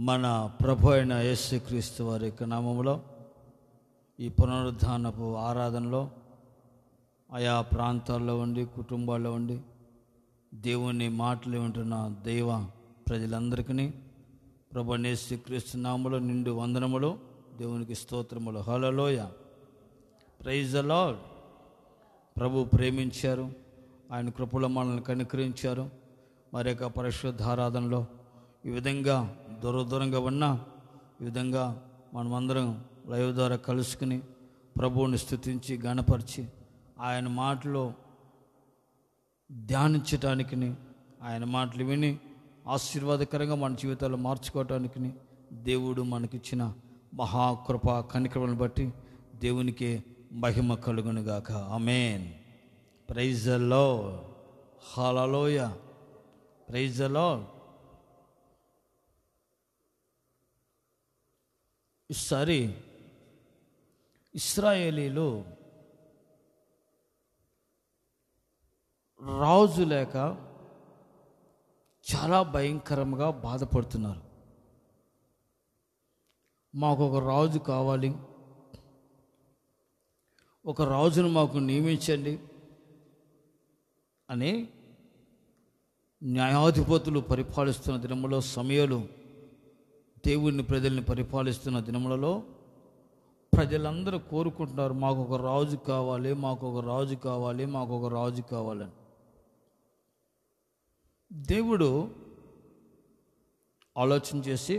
మన ప్రభు అయిన యేసుక్రీస్తు వారి యొక్క నామములో ఈ పునరుద్ధానపు ఆరాధనలో ఆయా ప్రాంతాల్లో ఉండి కుటుంబాల్లో ఉండి దేవుని మాటలు వింటున్న దైవ ప్రజలందరికీ ప్రభు యేసుక్రీస్తు నామములో నిండు వందనములు, దేవునికి స్తోత్రములు. హల్లెలూయా, ప్రైజ్ ది లార్డ్. ప్రభు ప్రేమించారు, ఆయన కృపలో మనల్ని కనికరించారు. మరి యొక్క పరిశుద్ధ ఆరాధనలో ఈ విధంగా దూరంగా ఉన్నా ఈ విధంగా మనమందరం లైవ్ ద్వారా కలుసుకుని ప్రభువుని స్తుతించి గణపరిచి ఆయన మాటలో ధ్యానించటానికి, ఆయన మాటలు విని ఆశీర్వాదకరంగా మన జీవితాలు మార్చుకోవటానికి దేవుడు మనకిచ్చిన మహాకృప కనికరములను బట్టి దేవునికి మహిమ కలుగునుగాక. ఆమేన్. Praise the lord. హల్లెలూయా, ప్రైజ్ ది లార్డ్. ఈసారి ఇశ్రాయేలీలు రాజు లేక చాలా భయంకరంగా బాధపడుతున్నారు. మాకు ఒక రాజు కావాలి, ఒక రాజును మాకు నియమించండి అని న్యాయాధిపతులు పరిపాలిస్తున్న దినములో, సమయాలు దేవుని ప్రజల్ని పరిపాలిస్తున్న దినములలో ప్రజలందరూ కోరుకుంటున్నారు, మాకు ఒక రాజు కావాలి, మాకు ఒక రాజు కావాలి, మాకు ఒక రాజు కావాలని. దేవుడు ఆలోచన చేసి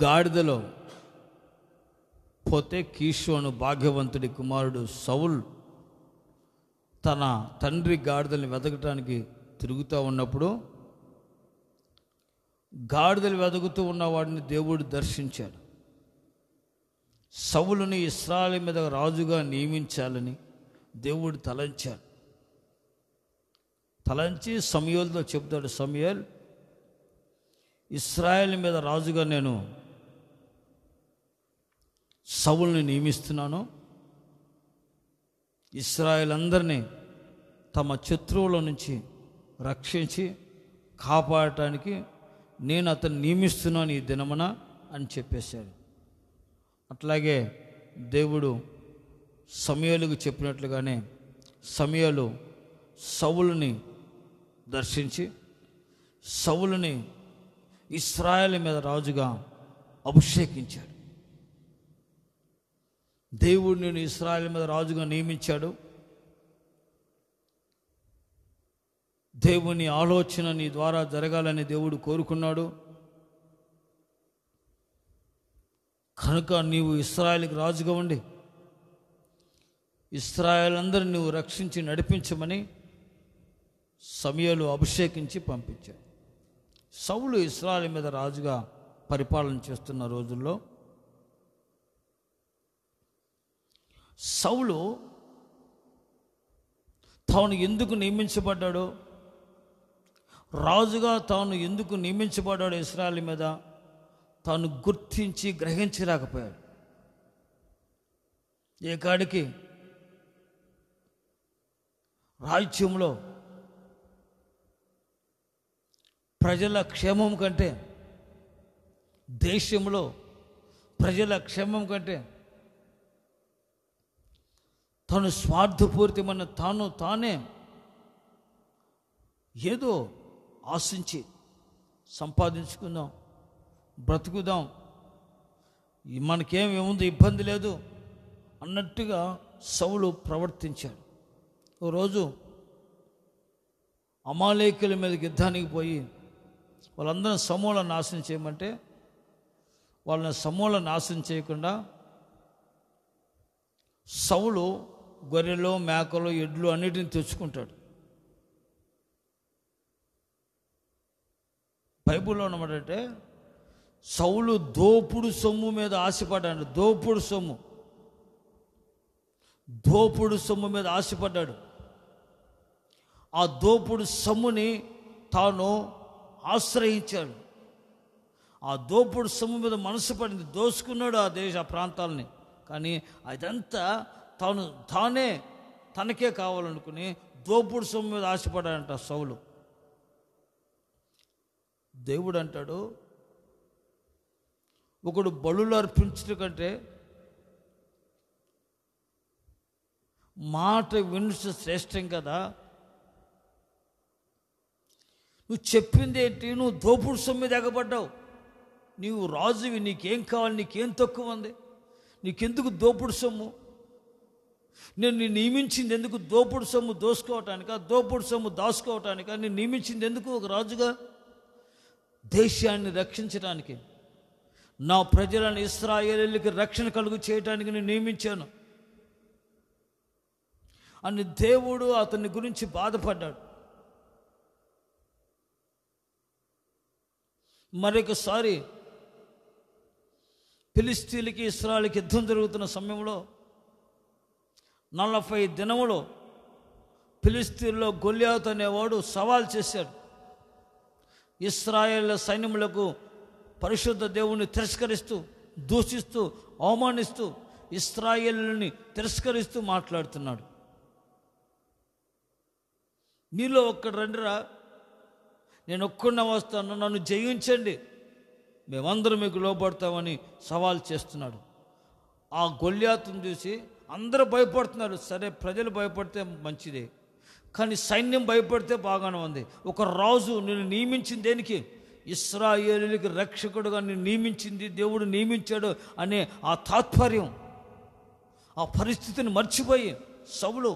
గాడిదలో పోతే కీషు అను భాగ్యవంతుడి కుమారుడు సౌల్ తన తండ్రి గాడిదల్ని వెతకటానికి తిరుగుతూ ఉన్నప్పుడు గాడిదలు వెతుకుతూ ఉన్న వాడిని దేవుడు దర్శించాడు. సౌలుని ఇశ్రాయేలు మీద రాజుగా నియమించాలని దేవుడు తలంచి సమూయేలుతో చెప్తాడు, సమూయేల్, ఇశ్రాయేలు మీద రాజుగా నేను సౌలుని నియమిస్తున్నాను. ఇశ్రాయేలు అందరినీ తమ శత్రువుల నుంచి రక్షించి కాపాడటానికి నేను అతన్ని నియమిస్తున్నాను ఈ దినమున అని చెప్పేశాడు. అట్లాగే దేవుడు సమూయేలుకు చెప్పినట్లుగానే సమూయేలు సౌలుని దర్శించి సౌలుని ఇశ్రాయేలు మీద రాజుగా అభిషేకించాడు. దేవుడు నేను ఇశ్రాయేలు మీద రాజుగా నియమించాడు. దేవుని ఆలోచన నీ ద్వారా జరగాలని దేవుడు కోరుకున్నాడు. కనుక నీవు ఇశ్రాయేలుకి రాజుగా ఉండి ఇశ్రాయేలు అందరిని నువ్వు రక్షించి నడిపించమని సమూయేలు అభిషేకించి పంపించాడు. సౌలు ఇశ్రాయేలు మీద రాజుగా పరిపాలన చేస్తున్న రోజుల్లో సౌలు తాను ఎందుకు నియమించబడ్డాడో, రాజుగా తాను ఎందుకు నియమించబడ్డాడో ఇశ్రాయేలు మీద తాను గుర్తించి గ్రహించలేకపోయాడు. ఏ కాడికి రాజ్యంలో ప్రజల క్షేమం కంటే, దేశంలో ప్రజల క్షేమం కంటే తను స్వార్థపూరితమైన తానే ఏదో ఆశించి సంపాదించుకుందాం, బ్రతుకుదాం, మనకేమేముంది ఇబ్బంది లేదు అన్నట్టుగా సౌలు ప్రవర్తించాడు. ఓ రోజు అమాలేకుల మీదకి యుద్ధానికి పోయి వాళ్ళందరినీ సమూలం నాశనం చేయమంటే వాళ్ళని సమూలం నాశనం చేయకుండా సౌలు గొర్రెలు, మేకలు, ఎడ్లు అన్నిటిని తెచ్చుకుంటాడు. బైబిల్లో ఉన్నమాటంటే సౌలు దోపుడు సొమ్ము మీద ఆశపడ్డాడు. దోపుడు సొమ్ము మీద ఆశపడ్డాడు. ఆ దోపుడు సొమ్ముని తాను ఆశ్రయించాడు. ఆ దోపుడు సొమ్ము మీద మనసు పడింది, దోసుకున్నాడు ఆ ప్రాంతాలని. కానీ అదంతా తనకే కావాలనుకుని దోపుడు సొమ్ము మీద ఆశపడాడంట సౌలు. దేవుడు అంటాడు, ఒకడు బలులు అర్పించడం కంటే మాట వినుట శ్రేష్టం కదా. నువ్వు చెప్పింది ఏంటి? నువ్వు దోపుడు సొమ్ము ఎగబడ్డావు. నీవు రాజువి, నీకేం కావాలి? నీకేం తక్కువ ఉంది? నీకెందుకు దోపుడు సొమ్ము? నేను నీ నియమించింది ఎందుకు? దోపుడు సొమ్ము దోసుకోవటానికా? దోపుడు సొమ్ము దాచుకోవటానికా? నేను నియమించింది ఎందుకు ఒక రాజుగా? దేశాన్ని రక్షించడానికి, నా ప్రజలను ఇశ్రాయేలీయులకి రక్షణ కలుగు చేయడానికి నేను నియమించాను అని దేవుడు అతని గురించి బాధపడ్డాడు. మరొకసారి ఫిలిష్తీయులకి ఇశ్రాయేలుకి యుద్ధం జరుగుతున్న సమయంలో 40 దినములు ఫిలిష్తీయుల్లో గొల్యాతు అనేవాడు సవాల్ చేశాడు. ఇశ్రాయేల్ సైన్యములకు పరిశుద్ధ దేవుణ్ణి తిరస్కరిస్తూ, దూషిస్తూ, అవమానిస్తూ, ఇశ్రాయేలుని తిరస్కరిస్తూ మాట్లాడుతున్నాడు. మీలో ఒక్కడు రండిరా, నేను ఒక్కడినే వస్తాను, నన్ను జయించండి, మేమందరం మీకు లోబడతామని సవాల్ చేస్తున్నాడు. ఆ గొల్యాతును చూసి అందరూ భయపడుతున్నారు. సరే, ప్రజలు భయపడితే మంచిదే, కానీ సైన్యం భయపడితే బాగానే ఉంది. ఒక రాజు నేను నియమించింది దేనికి? ఇశ్రాయేలులకి రక్షకుడుగా నేను నియమించింది దేవుడు నియమించాడు అనే ఆ తాత్పర్యం, ఆ పరిస్థితిని మర్చిపోయి సౌలు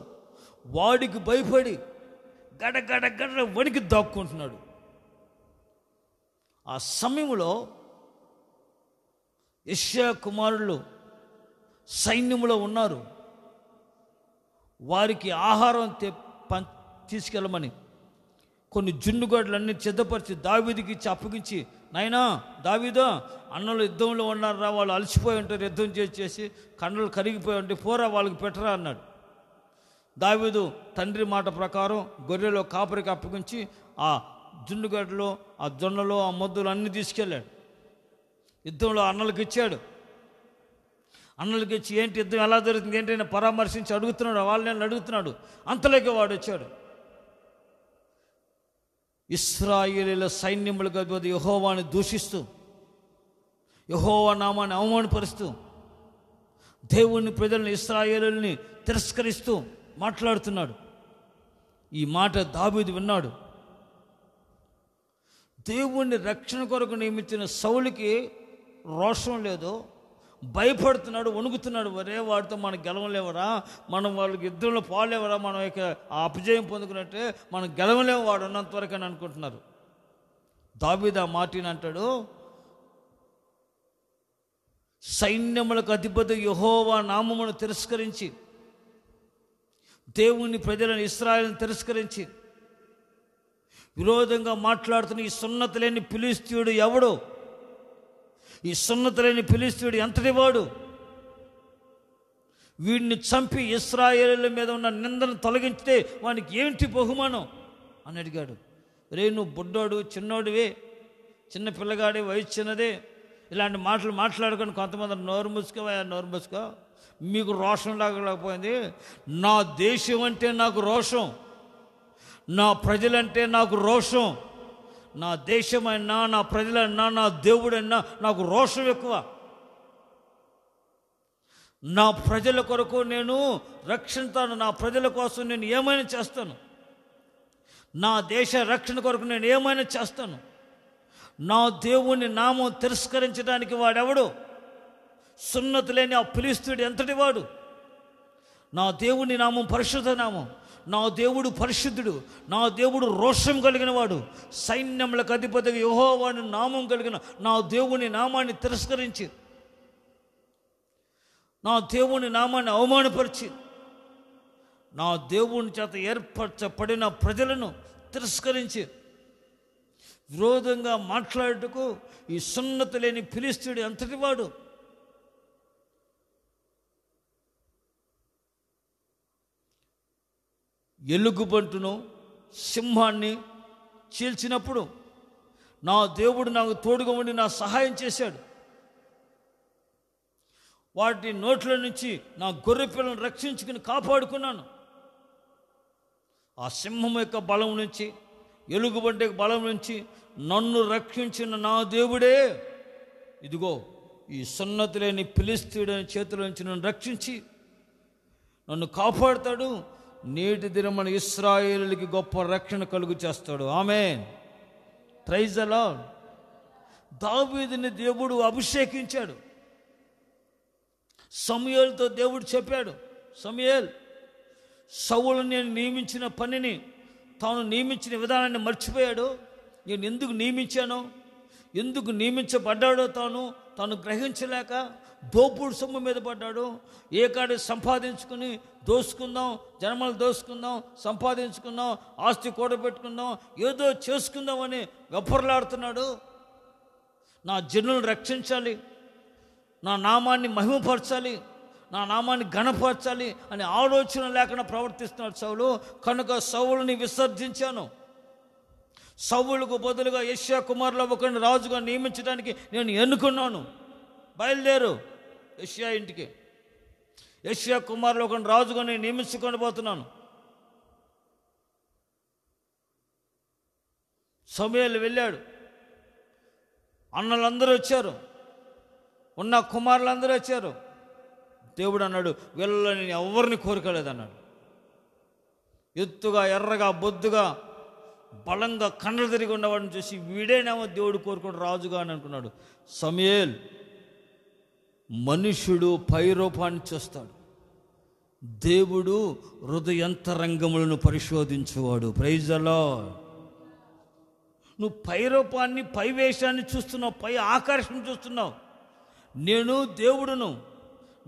వాడికి భయపడి గడ వణికి దాక్కుంటున్నాడు. ఆ సమయంలో యెషయా కుమారులు సైన్యంలో ఉన్నారు. వారికి ఆహారం తీసుకెళ్ళమని కొన్ని జున్నుగడ్డలన్నీ సిద్ధపరిచి దావీదుకి ఇచ్చి అప్పగించి, నాయనా దావీదా, అన్నలు యుద్ధంలో ఉన్నారా, వాళ్ళు అలసిపోయి ఉంటారు, యుద్ధం చేసి కండలు కరిగిపోయి ఉంటే పోరా వాళ్ళకి పెట్టరా అన్నాడు. దావీదు తండ్రి మాట ప్రకారం గొర్రెలో కాపరికి అప్పగించి ఆ జున్నుగడ్డలు, ఆ జొన్నలు, ఆ మొద్దులు అన్నీ తీసుకెళ్ళాడు. యుద్ధంలో అన్నలకు ఇచ్చాడు. అన్నలకి ఇచ్చి ఏంటి యుద్ధం ఎలా జరుగుతుంది ఏంటైనా పరామర్శించి అడుగుతున్నాడు. వాళ్ళని అడుగుతున్నాడు. అంతలోకి వాడు వచ్చాడు. ఇశ్రాయేలీయుల సైన్యములకు అధిపతి యెహోవాని దూషిస్తూ, యెహోవా నామాన్ని అవమానపరుస్తూ, దేవుని ప్రజలను ఇశ్రాయేలీయుల్ని తిరస్కరిస్తూ మాట్లాడుతున్నాడు. ఈ మాట దావీదు విన్నాడు. దేవుణ్ణి రక్షణ కొరకు నియమించిన సౌలుకి రోషం లేదు, భయపడుతున్నాడు, వణుకుతున్నాడు. వరే వాడితో మనం గెలవలేవరా, మనం వాళ్ళకి యుద్ధంలో పోలేవరా, మనం ఇక ఆ అపజయం పొందుకున్నట్టే మనం గెలవలేము వాడు ఉన్నంత వరకు అని అనుకుంటున్నారు. దావీదు ఆ మాటని అంటాడు, సైన్యములకు అధిపతి యెహోవా నామమును తిరస్కరించి, దేవుని ప్రజలను ఇశ్రాయేలును తిరస్కరించి విరోధంగా మాట్లాడుతున్న ఈ సున్నత లేని ఫిలిష్తీయుడు ఎవడు? ఈ సున్నత లేని ఫిలిష్తీయుడు ఎంతటి వాడు? వీడిని చంపి ఇశ్రాయేలీయుల మీద ఉన్న నిందను తొలగించితే వానికి ఏంటి బహుమానం అని అడిగాడు. రే, నువ్వు బుడ్డోడు, చిన్నోడివే, చిన్న పిల్లగాడి, వయసు చిన్నదే, ఇలాంటి మాటలు మాట్లాడుకొని కొంతమంది నోరు మూసుకో, మీకు రోషం లేకపోయింది. నా దేశం అంటే నాకు రోషం, నా ప్రజలంటే నాకు రోషం, నా దేశమైనా, నా ప్రజలైనా, నా దేవుడైనా నాకు రోషం ఎక్కువ. నా ప్రజల కొరకు నేను రక్షిస్తాను, నా ప్రజల కోసం నేను ఏమైనా చేస్తాను, నా దేశ రక్షణ కొరకు నేను ఏమైనా చేస్తాను. నా దేవుని నామం తిరస్కరించడానికి వాడెవడు? సున్నతి లేని ఆ ఫిలిష్తీయుడు ఎంతటి వాడు? నా దేవుని నామం పరిశుద్ధ నామం, నా దేవుడు పరిశుద్ధుడు, నా దేవుడు రోషం కలిగిన వాడు, సైన్యములకు అధిపతిగా యెహోవాని నామం కలిగిన నా దేవుని నామాన్ని తిరస్కరించి, నా దేవుని నామాన్ని అవమానపరిచి, నా దేవుని చేత ఏర్పరచబడిన ప్రజలను తిరస్కరించి విరోధంగా మాట్లాడుటకు ఈ సున్నతి లేని ఫిలిష్తీయుడు ఎంతటి వాడు? ఎలుగుబంటును, సింహాన్ని చీల్చినప్పుడు నా దేవుడు నాకు తోడుగా ఉండి నా సహాయం చేశాడు. వాటి నోట్ల నుంచి నా గొర్రె పిల్లను రక్షించుకుని కాపాడుకున్నాను. ఆ సింహం యొక్క బలం నుంచి, ఎలుగుబంటి బలం నుంచి నన్ను రక్షించిన నా దేవుడే ఇదిగో ఈ సున్నతి లేని ఫిలిష్తీయుడైన చేతిలో నుంచి నన్ను రక్షించి నన్ను కాపాడుతాడు. నేటి దినమున ఇశ్రాయేలుకి గొప్ప రక్షణ కలుగు చేస్తాడు. ఆమేన్. Praise the lord. దావీదుని దేవుడు అభిషేకించాడు. సమూయేలుతో దేవుడు చెప్పాడు, సమూయేల్, సౌలు నేను నియమించిన పనిని, తాను నియమించిన విధానాన్ని మర్చిపోయాడు. నేను ఎందుకు నియమించానో, ఎందుకు నియమించబడ్డాడో తాను గ్రహించలేక దోపుడు సొమ్ము మీద పడ్డాడు. ఏ కాడి సంపాదించుకుని దోసుకుందాం, జన్మలు దోసుకుందాం, సంపాదించుకుందాం, ఆస్తి కూడబెట్టుకుందాం, ఏదో చేసుకుందామని గప్పర్లాడుతున్నాడు. నా జనులను రక్షించాలి, నా నామాన్ని మహిమపరచాలి, నా నామాన్ని ఘనపరచాలి అనే ఆలోచన లేకుండా ప్రవర్తిస్తున్నాడు సౌలు. కనుక సౌలుని విసర్జించాను. సౌలుకు బదులుగా యెషయా కుమారుల ఒకరిని రాజుగా నియమించడానికి నేను ఎన్నుకున్నాను. బయలుదేరు యెషయా ఇంటికి. యెషయా కుమారుల ఒకరిని రాజుగా నేను నియమించుకొని పోతున్నాను. సమూయేలు వెళ్ళాడు. అన్నలందరూ వచ్చారు, ఉన్న కుమారులందరూ వచ్చారు. దేవుడు అన్నాడు, వీళ్ళని నేను ఎవరిని కోరుకోలేదన్నాడు. ఎత్తుగా, ఎర్రగా, బొద్దుగా, బలంగా కండలు తిరిగి ఉన్నవాడిని చూసి వీడేనేమో దేవుడు కోరుకుని రాజుగా అని అనుకున్నాడు. సమూయేల్, మనుష్యుడు పైరూపాన్ని చూస్తాడు, దేవుడు హృదయంతరంగములను పరిశోధించువాడు. Praise the lord. నువ్వు పైరూపాన్ని, పై వేషాన్ని చూస్తున్నావు, పై ఆకర్షణ చూస్తున్నావు. నేను దేవుడును,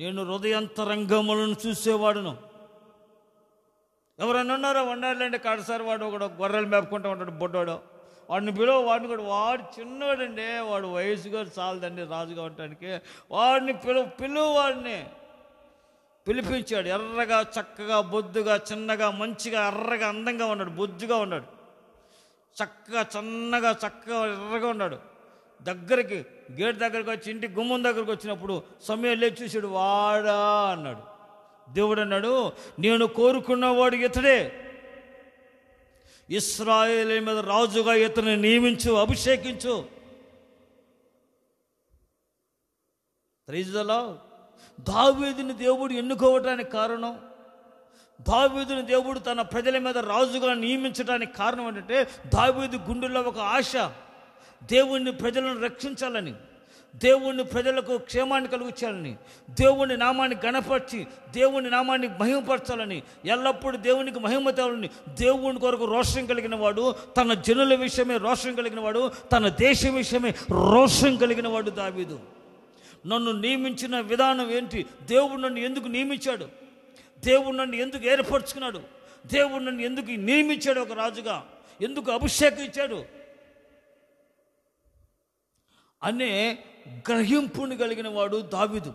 నేను హృదయంతరంగములను చూసేవాడును. ఎవరన్నా ఉన్నారో వండాలంటే కాడసారి వాడు ఒకడు గొర్రెలు మేపుకుంటూ ఉంటాడు, బొడ్డోడు. వాడిని వాడిని కూడా, వాడు చిన్నవాడండి, వాడు వయసుగా చాలదండి రాజుగా ఉండటానికి. వాడిని వాడిని పిలిపించాడు. ఎర్రగా, చక్కగా, బొద్దుగా, చిన్నగా, మంచిగా, ఎర్రగా, అందంగా ఉన్నాడు, బొద్దుగా ఉన్నాడు, చక్కగా, చన్నగా, చక్కగా, ఎర్రగా ఉన్నాడు. దగ్గరికి, గేట్ దగ్గరికి వచ్చి, ఇంటి గుమ్మం దగ్గరికి వచ్చినప్పుడు సమూయేలు లేచి చూశాడు. వాడా అన్నాడు. దేవుడు అన్నాడు, నేను కోరుకున్నవాడు ఇతడే, ఇశ్రాయేలు మీద రాజుగా ఇతను నియమించు, అభిషేకించు. Praise the lord. దావీదుని దేవుడు ఎన్నుకోవటానికి కారణం, దావీదుని దేవుడు తన ప్రజల మీద రాజుగా నియమించడానికి కారణం ఏంటంటే, దావీదు గుండెల్లో ఒక ఆశ, దేవుణ్ణి ప్రజలను రక్షించాలని, దేవుణ్ణి ప్రజలకు క్షేమాన్ని కలుగుచాలని, దేవుని నామాన్ని గణపరిచి దేవుని నామాన్ని మహిమపరచాలని, ఎల్లప్పుడూ దేవునికి మహిమ తేవాలని దేవుని కొరకు రోషం కలిగిన వాడు, తన జనుల విషయమే రోషం కలిగిన వాడు, తన దేశం విషయమే రోషం కలిగిన వాడు దావీదు. నన్ను నియమించిన విధానం ఏంటి? దేవుడు నన్ను ఎందుకు నియమించాడు? దేవుడు నన్ను ఎందుకు ఏర్పరచుకున్నాడు? దేవుడు నన్ను ఎందుకు నియమించాడు? ఒక రాజుగా ఎందుకు అభిషేకించాడు అనే గ్రహింపుని కలిగిన వాడు దావీదు.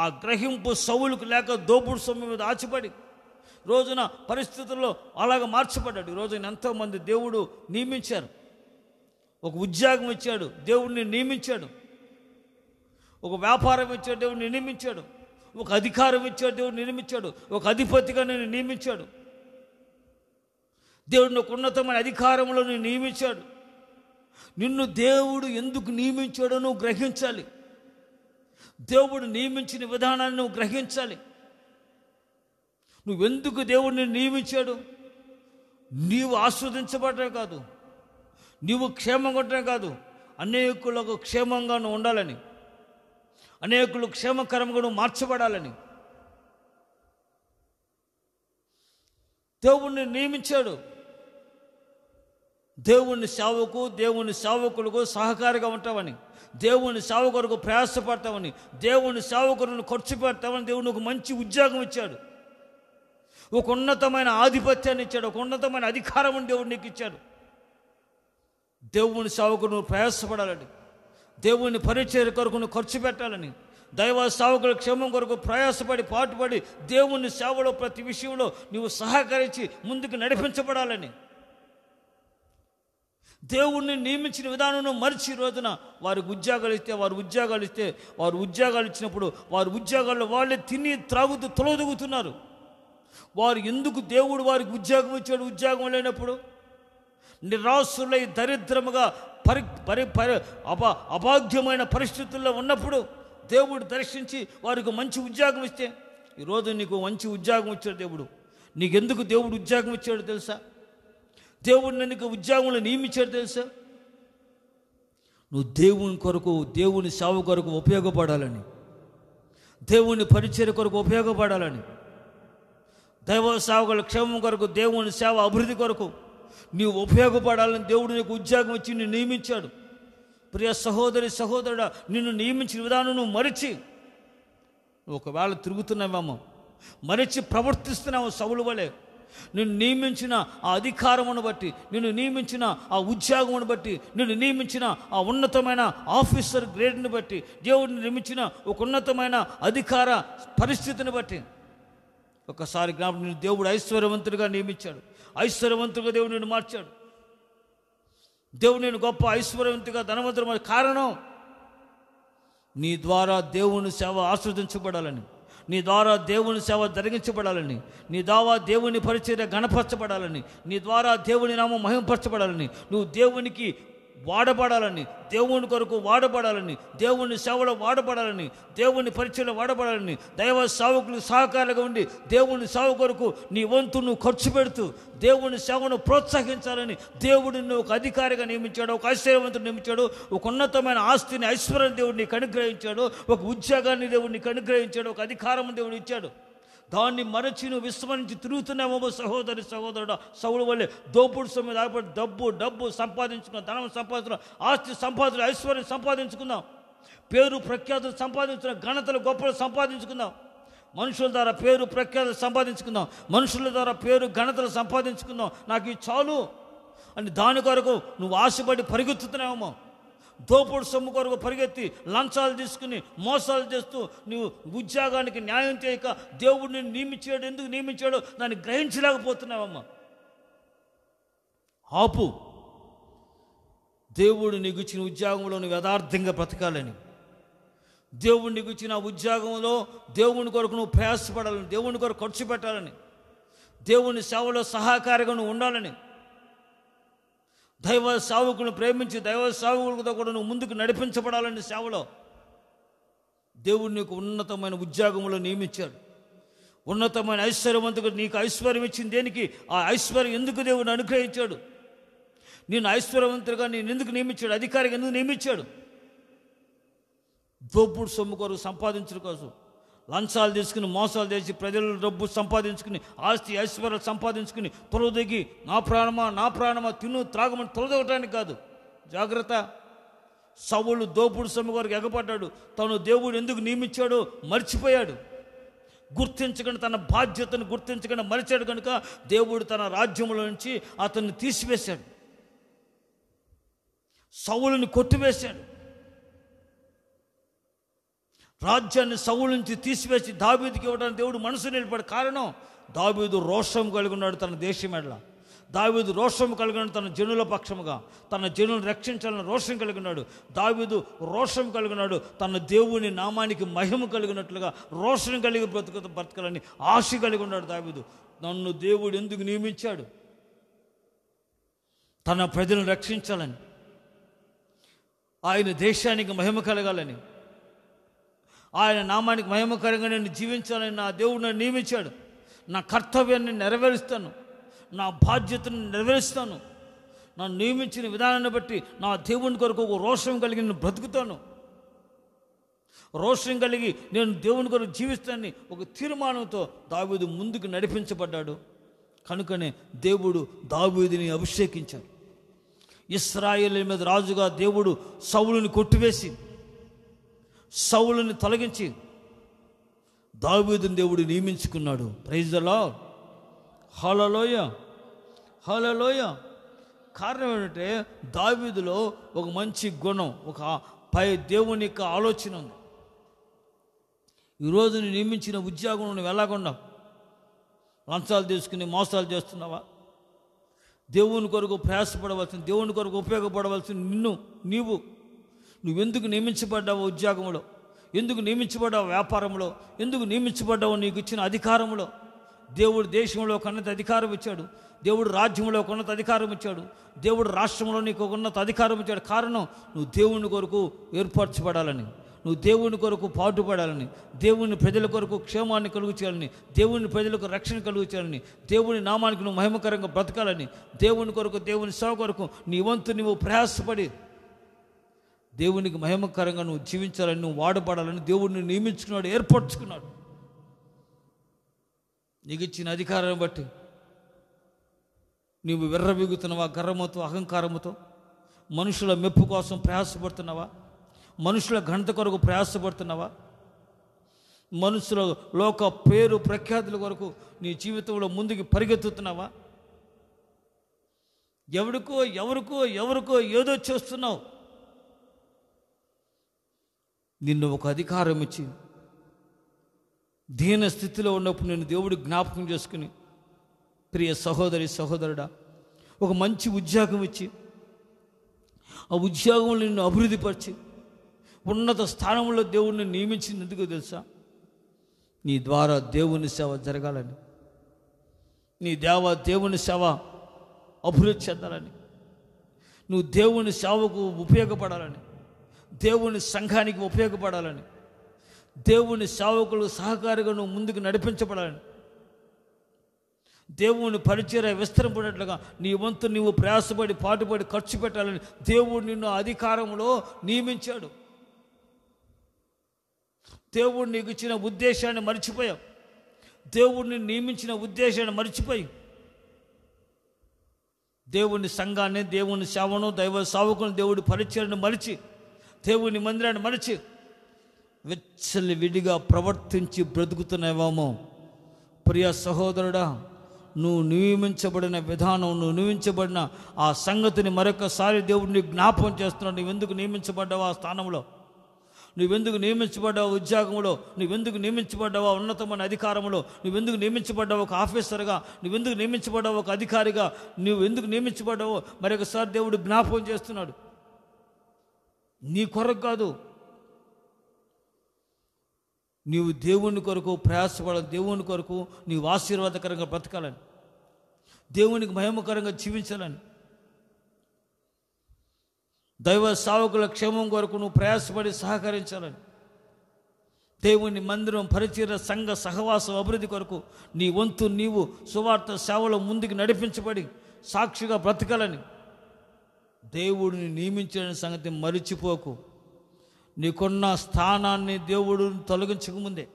ఆ గ్రహింపు సౌలుకు లేక దోపుడు సొమ్ము మీద ఆచిపడి రోజున పరిస్థితుల్లో అలాగ మార్చబడ్డాడు. ఈ రోజున ఎంతోమంది దేవుడు నియమించారు. ఒక ఉద్యోగం ఇచ్చాడు, దేవుడిని నియమించాడు. ఒక వ్యాపారం ఇచ్చాడు, దేవుడిని నియమించాడు. ఒక అధికారం ఇచ్చాడు, దేవుడిని నియమించాడు. ఒక అధిపతిగా నేను నియమించాడు. దేవుడిని ఒక ఉన్నతమైన అధికారంలో నేను నియమించాడు. నిన్ను దేవుడు ఎందుకు నియమించాడో నువ్వు గ్రహించాలి. దేవుడు నియమించిన విధానాన్ని నువ్వు గ్రహించాలి. నువ్వెందుకు దేవుడిని నియమించాడు? నీవు ఆస్వాదించబడటమే కాదు, నీవు క్షేమంగా ఉండటమే కాదు, అనేకులకు క్షేమంగా నువ్వు ఉండాలని, అనేకులు క్షేమకరంగా నువ్వు మార్చబడాలని దేవుణ్ణి నియమించాడు. దేవుని సేవకు, దేవుని సేవకులకు సహకారిగా ఉంటామని, దేవుని సేవకులకు ప్రయాసపడతామని, దేవుని సేవకులను ఖర్చు పెడతామని దేవుని ఒక మంచి ఉద్యోగం ఇచ్చాడు. ఒక ఉన్నతమైన ఆధిపత్యాన్ని ఇచ్చాడు. ఒక ఉన్నతమైన అధికారం దేవుడు నీకు ఇచ్చాడు. దేవుని సేవకుడు నువ్వు ప్రయాసపడాలని, దేవుని పరిచర్య కొరకు నువ్వు ఖర్చు పెట్టాలని, దైవ సేవకుల క్షేమం కొరకు ప్రయాసపడి పాటుపడి దేవుని సేవలో ప్రతి విషయంలో నువ్వు సహకరించి ముందుకు నడిపించబడాలని, దేవుణ్ణి నియమించిన విధానం మరిచి రోజున వారికి ఉద్యోగాలు ఇస్తే వారు ఉద్యోగాలు ఇచ్చినప్పుడు వారి ఉద్యోగాల్లో వాళ్ళే తిని త్రాగుతూ తొలదొగుతున్నారు. వారు ఎందుకు దేవుడు వారికి ఉద్యోగం ఇచ్చాడు? ఉద్యోగం లేనప్పుడు నిరాశులై దరిద్రముగా అభాగ్యమైన పరిస్థితుల్లో ఉన్నప్పుడు దేవుడు దర్శించి వారికి మంచి ఉద్యోగం ఇస్తే, ఈరోజు నీకు మంచి ఉద్యోగం ఇచ్చాడు దేవుడు. నీకెందుకు దేవుడు ఉద్యోగం ఇచ్చాడు తెలుసా? దేవుడిని నీకు ఉద్యోగంలో నియమించాడు తెలుసా? నువ్వు దేవుని కొరకు, దేవుని సేవ కొరకు ఉపయోగపడాలని, దేవుని పరిచర్య కొరకు ఉపయోగపడాలని, దైవ సేవకుల క్షేమం కొరకు, దేవుని సేవ అభివృద్ధి కొరకు నీవు ఉపయోగపడాలని దేవుడు నీకు ఉద్యోగం ఇచ్చి నిన్ను నియమించాడు. ప్రియ సహోదరుడా, నిన్ను నియమించిన విధానం నువ్వు మరిచి, నువ్వు ఒకవేళ తిరుగుతున్నావేమో, మరిచి ప్రవర్తిస్తున్నావు సౌలు వలె. నిన్ను నియమించిన ఆ అధికారమును బట్టి, నిన్ను నియమించిన ఆ ఉద్యోగమును బట్టి, నిన్ను నియమించిన ఆ ఉన్నతమైన ఆఫీసర్ గ్రేడ్ని బట్టి, దేవుడిని నియమించిన ఒక ఉన్నతమైన అధికార పరిస్థితిని బట్టి ఒకసారి జ్ఞాపకం, నిన్ను దేవుడు ఐశ్వర్యవంతుడిగా నియమించాడు. ఐశ్వర్యవంతుడిగా దేవుడు నిన్ను మార్చాడు. దేవుడు నేను గొప్ప ఐశ్వర్యవంతుడిగా, ధనవంతుడు. కారణం, నీ ద్వారా దేవుని సేవ ఆస్వాదించబడాలని, నీ ద్వారా దేవుని సేవ జరిగించబడాలని, నీ ద్వారా దేవుని పరిచర్య గణపరచబడాలని, నీ ద్వారా దేవుని నామం మహిమపరచబడాలని, నువ్వు దేవునికి వాడబడాలని, దేవుని కొరకు వాడబడాలని, దేవుని సేవలో వాడబడాలని, దేవుని పరిచయలో వాడబడాలని, దైవ సేవకులు సహకారులుగా ఉండి దేవుని సేవ కొరకు నీ వంతు నువ్వు ఖర్చు పెడుతూ దేవుని సేవను ప్రోత్సహించాలని దేవుడిని ఒక అధికారిగా నియమించాడు, ఒక ఐశ్వర్యవంతుడు నియమించాడు, ఒక ఉన్నతమైన ఆస్తిని, ఐశ్వర్యం దేవుడు నీకు అనుగ్రహించాడు, ఒక ఉద్యోగాన్ని దేవుడు నీకు అనుగ్రహించాడు, ఒక అధికారం దేవుడు ఇచ్చాడు. దాన్ని మరచి నువ్వు విస్మరించి తిరుగుతున్నామో సహోదరుడా, సౌలు వల్లే దోపుడు సొమ్మిది ఆపడి డబ్బు సంపాదించుకున్నాం, ధనం సంపాదించుకున్నాం, ఆస్తి సంపాదన, ఐశ్వర్యం సంపాదించుకుందాం, పేరు ప్రఖ్యాతులు సంపాదించుకున్నాం, ఘనతలు గొప్పలు సంపాదించుకుందాం, మనుషుల ద్వారా పేరు ప్రఖ్యాతులు సంపాదించుకుందాం, మనుషుల ద్వారా పేరు ఘనతలు సంపాదించుకుందాం, నాకు ఇది చాలు అని దాని కొరకు నువ్వు ఆశపడి పరిగెత్తుతున్నావేమో. దోపుడు సొమ్ము కొరకు పరిగెత్తి లంచాలు తీసుకుని మోసాలు చేస్తూ నువ్వు ఉద్యోగానికి న్యాయం చేయక దేవుడిని నియమించాడు, ఎందుకు నియమించాడో దాన్ని గ్రహించలేకపోతున్నావమ్మా. ఆపు. దేవుడు నీకు ఇచ్చిన ఉద్యోగంలో నువ్వు యథార్థంగా బ్రతకాలని, దేవుడు నీకు ఇచ్చిన ఉద్యోగంలో దేవుని కొరకు నువ్వు ప్రయాసపడాలని, దేవుని కొరకు ఖర్చు పెట్టాలని, దేవుని సేవలో సహకారిగా నువ్వు ఉండాలని, దైవ సేవకులను ప్రేమించి దైవ సేవకులతో కూడా నువ్వు ముందుకు నడిపించబడాలని సేవలో దేవుడు నీకు ఉన్నతమైన ఉద్యోగంలో నియమించాడు. ఉన్నతమైన ఐశ్వర్యవంతుడు నీకు ఐశ్వర్యం ఇచ్చింది దేనికి? ఆ ఐశ్వర్యం ఎందుకు దేవుడు అనుగ్రహించాడు? నేను ఐశ్వర్యవంతుడిగా నేను ఎందుకు నియమించాడు? అధికారిగా ఎందుకు నియమించాడు? దోపుడు సొమ్ము కొరకు సంపాదించడం కోసం లంచాలు తీసుకుని మోసాలు చేసి ప్రజల డబ్బు సంపాదించుకుని ఆస్తి ఐశ్వర్యాలు సంపాదించుకుని తొలదొగి నా ప్రాణమా తిను త్రాగమని తొలదొగటానికి కాదు. జాగ్రత్త. సౌలు దోపుడు సొమ్ము కొరకు ఎగపడ్డాడు. తను దేవుడు ఎందుకు నియమించాడో మర్చిపోయాడు. గుర్తించకుండా తన బాధ్యతను గుర్తించకుండా మరిచాడు కనుక దేవుడు తన రాజ్యంలో నుంచి అతన్ని తీసివేశాడు, సౌలుని కొట్టివేశాడు. రాజ్యాన్ని సౌలు నుంచి తీసివేసి దావీదుకి ఇవ్వడానికి దేవుడు మనసు నిలబడి. కారణం, దావీదు రోషం కలిగి ఉన్నాడు తన దేశం ఎడల. దావీదు రోషం కలిగి ఉన్నాడు తన జనుల పక్షముగా, తన జనులను రక్షించాలని రోషం కలిగి ఉన్నాడు. దావీదు రోషం కలిగి ఉన్నాడు తన దేవుని నామానికి మహిమ కలిగినట్లుగా రోషం కలిగి బ్రతకాలని ఆశ కలిగి ఉన్నాడు దావీదు. నన్ను దేవుడు ఎందుకు నియమించాడు? తన ప్రజలను రక్షించాలని, ఆయన దేశానికి మహిమ కలగాలని, ఆయన నామానికి మహిమకరంగా నేను జీవించాలని నా దేవుడు నన్ను నియమించాడు. నా కర్తవ్యాన్ని నెరవేరుస్తాను, నా బాధ్యతను నెరవేరుస్తాను. నన్ను నియమించిన విధానాన్ని బట్టి నా దేవుని కొరకు ఒక రోషం కలిగి నేను బ్రతుకుతాను, రోషం కలిగి నేను దేవుని కొరకు జీవిస్తానని ఒక తీర్మానంతో దావీదు ముందుకు నడిపించబడ్డాడు. కనుకనే దేవుడు దావీదుని అభిషేకించాడు. ఇశ్రాయేలు మీద రాజుగా దేవుడు సౌలుని కొట్టివేసి సౌలుని తొలగించి దావీదుని దేవుడు నియమించుకున్నాడు. Praise the lord. హల్లెలూయా, హల్లెలూయా. కారణం ఏంటంటే దావీదులో ఒక మంచి గుణం, ఒక పై దేవుని యొక్క ఆలోచన ఉంది. ఈరోజు నేను నియమించిన ఉద్యోగం నువ్వు ఎలాగున్నావు? లంచాలు తీసుకుని మోసాలు చేస్తున్నావా? దేవుని కొరకు ప్రయాసపడవలసిన, దేవుని కొరకు ఉపయోగపడవలసిన నువ్వెందుకు నియమించబడ్డావు? ఉద్యోగంలో ఎందుకు నియమించబడ్డావు? వ్యాపారంలో ఎందుకు నియమించబడ్డావు? నీకు ఇచ్చిన అధికారంలో దేవుడు దేశంలో ఒక ఉన్నత అధికారం ఇచ్చాడు. దేవుడు రాజ్యంలో ఒక ఉన్నత అధికారం ఇచ్చాడు. దేవుడు రాష్ట్రంలో నీకు ఒక ఉన్నత అధికారం ఇచ్చాడు. కారణం, నువ్వు దేవుని కొరకు ఏర్పరచబడాలని, నువ్వు దేవుని కొరకు పాటుపడాలని, దేవుని ప్రజల కొరకు క్షేమాన్ని కలుగు చేయాలని, దేవుని ప్రజలకు రక్షణ కలుగు చేయాలని, దేవుని నామానికి నువ్వు మహిమకరంగా బ్రతకాలని, దేవుని కొరకు, దేవుని సేవ కొరకు నీ వంతు నువ్వు ప్రయాసపడి దేవునికి మహిమకరంగా నువ్వు జీవించాలని, నువ్వు వాడబడాలని దేవుడిని నియమించుకున్నాడు, ఏర్పరచుకున్నాడు. నీకు ఇచ్చిన అధికారాన్ని బట్టి నీవు విర్రవీగుతున్నావా? గర్వముతో, అహంకారముతో మనుషుల మెప్పు కోసం ప్రయాసపడుతున్నావా? మనుషుల ఘనత కొరకు ప్రయాసపడుతున్నావా? మనుషుల లోక పేరు ప్రఖ్యాతుల కొరకు నీ జీవితంలో ముందుకు పరిగెత్తుతున్నావా? ఎవరికో ఏదో చేస్తున్నావు. నిన్ను ఒక అధికారం ఇచ్చి దీన స్థితిలో ఉన్నప్పుడు నేను దేవుడు జ్ఞాపకం చేసుకుని, ప్రియ సహోదరి సహోదరుడా, ఒక మంచి ఉద్యోగం ఇచ్చి ఆ ఉద్యోగంలో నిన్ను అభివృద్ధిపరిచి ఉన్నత స్థానంలో దేవుడిని నియమించింది ఎందుకో తెలుసా? నీ ద్వారా దేవుని సేవ జరగాలని, నీ దేవుని సేవ అభివృద్ధి చెందాలని, నువ్వు దేవుని సేవకు ఉపయోగపడాలని, దేవుని సంఘానికి ఉపయోగపడాలని, దేవుని సేవకులు సహకారిగా నువ్వు ముందుకు నడిపించబడాలని, దేవుని పరిచర్య విస్తరింపడినట్లుగా నీ వంతు నీవు ప్రయాసపడి పాటుపడి ఖర్చు పెట్టాలని దేవుడు నిన్ను అధికారంలో నియమించాడు. దేవుడు నీకు ఇచ్చిన ఉద్దేశాన్ని మర్చిపోయావు. దేవుడిని నియమించిన ఉద్దేశాన్ని మర్చిపోయి దేవుని సంఘాన్ని, దేవుని సేవను, దైవ సేవకుని, దేవుడి పరిచర్యను మరిచి, దేవుని మందిరాన్ని మరిచి వెచ్చలి విడిగా ప్రవర్తించి బ్రతుకుతున్నావేమో. ప్రియ సహోదరుడా, నువ్వు నియమించబడిన విధానం, నువ్వు నియమించబడిన ఆ సంగతిని మరొకసారి దేవుడిని జ్ఞాపకం చేస్తున్నాడు. నువ్వెందుకు నియమించబడ్డావు ఆ స్థానంలో? నువ్వెందుకు నియమించబడ్డావు ఉద్యోగంలో? నువ్వెందుకు నియమించబడ్డావా ఉన్నతమైన అధికారంలో? నువ్వెందుకు నియమించబడ్డావు ఒక ఆఫీసర్గా? నువ్వెందుకు నియమించబడ్డావు ఒక అధికారిగా? నువ్వెందుకు నియమించబడ్డావో మరొకసారి దేవుడు జ్ఞాపకం చేస్తున్నాడు. నీ కొరకు కాదు, నీవు దేవుని కొరకు ప్రయాసపడాలి. దేవుని కొరకు నీవు ఆశీర్వాదకరంగా బ్రతకాలని, దేవునికి మహిమకరంగా జీవించాలని, దైవ సేవకుల క్షేమం కొరకు నువ్వు ప్రయాసపడి సహకరించాలని, దేవుని మందిరం, పరిచర్య, సంఘ సహవాసం అభివృద్ధి కొరకు నీ వంతు నీవు సువార్త సేవలో ముందుకు నడిపించబడి సాక్షిగా బ్రతకాలని దేవుడిని నియమించిన సంగతి మరిచిపోకు. నీకున్న స్థానాన్ని దేవుడు తొలగించకముందే,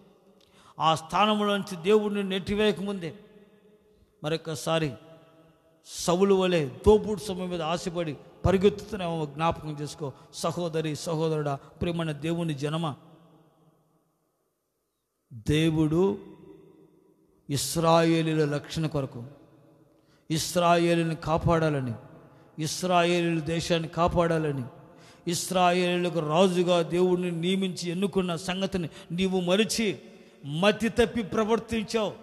ఆ స్థానంలో నుంచి దేవుడిని నెట్టివేయకముందే మరొకసారి సౌలు వలె దోపుడు సమయం మీద ఆశపడి పరిగెత్తుతున్నామో జ్ఞాపకం చేసుకో. సహోదరి సహోదరుడా, ప్రియమైన దేవుని జనమ, దేవుడు ఇశ్రాయేలీల రక్షణ కొరకు, ఇశ్రాయేలుని కాపాడాలని, ఇశ్రాయేలీల దేశాన్ని కాపాడాలని, ఇశ్రాయేలులకు రాజుగా దేవుడిని నియమించి ఎన్నుకున్న సంగతిని నీవు మరిచి మతి తప్పి ప్రవర్తించావు.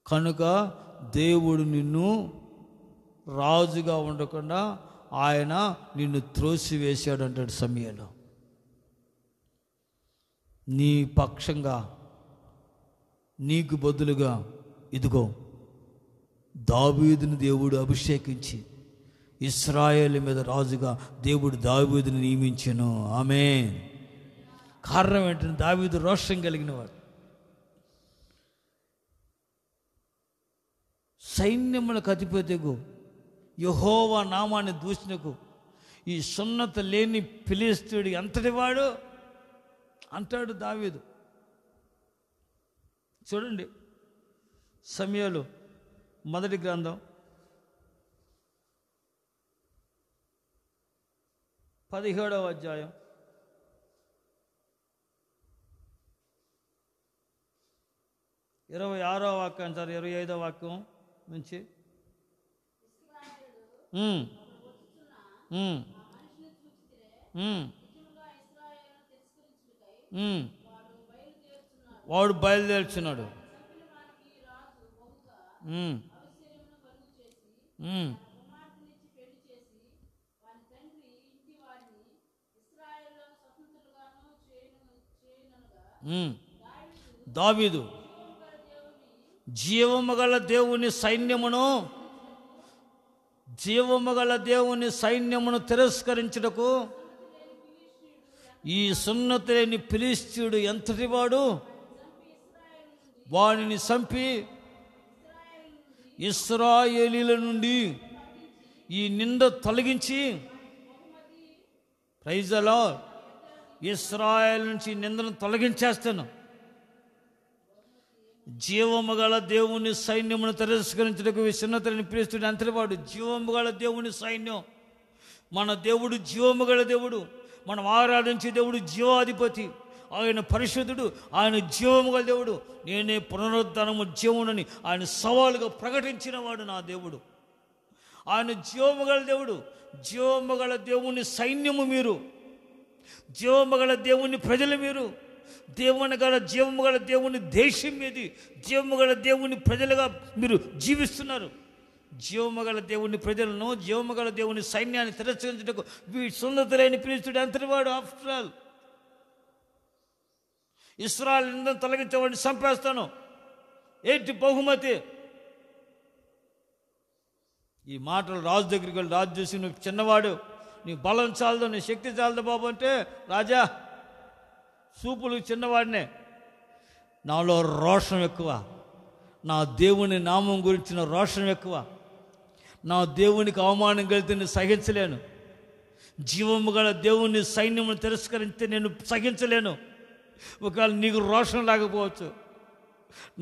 కనుక దేవుడు నిన్ను రాజుగా ఉండకుండా ఆయన నిన్ను త్రోసివేశాడు అంటాడు సమయంలో. నీ పక్షంగా, నీకు బదులుగా ఇదిగో దావీదుని దేవుడు అభిషేకించి ఇశ్రాయేలు మీద రాజుగా దేవుడు దావీదుని నియమించెను. ఆమేన్. కారణం ఏంటంటే దావీదు రోషం కలిగినవాడు, సైన్యములకు అధిపతికు, యెహోవా నామాన్ని దూషణకు, ఈ సున్నత లేని ఫిలిష్తీయుడు ఎంతటివాడు అంటాడు దావీదు. చూడండి, సమూయేలు మొదటి గ్రంథం 17వ అధ్యాయం 26వ వాక్యం సార్ 25వ వాక్యం నుంచి వాడు బయలుదేరుచున్నాడు. దావీదు జీవము గల దేవుని సైన్యమును తిరస్కరించుటకు ఈ సున్నతి లేని ఫిలిష్తీయుడు ఎంతటి వాడు, వానిని చంపి ఇశ్రాయేలీల నుండి ఈ నింద తొలగించి, ప్రైజ్ ది లార్డ్, ఇశ్రాయేలు నుంచి నిందను తొలగించేస్తాను. జీవము గల దేవుని సైన్యమును తిరస్కరించుటకు విసున్నతని ఫిలిష్తీయుడు అంతటి వాడు. జీవము గల దేవుని సైన్యం. మన దేవుడు జీవము గల దేవుడు. మనం ఆరాధించే దేవుడు జీవాధిపతి. ఆయన పరిశుద్ధుడు. ఆయన జీవము గల దేవుడు. నేనే పునరుద్ధరణము జీవమునని ఆయన సవాలుగా ప్రకటించిన వాడు నా దేవుడు. ఆయన జీవము గల దేవుడు. జీవము గల దేవుని సైన్యము మీరు. జీవము గల దేవుని ప్రజలు మీరు. జీవము గల దేవుని దేశం మీది. జీవము గల దేవుని ప్రజలుగా మీరు జీవిస్తున్నారు. జీవము గల దేవుని ప్రజలను, జీవము గల దేవుని సైన్యాన్ని తిరస్కరించుటకు సున్నతి లేని ఫిలిష్తీయుడు అంతటి వాడు. ఆఫ్టర్ ఆల్ ఇశ్రాయేలు నిందను తొలగించేవాడిని చంపేస్తాను. ఏంటి బహుమతి? ఈ మాటలు రాజు దగ్గరికి వెళ్ళి, రాజు చూసి, నువ్వు చిన్నవాడు, నీ బలం చాలదు, నీ శక్తి చాలదు బాబు అంటే, రాజా సూపులు చిన్నవాడినే, నాలో రోషం ఎక్కువ, నా దేవుని నామం గురించిన రోషం ఎక్కువ, నా దేవునికి అవమానం కలిగితే నేను సహించలేను, జీవము గల దేవుని సైన్యమును తిరస్కరిస్తే నేను సహించలేను. ఒకవేళ నీకు రోషం లేకపోవచ్చు,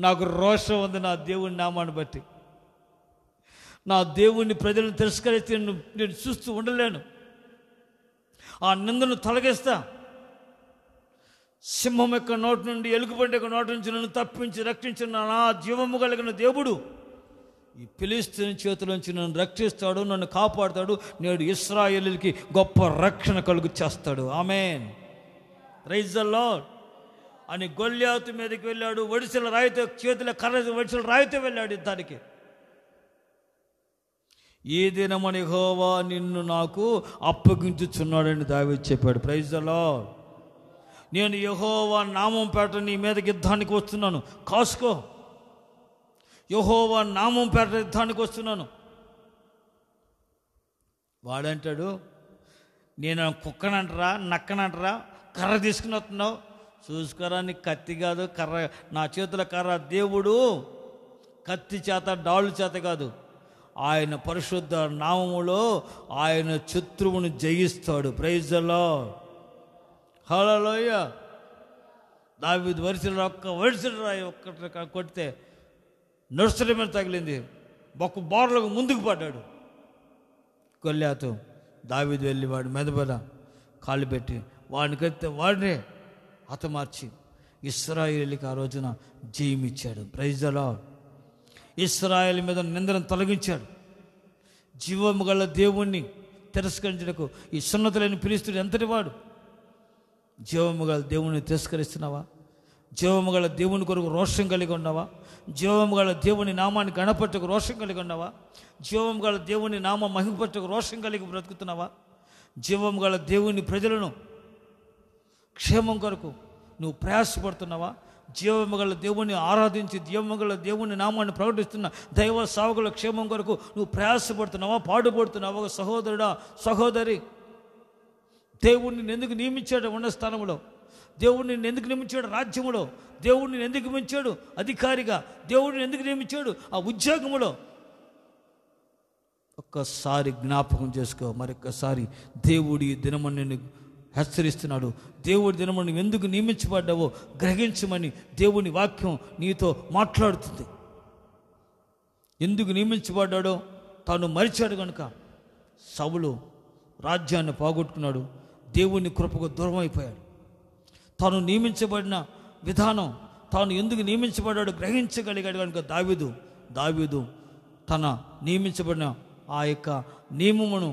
నాకు రోషం ఉంది నా దేవుని నామాన్ని బట్టి. నా దేవుని ప్రజలను తిరస్కరిస్తే నేను చూస్తూ ఉండలేను. ఆ నిందను తొలగిస్తా. సింహం యొక్క నోటి నుండి, ఎలుగుబంటి యొక్క నోటి నుంచి నన్ను తప్పించి రక్షించిన నా జీవము కలిగిన దేవుడు ఈ ఫిలిష్తీయుని చేతిలోంచి నన్ను రక్షిస్తాడు, నన్ను కాపాడుతాడు. నేడు ఇశ్రాయేలీయులకి గొప్ప రక్షణ కలుగు చేస్తాడు. ఆమేన్. ప్రైజ్ ది లార్డ్ అని గొల్యాతు మీదకి వెళ్ళాడు. వడిసెల రాయితో, చేతిలో కర్ర వడిసెల రాయితో వెళ్ళాడు యుద్ధానికి. ఈ దినమని యెహోవా నిన్ను నాకు అప్పగించుచున్నాడని దావీదు చెప్పాడు. Praise the lord. నేను యెహోవా నామం పేట నీ మీదకి యుద్ధానికి వస్తున్నాను, కాసుకో. యెహోవా నామం పేట యుద్ధానికి వస్తున్నాను. వాడంటాడు, నేను కుక్కనంటరా, నక్కనంటరా, కర్ర తీసుకుని వస్తున్నావు, చూసుకోరా, నీకు కత్తి కాదు కర్ర, నా చేతుల కర్ర. దేవుడు కత్తి చేత, డాళ్ళు చేత కాదు, ఆయన పరిశుద్ధ నామములో ఆయన శత్రువును జయిస్తాడు. Praise the lord. హల్లెలూయా. దావీదు వరిసెల ఒక్క వరిసెల రాయి ఒక్కటి కొడితే నర్సరీ మీద తగిలింది, బొక్క బోర్లకు ముందుకు పడ్డాడు. గొల్యాతు దావీదు వెళ్ళి వాడి మెదబల కాళ్ళు పెట్టి వాడిని కడితే వాడినే హతమార్చి ఇశ్రాయేలుకి ఆ రోజున జయమిచ్చాడు. Praise the lord. ఇశ్రాయేలు మీద నిందను తొలగించాడు. జీవము గల దేవుణ్ణి తిరస్కరించడానికి ఈ సున్నతులైన ఫిలిష్తీయుడు ఎంతటి వాడు. జీవము గల దేవుణ్ణి తిరస్కరిస్తున్నావా? జీవము గల దేవుని కొరకు రోషం కలిగి ఉన్నావా? జీవము గల దేవుని నామాన్ని గణపట్టుకు రోషం కలిగి ఉన్నావా? జీవము గల దేవుని నామ మహిమపట్టుకు రోషం కలిగి బ్రతుకుతున్నావా? జీవము గల దేవుని ప్రజలను క్షేమం కొరకు నువ్వు ప్రయాసపడుతున్నావా? జీవము గల దేవుని ఆరాధించి జీవము గల దేవుని నామాన్ని ప్రకటిస్తున్న దైవ సేవకుల క్షేమం కొరకు నువ్వు ప్రయాసపడుతున్నావా, పాటుపడుతున్నావా? సహోదరుడా, సహోదరి, దేవుడిని ఎందుకు నియమించాడు ఉన్న స్థానంలో? దేవుడిని ఎందుకు నియమించాడు రాజ్యములో? దేవుడిని ఎందుకు నియమించాడు అధికారిగా? దేవుడిని ఎందుకు నియమించాడు ఆ ఉద్యోగములో? ఒక్కసారి జ్ఞాపకం చేసుకో. మరొక్కసారి దేవుడి దినమని నిన్ను హెచ్చరిస్తున్నాడు. దేవుడి దినమని నువ్వు ఎందుకు నియమించబడ్డావో గ్రహించమని దేవుని వాక్యం నీతో మాట్లాడుతుంది. ఎందుకు నియమించబడ్డాడో తాను మరిచాడు కనుక సౌలు రాజ్యాన్ని పోగొట్టుకున్నాడు. దేవుని కృపకు దూరం అయిపోయాడు. తాను నియమించబడిన విధానం, తాను ఎందుకు నియమించబడ్డాడో గ్రహించగలిగాడు కనుక దావీదు తన నియమించబడిన ఆ యొక్క నియమమును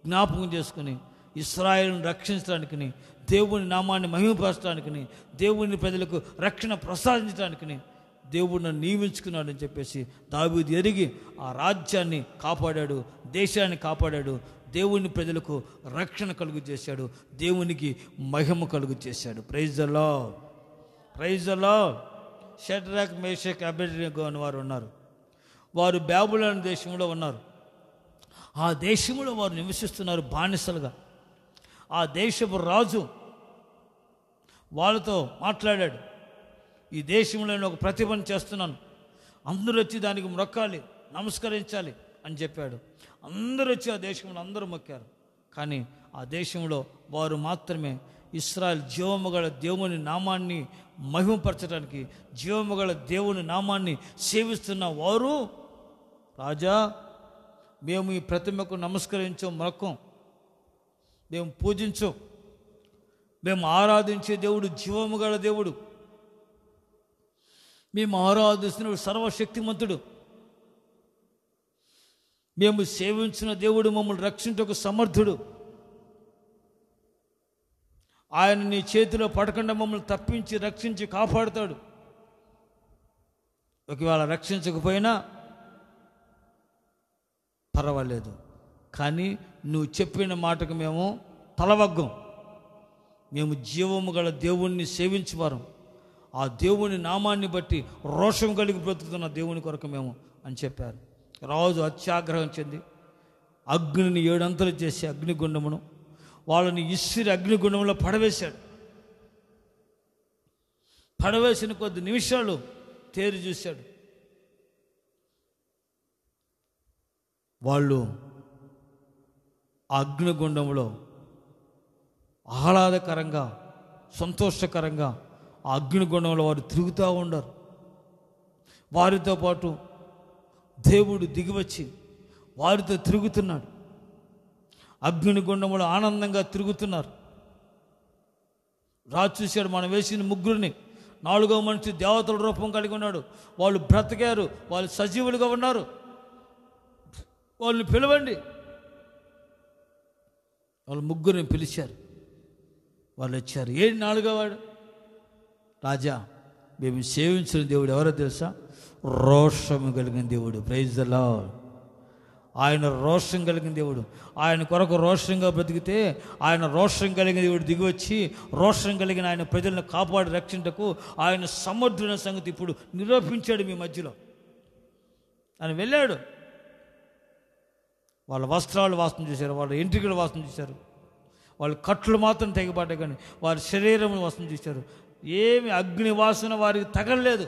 జ్ఞాపకం చేసుకుని ఇశ్రాయేలును రక్షించడానికి, దేవుని నామాన్ని మహిమపరచడానికి, దేవుని ప్రజలకు రక్షణ ప్రసాదించడానికి దేవుడు నన్ను నియమించుకున్నాడని చెప్పేసి దావీదు ఎరిగి ఆ రాజ్యాన్ని కాపాడాడు, దేశాన్ని కాపాడాడు, దేవుని ప్రజలకు రక్షణ కలుగు చేశాడు, దేవునికి మహిమ కలుగు చేశాడు. Praise the lord. Praise the lord. Shadrach Meshach Abednego అని వారు ఉన్నారు. వారు బబులోను దేశంలో ఉన్నారు. ఆ దేశంలో వారు నివసిస్తున్నారు బానిసలుగా. ఆ దేశపు రాజు వాళ్ళతో మాట్లాడాడు. ఈ దేశంలో నేను ఒక ప్రతిభను చేస్తున్నాను, అందరూ వచ్చి దానికి మొక్కాలి, నమస్కరించాలి అని చెప్పాడు. అందరూ వచ్చి ఆ దేశంలో అందరూ మొక్కారు. కానీ ఆ దేశంలో వారు మాత్రమే ఇశ్రాయేల్ జీవము గల దేవుని నామాన్ని మహిమపరచడానికి, జీవము గల దేవుని నామాన్ని సేవిస్తున్న వారు, రాజా మేము ఈ ప్రతిమకు నమస్కరించం, మొక్కం, మేము పూజించం, మేము ఆరాధించే దేవుడు జీవము గల దేవుడు, మేము ఆరాధిస్తున్న సర్వశక్తిమంతుడు, మేము సేవించిన దేవుడు మమ్మల్ని రక్షించకు సమర్థుడు, ఆయన నీ చేతిలో పడకుండా మమ్మల్ని తప్పించి రక్షించి కాపాడుతాడు. ఒకవేళ రక్షించకపోయినా పర్వాలేదు, కానీ నువ్వు చెప్పిన మాటకు మేము తలవగ్గం, మేము జీవము గల దేవుణ్ణి సేవించేవారం, ఆ దేవుని నామాన్ని బట్టి రోషం కలిగి బ్రతుకుతున్న దేవుని కొరకు మేము అని చెప్పారు. రాజు అత్యాగ్రహం చెంది అగ్నిని 7 అంతలు చేసి అగ్నిగుండమును వాళ్ళని ఇసిరి అగ్నిగుండంలో పడవేశాడు. పడవేసిన కొద్ది నిమిషాలు తేరి చూశాడు. వాళ్ళు ఆ అగ్నిగుండంలో ఆహ్లాదకరంగా సంతోషకరంగా ఆ అగ్నిగుండంలో వారు తిరుగుతూ ఉన్నారు. వారితో పాటు దేవుడు దిగివచ్చి వారితో తిరుగుతున్నాడు. అగ్నిగుండంలో ఆనందంగా తిరుగుతున్నారు. రాజు చూశాడు, మనం వేసిన ముగ్గురిని 4వ మనిషి దేవతల రూపం కలిగి ఉన్నాడు, వాళ్ళు బ్రతికారు, వాళ్ళు సజీవులుగా ఉన్నారు, వాళ్ళని పిలవండి. వాళ్ళు ముగ్గురిని పిలిచారు. వాళ్ళు వచ్చారు. 4వ వాడు, రాజా మేము సేవించిన దేవుడు ఎవరో తెలుసా? రోషము కలిగిన దేవుడు. Praise the lord. ఆయన రోషం కలిగిన దేవుడు. ఆయన కొరకు రోషంగా బ్రతికితే ఆయన రోషం కలిగిన దేవుడు దిగివచ్చి రోషం కలిగిన ఆయన ప్రజలను కాపాడి రక్షించకు ఆయన సమర్థుడైన సంగతి ఇప్పుడు నిరూపించాడు మీ మధ్యలో. ఆయన వెళ్ళాడు. వాళ్ళ వస్త్రాలు వాసన చూశారు, వాళ్ళ ఎంట్రికలు వాసన చూశారు, వాళ్ళ కట్లు మాత్రం తెగబడ్డాయి, కానీ వారి శరీరం వాసన చూశారు. ఏమి అగ్ని వాసన వారికి తగలలేదు.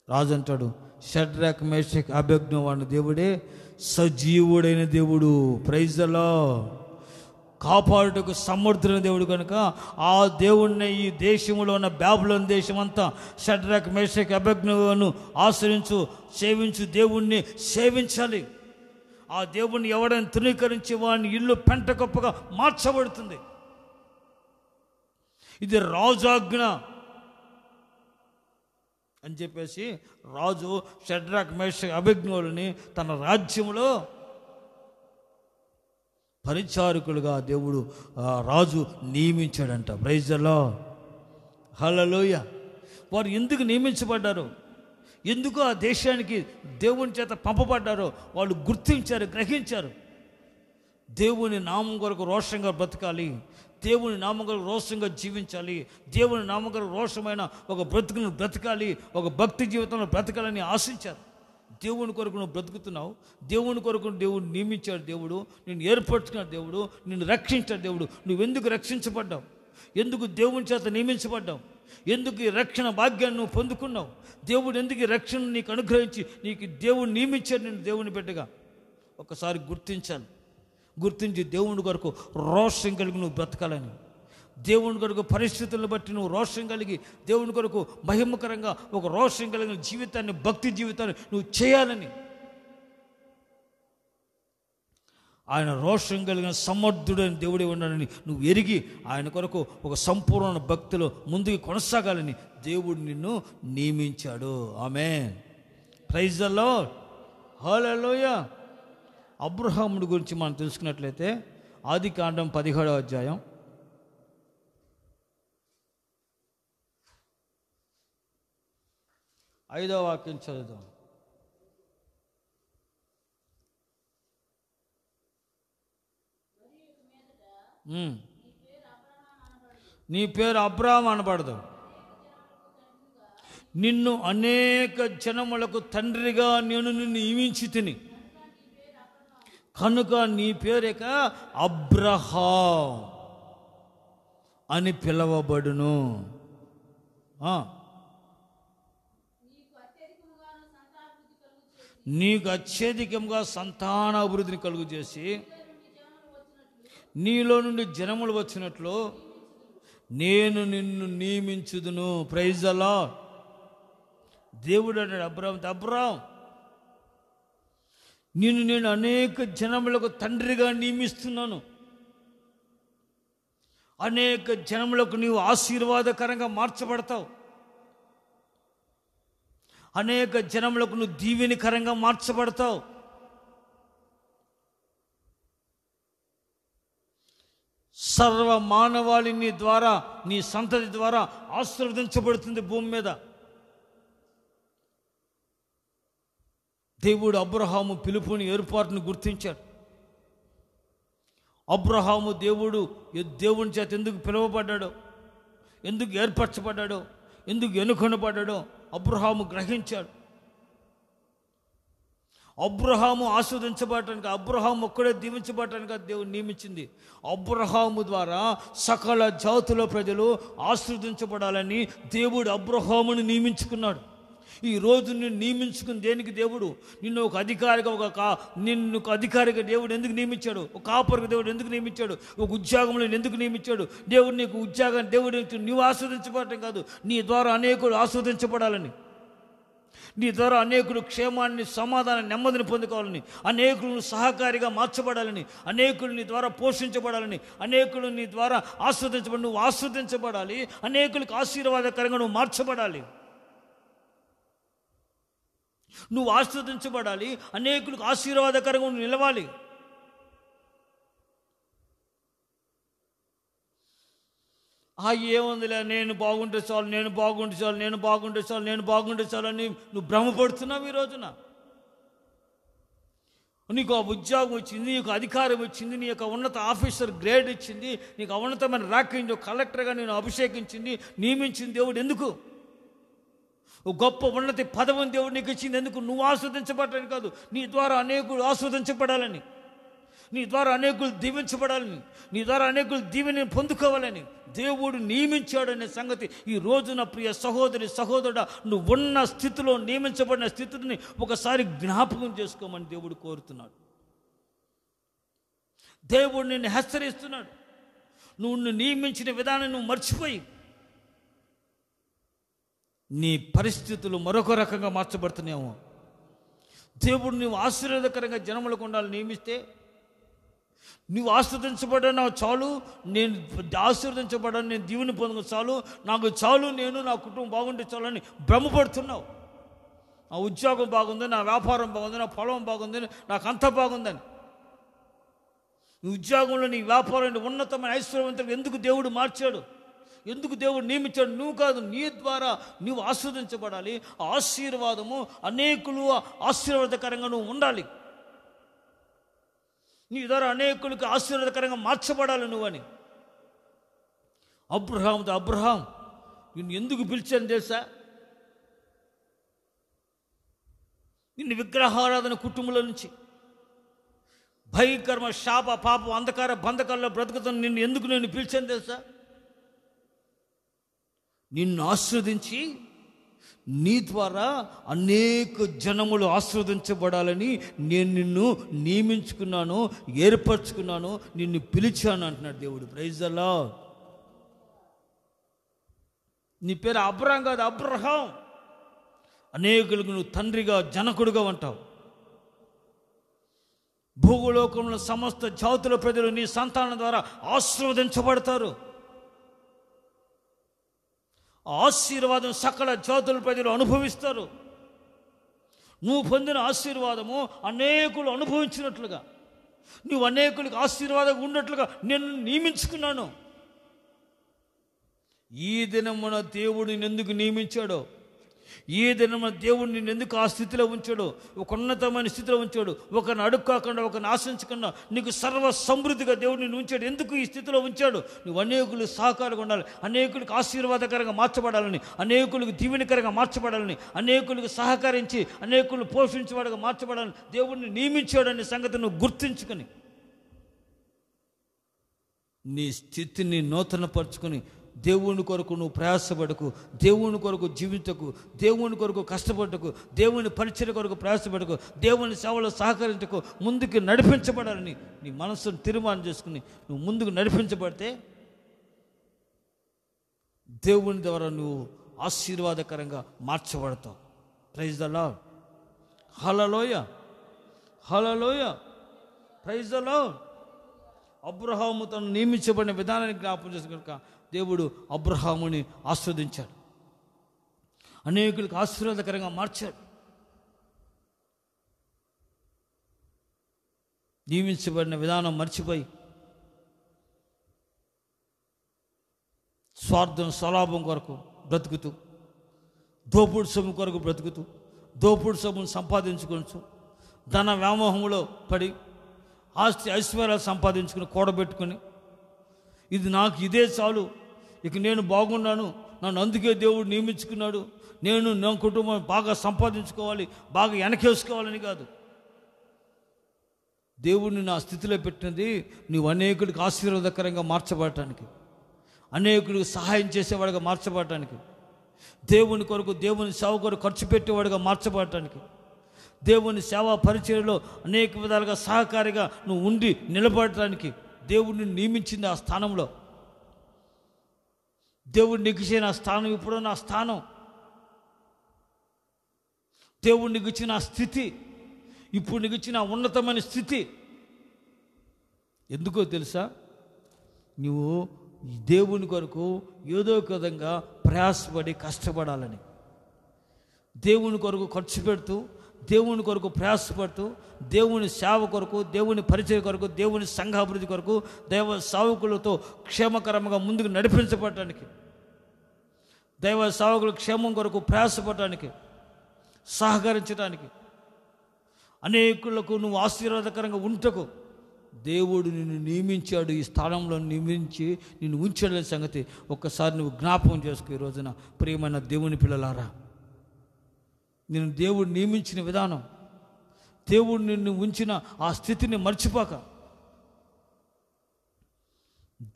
రాజు అంటాడు, షడ్రక్ మేషక్ అబేద్నెగో అన్న దేవుడే సజీవుడైన దేవుడు. Praise the lord. కాపాడుటకు సమర్థుడైన దేవుడు కనుక ఆ దేవుణ్ణి ఈ దేశంలో ఉన్న బబులోను దేశం అంతా షడ్రక్ మేషక్ అబేద్నెగోను ఆశ్రయించు, సేవించు దేవుణ్ణి సేవించాలి. ఆ దేవుణ్ణి ఎవడైనా తృణీకరించి వాడిని ఇల్లు పెంట గొప్పగా మార్చబడుతుంది. ఇది రాజాజ్ఞ అని చెప్పేసి రాజు షడ్రక్ మేషక్ అబేద్నెగోలని తన రాజ్యంలో పరిచారకులుగా దేవుడు రాజు నియమించాడంట. Praise the lord. హల్లెలూయా. వారు ఎందుకు నియమించబడ్డారు, ఎందుకు ఆ దేశానికి దేవుని చేత పంపబడ్డారో వాళ్ళు గుర్తించారు, గ్రహించారు. దేవుని నామం కొరకు రోషంగా బ్రతకాలి, దేవుని నామం కొరకు రోషంగా జీవించాలి, దేవుని నామం కొరకు రోషమైన ఒక బ్రతుకును బ్రతకాలి, ఒక భక్తి జీవితంలో బ్రతకాలని ఆశించారు. దేవుని కొరకు నువ్వు బ్రతుకుతున్నావు, దేవుని కొరకు దేవుడు నియమించాడు, దేవుడు నిన్ను ఏర్పరచుకున్నాడు, దేవుడు నిన్ను రక్షించాడు. దేవుడు నువ్వెందుకు రక్షించబడ్డావు, ఎందుకు దేవుని చేత నియమించబడ్డావు, ఎందుకు ఈ రక్షణ భాగ్యాన్ని నువ్వు పొందుకున్నావు, దేవుడు ఎందుకు ఈ రక్షణ నీకు అనుగ్రహించి నీకు దేవుడు నియమించాడు నిన్ను దేవుని బిడ్డగా. ఒకసారి గుర్తించి దేవుని కొరకు రోషం కలిగి నువ్వు బ్రతకాలని, దేవుని కొరకు పరిస్థితులను బట్టి నువ్వు రోషం కలిగి దేవుని కొరకు మహిమకరంగా ఒక రోషం కలిగిన జీవితాన్ని, భక్తి జీవితాన్ని నువ్వు చేయాలని, ఆయన రోషం కలిగిన సమర్థుడైన దేవుడే ఉన్నాడని నువ్వు ఎరిగి ఆయన కొరకు ఒక సంపూర్ణ భక్తిలో ముందుకు కొనసాగాలని దేవుడు నిన్ను నియమించాడు. ఆమేన్. Praise the lord. హల్లెలూయా. అబ్రహాముడి గురించి మనం తెలుసుకున్నట్లయితే ఆదికాండం 17వ అధ్యాయం 5వ వాక్యం చదువుదాం. నీ పేరు అబ్రాహాము అనబడదు. నిన్ను అనేక జనములకు తండ్రిగా నేను నిన్ను నియమించి తిని కనుక నీ పేరిక అబ్రహాం అని పిలవబడును. నీకు అత్యధికంగా సంతానాభివృద్ధిని కలుగు చేసి నీలో నుండి జనములు వచ్చినట్లు నేను నిన్ను నియమించుదును. Praise the lord. దేవుడు అన్నాడు అబ్రహాం, నేను అనేక జనములకు తండ్రిగా నియమిస్తున్నాను. అనేక జనములకు నీవు ఆశీర్వాదకరంగా మార్చబడతావు. అనేక జనములకు నువ్వు దీవెనికరంగా మార్చబడతావు. సర్వ మానవాళి నీ ద్వారా, నీ సంతతి ద్వారా ఆశీర్వదించబడుతుంది భూమి మీద. దేవుడు అబ్రహాము పిలుపుని ఏర్పాటును గుర్తించాడు. అబ్రహాము దేవుని చేత ఎందుకు పిలువబడ్డాడో, ఎందుకు ఏర్పరచబడ్డాడో, ఎందుకు ఎన్నుకొనబడ్డాడో అబ్రహాము గ్రహించాడు. అబ్రహాము ఆస్వాదించబడటానికి, అబ్రహాము ఒక్కడే దీవించబడటానికి దేవుడు నియమించింది. అబ్రహాము ద్వారా సకల జాతుల ప్రజలు ఆస్వాదించబడాలని దేవుడు అబ్రహామును నియమించుకున్నాడు. ఈరోజు నిన్ను నియమించుకుని దేనికి దేవుడు నిన్ను ఒక అధికారిగా దేవుడు ఎందుకు నియమించాడు? ఒక కాపరికి దేవుడు ఎందుకు నియమించాడు? ఒక ఉద్యోగంలో ఎందుకు నియమించాడు? దేవుడు నీకు ఉద్యోగాన్ని దేవుడు నువ్వు ఆస్వాదించబడటం కాదు, నీ ద్వారా అనేకులు ఆస్వాదించబడాలని, నీ ద్వారా అనేకులు క్షేమాన్ని, సమాధానం, నెమ్మదిని పొందుకోవాలని, అనేకులను సహకారిగా మార్చబడాలని, అనేకులు నీ ద్వారా పోషించబడాలని, అనేకులు నీ ద్వారా ఆస్వాదించబడి నువ్వు ఆస్వాదించబడాలి. అనేకులకు ఆశీర్వాదకరంగా నువ్వు మార్చబడాలి. నువ్వు ఆస్వాదించబడాలి. అనేకులకు ఆశీర్వాదకరంగా నువ్వు నిలవాలి. ఏముందిలే, నేను బాగుంటే చాలు, నేను బాగుంటే చాలు, నేను బాగుంటే చాలు, నేను బాగుంటే చాలు అని నువ్వు భ్రమపడుతున్నావు. ఈ రోజున నీకు ఆ ఉద్యోగం వచ్చింది, నీకు అధికారం వచ్చింది, నీ యొక్క ఉన్నత ఆఫీసర్ గ్రేడ్ ఇచ్చింది, నీకు ఉన్నతమైన ర్యాంక్ కలెక్టర్గా నేను అభిషేకించింది, నియమించింది దేవుడు. ఎందుకు? ఒక గొప్ప ఉన్నతి పదవిని దేవుడు నీకు ఇచ్చింది ఎందుకు? నువ్వు ఆస్వాదించబడటానికి కాదు, నీ ద్వారా అనేకులు ఆస్వాదించబడాలని, నీ ద్వారా అనేకులు దీవించబడాలని, నీ ద్వారా అనేకులు దీవెని పొందుకోవాలని దేవుడు నియమించాడనే సంగతి ఈ రోజున ప్రియ సహోదరుడా, నువ్వు ఉన్న స్థితిలో, నియమించబడిన స్థితిని ఒకసారి జ్ఞాపకం చేసుకోమని దేవుడు కోరుతున్నాడు. దేవుడు నిన్ను హెచ్చరిస్తున్నాడు. నువ్వు నియమించిన విధానం నువ్వు మర్చిపోయి నీ పరిస్థితులు మరొక రకంగా మార్చబడుతున్నాయేమో. దేవుడు నువ్వు ఆశీర్వాదకరంగా జనములకు ఉండాలని నియమిస్తే, నువ్వు ఆస్వాదించబడినా చాలు, నేను ఆశీర్వదించబడాను, నేను దీవెని పొందుకు చాలు, నాకు చాలు, నేను నా కుటుంబం బాగుంటే చాలు అని భ్రమపడుతున్నావు. నా ఉద్యోగం బాగుంది, నా వ్యాపారం బాగుంది, నా పొలం బాగుంది, నాకు అంత బాగుందని. నీ ఉద్యోగంలో, నీ వ్యాపారంలో ఉన్నతమైన ఐశ్వర్యవంతులు ఎందుకు దేవుడు మార్చాడు? ఎందుకు దేవుడు నియమించాడు? నువ్వు కాదు, నీ ద్వారా నువ్వు ఆస్వాదించబడాలి. ఆశీర్వాదము, అనేకులు ఆశీర్వాదకరంగా నువ్వు ఉండాలి. నీ ద్వారా అనేకులకు ఆశీర్వాదకరంగా మార్చబడాలి నువ్వని. అబ్రహాం నిన్ను ఎందుకు పిలిచాను తెలుసా? నిన్ను విగ్రహారాధన కుటుంబంలో నుంచి, భయంకరమ శాప పాపం అంధకార బంధకాల్లో బ్రతుకుతున్న నిన్ను ఎందుకు నేను పిలిచాను తెలుసా? నిన్ను ఆస్వాదించి నీ ద్వారా అనేక జనములు ఆస్వాదించబడాలని నేను నిన్ను నియమించుకున్నాను, ఏర్పరచుకున్నాను, నిన్ను పిలిచాను అంటున్నాడు దేవుడు. Praise the lord. నీ పేరు అబ్రహాం కాదు, అబ్రహాం. అనేకులకు నువ్వు తండ్రిగా, జనకుడుగా ఉంటావు. భూలోకంలో సమస్త జాతుల ప్రజలు నీ సంతానం ద్వారా ఆశీర్వదించబడతారు. ఆశీర్వాదం సకల జాతుల ప్రజలు అనుభవిస్తారు. నువ్వు పొందిన ఆశీర్వాదము అనేకులు అనుభవించినట్లుగా, నువ్వు అనేకులకు ఆశీర్వాదం ఉన్నట్లుగా నేను నియమించుకున్నాను. ఈ దినమున దేవుడు నిన్ను ఎందుకు నియమించాడో, ఏదైనా దేవుడు నిన్ను ఎందుకు ఆ స్థితిలో ఉంచాడు, ఒక ఉన్నతమైన స్థితిలో ఉంచాడు, ఒకరిని అడుక్కోకుండా, ఒకరిని ఆశించకుండా నీకు సర్వ సమృద్ధిగా దేవుడు నిన్ను ఉంచాడు. ఎందుకు ఈ స్థితిలో ఉంచాడు? నువ్వు అనేకులు సహకారంగా ఉండాలి, అనేకులకు ఆశీర్వాదకరంగా మార్చబడాలని, అనేకులకు దీవెనకరంగా మార్చబడాలని, అనేకులకు సహకరించి అనేకులు పోషించేవాడుగా మార్చబడాలని దేవుడిని నియమించాడు అనే సంగతి నువ్వు గుర్తించుకొని నీ స్థితిని నూతనపరుచుకొని దేవుని కొరకు నువ్వు ప్రయాసపడకు, దేవుని కొరకు జీవించకు, దేవుని కొరకు కష్టపడకు, దేవుని పరిచయ కొరకు ప్రయాసపడకు, దేవుని సేవలో సహకరించకు, ముందుకు నడిపించబడాలని నీ మనసును తీర్మానం చేసుకుని నువ్వు ముందుకు నడిపించబడితే దేవుని ద్వారా నువ్వు ఆశీర్వాదకరంగా మార్చబడతావు. Praise the lord. హల్లెలూయా, హల్లెలూయా, ప్రైజ్ ద లార్డ్. అబ్రహాము తను నియమించబడిన విధానాన్ని జ్ఞాపకం చేసిన కనుక దేవుడు అబ్రహాముని ఆస్వాదించాడు, అనేకులకు ఆశీర్వాదకరంగా మార్చాడు. నియమించబడిన విధానం మర్చిపోయి స్వార్థం స్వలాభం కొరకు బ్రతుకుతూ, దోపుడు సొమ్ము కొరకు బ్రతుకుతూ, దోపుడు సొమ్మును సంపాదించుకోవచ్చు, ధన వ్యామోహంలో పడి ఆస్తి ఐశ్వర్యాలు సంపాదించుకుని కూడబెట్టుకుని ఇది నాకు ఇదే చాలు, ఇక నేను బాగున్నాను, నన్ను అందుకే దేవుడు నియమించుకున్నాడు, నేను నా కుటుంబం బాగా సంపాదించుకోవాలి, బాగా వెనకేసుకోవాలని కాదు. దేవుడిని నా స్థితిలో పెట్టినది నువ్వు అనేకుడికి ఆశీర్వాదకరంగా మార్చబడటానికి, అనేకుడికి సహాయం చేసేవాడిగా మార్చబడటానికి, దేవుని కొరకు దేవుని సేవ కొరకు ఖర్చు పెట్టేవాడిగా మార్చబడటానికి, దేవుని సేవా పరిచర్యలో అనేక విధాలుగా సహకారిగా నువ్వు ఉండి నిలబడటానికి దేవుడిని నియమించింది. ఆ స్థానంలో దేవుడు నీకు ఇచ్చిన ఆ స్థానం ఇప్పుడు నా స్థానం, దేవుడు నీకు ఇచ్చిన ఆ స్థితి, ఇప్పుడు నీకు ఇచ్చిన ఉన్నతమైన స్థితి. ఎందుకో తెలుసా? నువ్వు దేవుని కొరకు ఏదో ఒక విధంగా ప్రయాసపడి కష్టపడాలని, దేవుని కొరకు ఖర్చు పెడుతూ, దేవుని కొరకు ప్రయాసపడుతూ, దేవుని సేవ కొరకు, దేవుని పరిచయ కొరకు, దేవుని సంఘాభివృద్ధి కొరకు, దైవ సేవకులతో క్షేమకరంగా ముందుకు నడిపించబడటానికి, దైవ సేవకుల క్షేమం కొరకు ప్రయాసపడటానికి, సహకరించడానికి, అనేకులకు నువ్వు ఆశీర్వాదకరంగా ఉంటకు దేవుడు నిన్ను నియమించాడు. ఈ స్థానంలో నియమించి నిన్ను ఉంచాడనే సంగతి ఒక్కసారి నువ్వు జ్ఞాపకం చేసుకో. ఈ రోజున ప్రియమైన దేవుని పిల్లలారా, నేను దేవుడు నియమించిన విధానం, దేవుడు నిన్ను ఉంచిన ఆ స్థితిని మర్చిపోక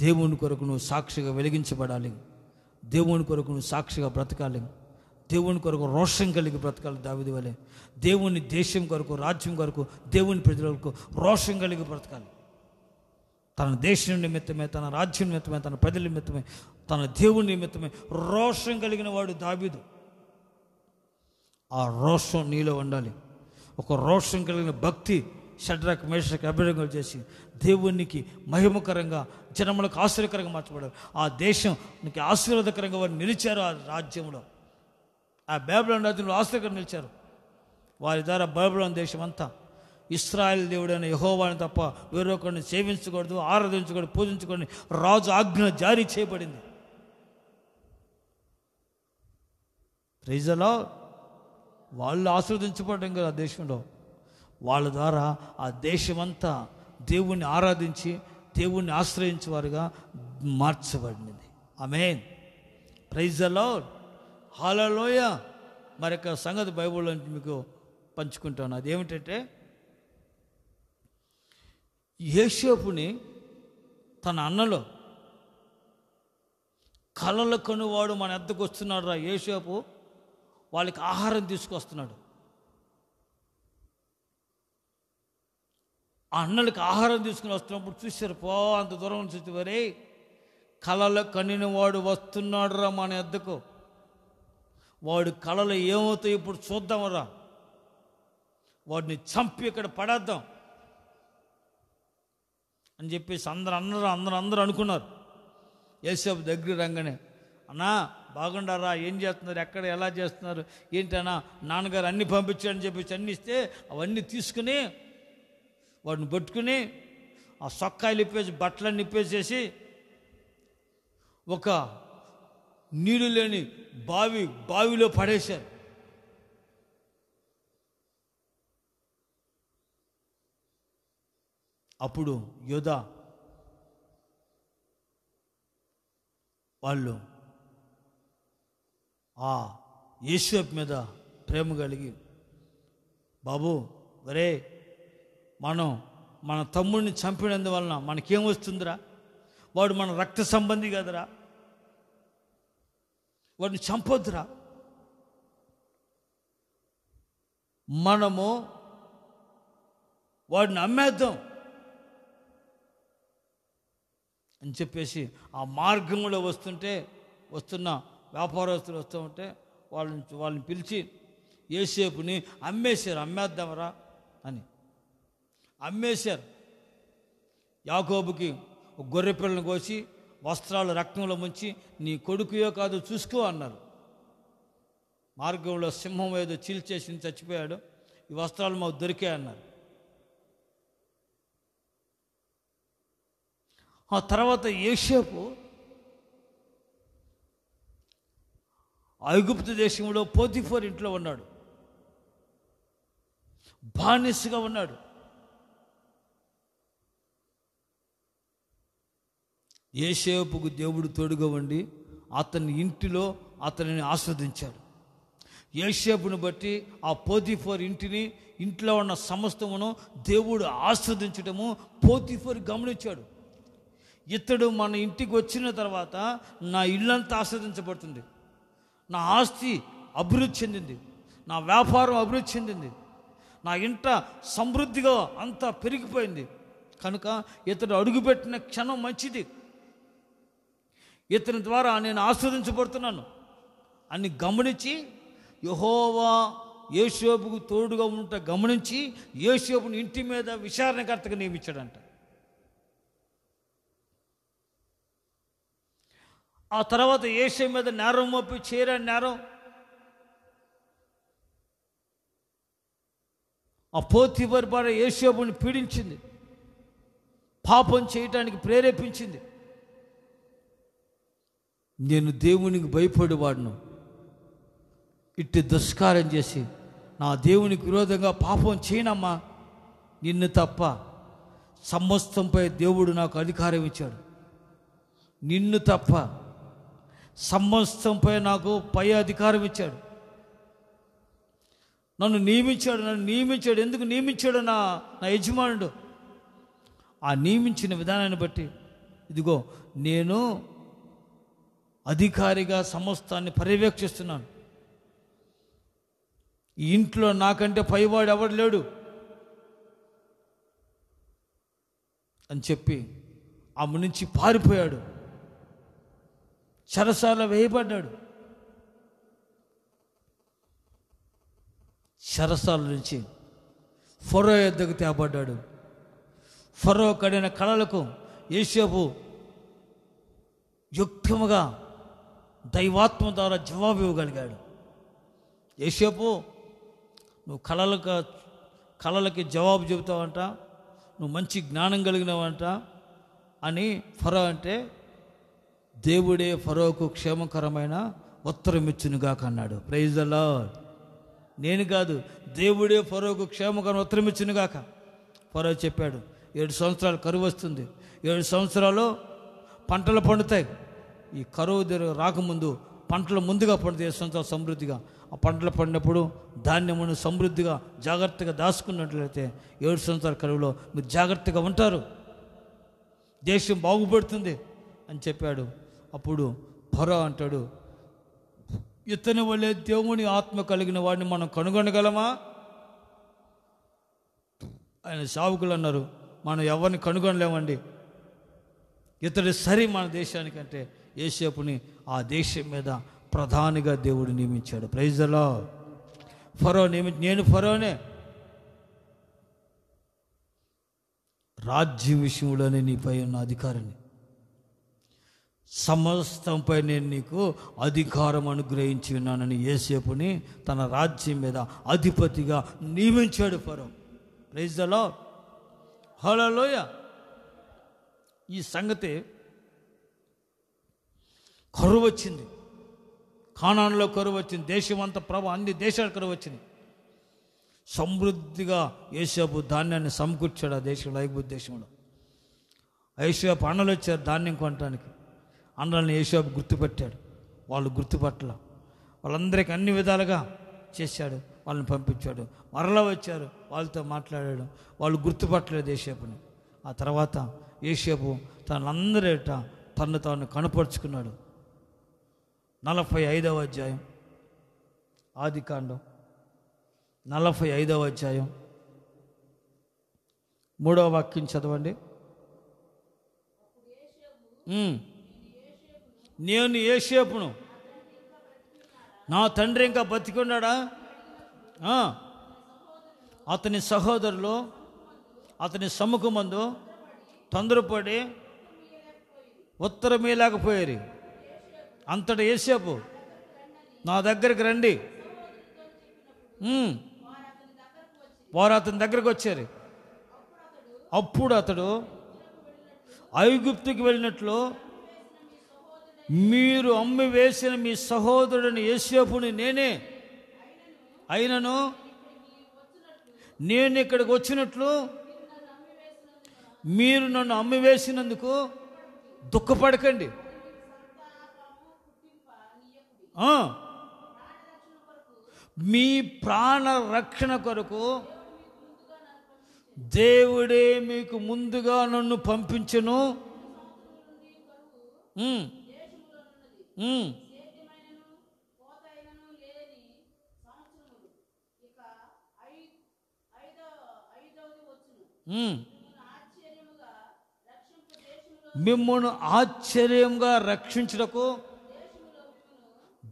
దేవుని కొరకు నువ్వు సాక్షిగా వెలిగించబడాలి, దేవుని కొరకు నువ్వు సాక్షిగా బ్రతకాలి, దేవుని కొరకు రోషం కలిగి బ్రతకాలి. దావీదు వలె దేవుని దేశం కొరకు, రాజ్యం కొరకు, దేవుని ప్రజల కొరకు రోషం కలిగి బ్రతకాలి. తన దేశం నిమిత్తమే, తన రాజ్యం నిమిత్తమే, తన ప్రజల నిమిత్తమే, తన దేవుని నిమిత్తమే రోషం కలిగిన వాడు దావీదు. ఆ రోషం నీలో ఉండాలి. ఒక రోషం కలిగిన భక్తి షడ్రక్ మేషక్ అభిషేకం చేసి దేవునికి మహిమకరంగా, జనములకు ఆశ్చర్యకరంగా మార్చబడారు. ఆ దేశానికి ఆశీర్వాదకరంగా వారు నిలిచారు. ఆ రాజ్యంలో, ఆ బబులోను రాజ్యంలో ఆశ్చర్యకరంగా నిలిచారు. వారి ద్వారా బబులోను దేశం అంతా ఇశ్రాయేలు దేవుడైన యెహోవాని తప్ప వేరొకరిని సేవించకూడదు, ఆరాధించకూడదు, పూజించకూడదు రాజు ఆజ్ఞ జారీ చేయబడింది. Praise the lord. వాళ్ళు ఆస్వాదించబడడం కదా ఆ దేశంలో. వాళ్ళ ద్వారా ఆ దేశమంతా దేవుణ్ణి ఆరాధించి దేవుణ్ణి ఆశ్రయించేవారుగా మార్చబడినది. ఆమేన్. Praise the lord. హల్లెలూయా. మరొక సంగతి బైబిల్లో మీకు పంచుకుంటాను. అదేమిటంటే, యోసేపుని తన అన్నలో కలల కనువాడు మన ఎద్దకు వస్తున్నాడు రా యోసేపు, వాళ్ళకి ఆహారం తీసుకొస్తున్నాడు. ఆ అన్నలకి ఆహారం తీసుకుని వస్తున్నప్పుడు చూశారు, అంత దూరం చూసి, వరే కలల కనిన వాడు వస్తున్నాడు రా మన ఎద్దకు, వాడు కళలు ఏమవుతాయి ఇప్పుడు చూద్దామరా, వాడిని చంపి ఇక్కడ పడేద్దాం అని చెప్పేసి అందరూ అనుకున్నారు. యోసేపు దగ్గర రంగానే, అన్నా బాగుండారా, ఏం చేస్తున్నారు, ఎక్కడ ఎలా చేస్తున్నారు, ఏంటన్నా, నాన్నగారు అన్నీ పంపించాడని చెప్పేసి అన్నీ ఇస్తే అవన్నీ తీసుకుని వాడిని పట్టుకుని ఆ సొక్కాయలు ఇప్పేసి బట్టలన్నీ ఇప్పేసేసి ఒక నీళ్ళు లేని బావిలో పడేశారు. అప్పుడు యోధా వాళ్ళు ఆ యోసేపు మీద ప్రేమ కలిగి, బాబు వరే మనం మన తమ్ముడిని చంపినందువలన మనకేం వస్తుందిరా, వాడు మన రక్త సంబంధి కదరా, వాడిని చంపొద్దురా, మనము వాడిని అమ్మేద్దాం అని చెప్పేసి ఆ మార్గంలో వస్తున్న వ్యాపారస్తులు వస్తూ ఉంటే వాళ్ళని పిలిచి యోసేపుని అమ్మేశారు. అమ్మేద్దామరా అని అమ్మేశారు. యాకోబుకి ఒక గొర్రె పిల్లను కోసి వస్త్రాలు రక్తంలో ముంచి నీ కొడుకుయో కాదు చూసుకో అన్నారు. మార్గంలో సింహం ఏదో చీల్చేసి చచ్చిపోయాడు, ఈ వస్త్రాలు మాకు దొరికాయి అన్నారు. ఆ తర్వాత యోసేపు ఐగుప్తు దేశంలో పోతిఫర్ ఇంట్లో ఉన్నాడు, బానిసగా ఉన్నాడు. యోసేపుకు దేవుడు తోడుగా ఉండి అతని ఇంటిలో అతనిని ఆస్వాదించాడు. యోసేపును బట్టి ఆ పోతిఫర్ ఇంట్లో ఉన్న సమస్తమును దేవుడు ఆస్వాదించడము పోతిఫర్ గమనించాడు. ఇతడు మన ఇంటికి వచ్చిన తర్వాత నా ఇల్లంతా ఆస్వాదించబడుతుంది, నా ఆస్తి అభివృద్ధి చెందింది, నా వ్యాపారం అభివృద్ధి చెందింది, నా ఇంట సమృద్ధిగా అంతా పెరిగిపోయింది కనుక ఇతడు అడుగుపెట్టిన క్షణం మంచిది, ఇతని ద్వారా నేను ఆస్వాదించబడుతున్నాను అని గమనించి యెహోవా యోసేపుకు తోడుగా ఉంట గమనించి యోసేపుని ఇంటి మీద విచారణకర్తగా నియమించాడంట. ఆ తర్వాత యోసేపు మీద నేరం మోపి చేయరాని నేరం ఆ పోతిఫర్ భార్య యోసేపుని పీడించింది, పాపం చేయటానికి ప్రేరేపించింది. నేను దేవునికి భయపడేవాడును, ఇట్టి దుష్కారం చేసి నా దేవునికి విరోధంగా పాపం చేయనమ్మా, నిన్ను తప్ప సమస్తంపై దేవుడు నాకు అధికారం ఇచ్చాడు, నిన్ను తప్ప సమస్తంపై నాకు పై అధికారం ఇచ్చాడు, నన్ను నియమించాడు. ఎందుకు నియమించాడు నా యజమానుడు? ఆ నియమించిన విధానాన్ని బట్టి ఇదిగో నేను అధికారిగా సమస్తాన్ని పర్యవేక్షిస్తున్నాను, ఈ ఇంట్లో నాకంటే పైవాడు ఎవడు లేడు అని చెప్పి ఆమె నుంచి పారిపోయాడు, చెరసాల వేయబడ్డాడు. చెరసాల నుంచి ఫరో యొద్దకు తేబడ్డాడు. ఫరో కడిన కళలకు యోసేపు యుక్తముగా దైవాత్మ ద్వారా జవాబు ఇవ్వగలిగాడు. యోసేపు నువ్వు కళలకి జవాబు చెబుతావంట, నువ్వు మంచి జ్ఞానం కలిగినవంట అని ఫరో అంటే దేవుడే ఫరోకు క్షేమకరమైన ఉత్తరం ఇచ్చునుగాక అన్నాడు. Praise the lord. నేను కాదు, దేవుడే ఫరోకు క్షేమకరమైన ఉత్తరం ఇచ్చునుగాక. ఫరో చెప్పాడు 7 సంవత్సరాలు కరువు వస్తుంది, 7 సంవత్సరాలు పంటలు పండుతాయి. ఈ కరువు రాకముందు పంటలు ముందుగా పండుతాయి, 7 సంవత్సరాలు సమృద్ధిగా. ఆ పంటలు పండినప్పుడు ధాన్యమును సమృద్ధిగా జాగ్రత్తగా దాచుకున్నట్లయితే 7 సంవత్సరాల కరువులో మీరు జాగ్రత్తగా ఉంటారు, దేశం బాగుపడుతుంది అని చెప్పాడు. అప్పుడు ఫరో అంటాడు, ఇతని వల్లే దేవుని ఆత్మ కలిగిన వాడిని మనం కనుగొనగలమా? ఆయన సావుకులు అన్నారు, మనం ఎవరిని కనుగొనలేమండి, ఇతడు సరి మన దేశానికంటే యోసేపుని ఆ దేశం మీద ప్రధానిగా దేవుడు నియమించాడు. Praise the lord. ఫరో నేను ఫరోనే, రాజ్యం విషయంలోనే నీపై ఉన్న అధికారాన్ని, సమస్తంపై నేను నీకు అధికారం అనుగ్రహించి ఉన్నానని యోసేపుని తన రాజ్యం మీద అధిపతిగా నియమించాడు ఫరో. Praise the lord. హల్లెలూయా. ఈ సంగతి కరువు వచ్చింది, కానానులో కరువు వచ్చింది, దేశం అంతా అన్ని దేశాల కరువు వచ్చింది. సమృద్ధిగా యోసేపు ధాన్యాన్ని సమకూర్చాడు ఆ దేశంలో, ఐగుప్తు దేశంలో. యోసేపు అన్నలు వచ్చారు ధాన్యం కొనడానికి. అన్నలను యోసేపు గుర్తుపెట్టాడు, వాళ్ళు గుర్తుపట్టల. వాళ్ళందరికీ అన్ని విధాలుగా చేశాడు, వాళ్ళని పంపించాడు. మరలా వచ్చారు, వాళ్ళతో మాట్లాడాడు, వాళ్ళు గుర్తుపట్టలేదు యోసేపుని. ఆ తర్వాత యోసేపు తనందరిట తను తాను కనపరుచుకున్నాడు. 45వ అధ్యాయం ఆదికాండం, 45వ అధ్యాయం 3వ వాక్యం చదవండి. నేను యోసేపును, నా తండ్రి ఇంకా బతికున్నాడా, అతని సహోదరులు అతని సముఖమందు తొందరపడి ఉత్తరమేయలేకపోయారు. అంతటి యోసేపు నా దగ్గరికి రండి, వారు అతని దగ్గరకు వచ్చారు. అప్పుడు అతడు ఐగుప్తుకి వెళ్ళినట్లు మీరు అమ్మి వేసిన మీ సహోదరుని యోసేపుని నేనే, అయినను నేను ఇక్కడికి వచ్చినట్లు మీరు నన్ను అమ్మి వేసినందుకు దుఃఖపడకండి. మీ ప్రాణ రక్షణ కొరకు దేవుడే మీకు ముందుగా నన్ను పంపించెను. మిమ్మల్ని ఆశ్చర్యంగా రక్షించుటకు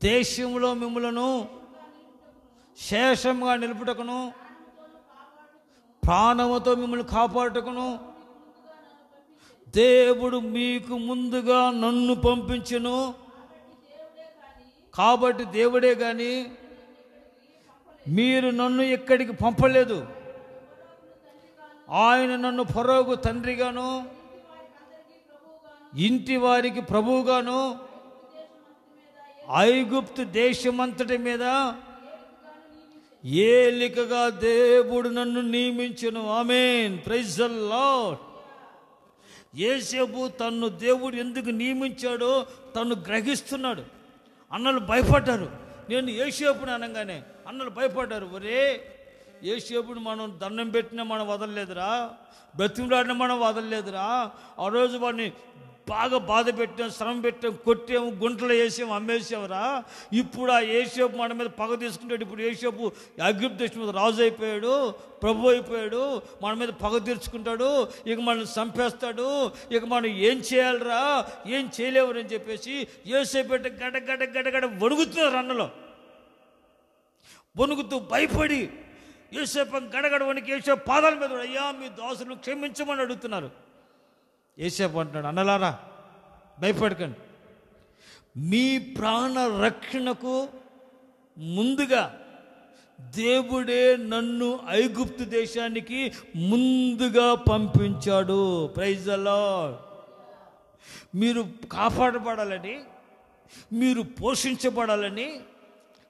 దేశంలో మిమ్మలను శేషంగా నిలుపుటకును ప్రాణముతో మిమ్మల్ని కాపాడుటకును దేవుడు మీకు ముందుగా నన్ను పంపించెను. కాబట్టి దేవుడే కానీ మీరు నన్ను ఎక్కడికి పంపలేదు. ఆయన నన్ను ఫరోకు తండ్రిగాను ఇంటి వారికి ప్రభువుగాను ఐగుప్తు దేశమంతటి మీద ఏలికగా దేవుడు నన్ను నియమించెను. ఆమేన్, ప్రైజ్ ది లార్డ్. యోసేపు తన్ను దేవుడు ఎందుకు నియమించాడో తను గ్రహిస్తున్నాడు. అన్నలు భయపడ్డారు. నేను యోసేపుని అనగానే అన్నలు భయపడ్డారు. ఒరే, యోసేపుని మనం దండం పెట్టినా మనం వదలలేదురా, బ్రతిమలాడినా మనం వదలలేదురా. ఆ రోజు వాడిని బాగా బాధ పెట్టాం, శ్రమ పెట్టాం, కొట్టాము, గుంటలు వేసాము, అమ్మేసావురా. ఇప్పుడు ఆ యోసేపు మన మీద పగ తీసుకుంటాడు. ఇప్పుడు యోసేపు ఐగుప్తు దేశం మీద రాజు అయిపోయాడు, ప్రభు అయిపోయాడు, మన మీద పగ తీర్చుకుంటాడు, ఇక మనల్ని చంపేస్తాడు, ఇక మనం ఏం చేయాలరా, ఏం చేయలేవరని చెప్పేసి యోసేపు గడ గడ గడ గడ వణుకుతున్నారు. అన్నలో వణుకుతూ భయపడి యోసేపు గడగడ వణికి యోసేపు పాదాల మీద, అయ్యా మీ దాసులను క్షమించమని అడుగుతున్నారు. యోసేపు అంటున్నాడు, అన్నలారా భయపడకండి, మీ ప్రాణ రక్షణకు ముందుగా దేవుడే నన్ను ఐగుప్తు దేశానికి ముందుగా పంపించాడు. Praise the lord. మీరు కాపాడబడాలని, మీరు పోషించబడాలని,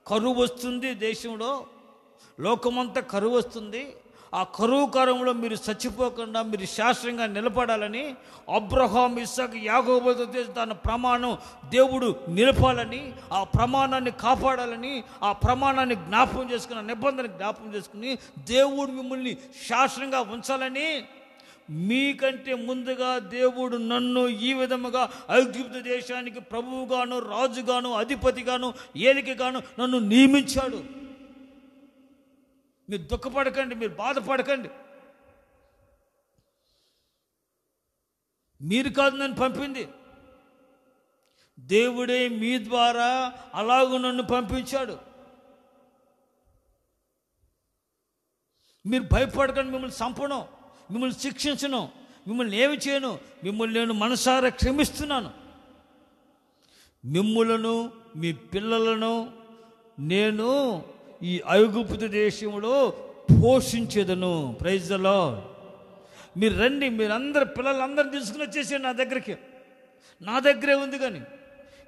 కరువు వస్తుంది దేశంలో, లోకమంతా కరువు వస్తుంది. ఆ కరువు కాలంలో మీరు చచ్చిపోకుండా మీరు శాశ్వతంగా నిలబడాలని అబ్రహాం, ఇస్సాకు, యాకోబుతో తన ప్రమాణం దేవుడు నిలపాలని, ఆ ప్రమాణాన్ని కాపాడాలని, ఆ ప్రమాణాన్ని జ్ఞాపకం చేసుకుని, నిబంధన జ్ఞాపకం చేసుకుని దేవుడు మిమ్మల్ని శాశ్వతంగా ఉంచాలని మీకంటే ముందుగా దేవుడు నన్ను ఈ విధముగా ఐగుప్తు దేశానికి ప్రభువుగాను, రాజుగాను, అధిపతిగాను, ఏలికగాను నన్ను నియమించాడు. మీరు దుఃఖపడకండి, మీరు బాధపడకండి. మీరు కాదు నన్ను పంపింది, దేవుడే మీ ద్వారా అలాగూ నన్ను పంపించాడు. మీరు భయపడకండి. మిమ్మల్ని చంపను, మిమ్మల్ని శిక్షించను, మిమ్మల్ని ఏమి చేయను, మిమ్మల్ని నేను మనసారా క్షమిస్తున్నాను. మిమ్ములను మీ పిల్లలను నేను ఈ ఐగుప్తు దేశంలో పోషించేదను. Praise the lord. మీరు రండి, మీరందరు పిల్లలందరూ తీసుకుని వచ్చేసారు నా దగ్గరికి. నా దగ్గరే ఉంది. కానీ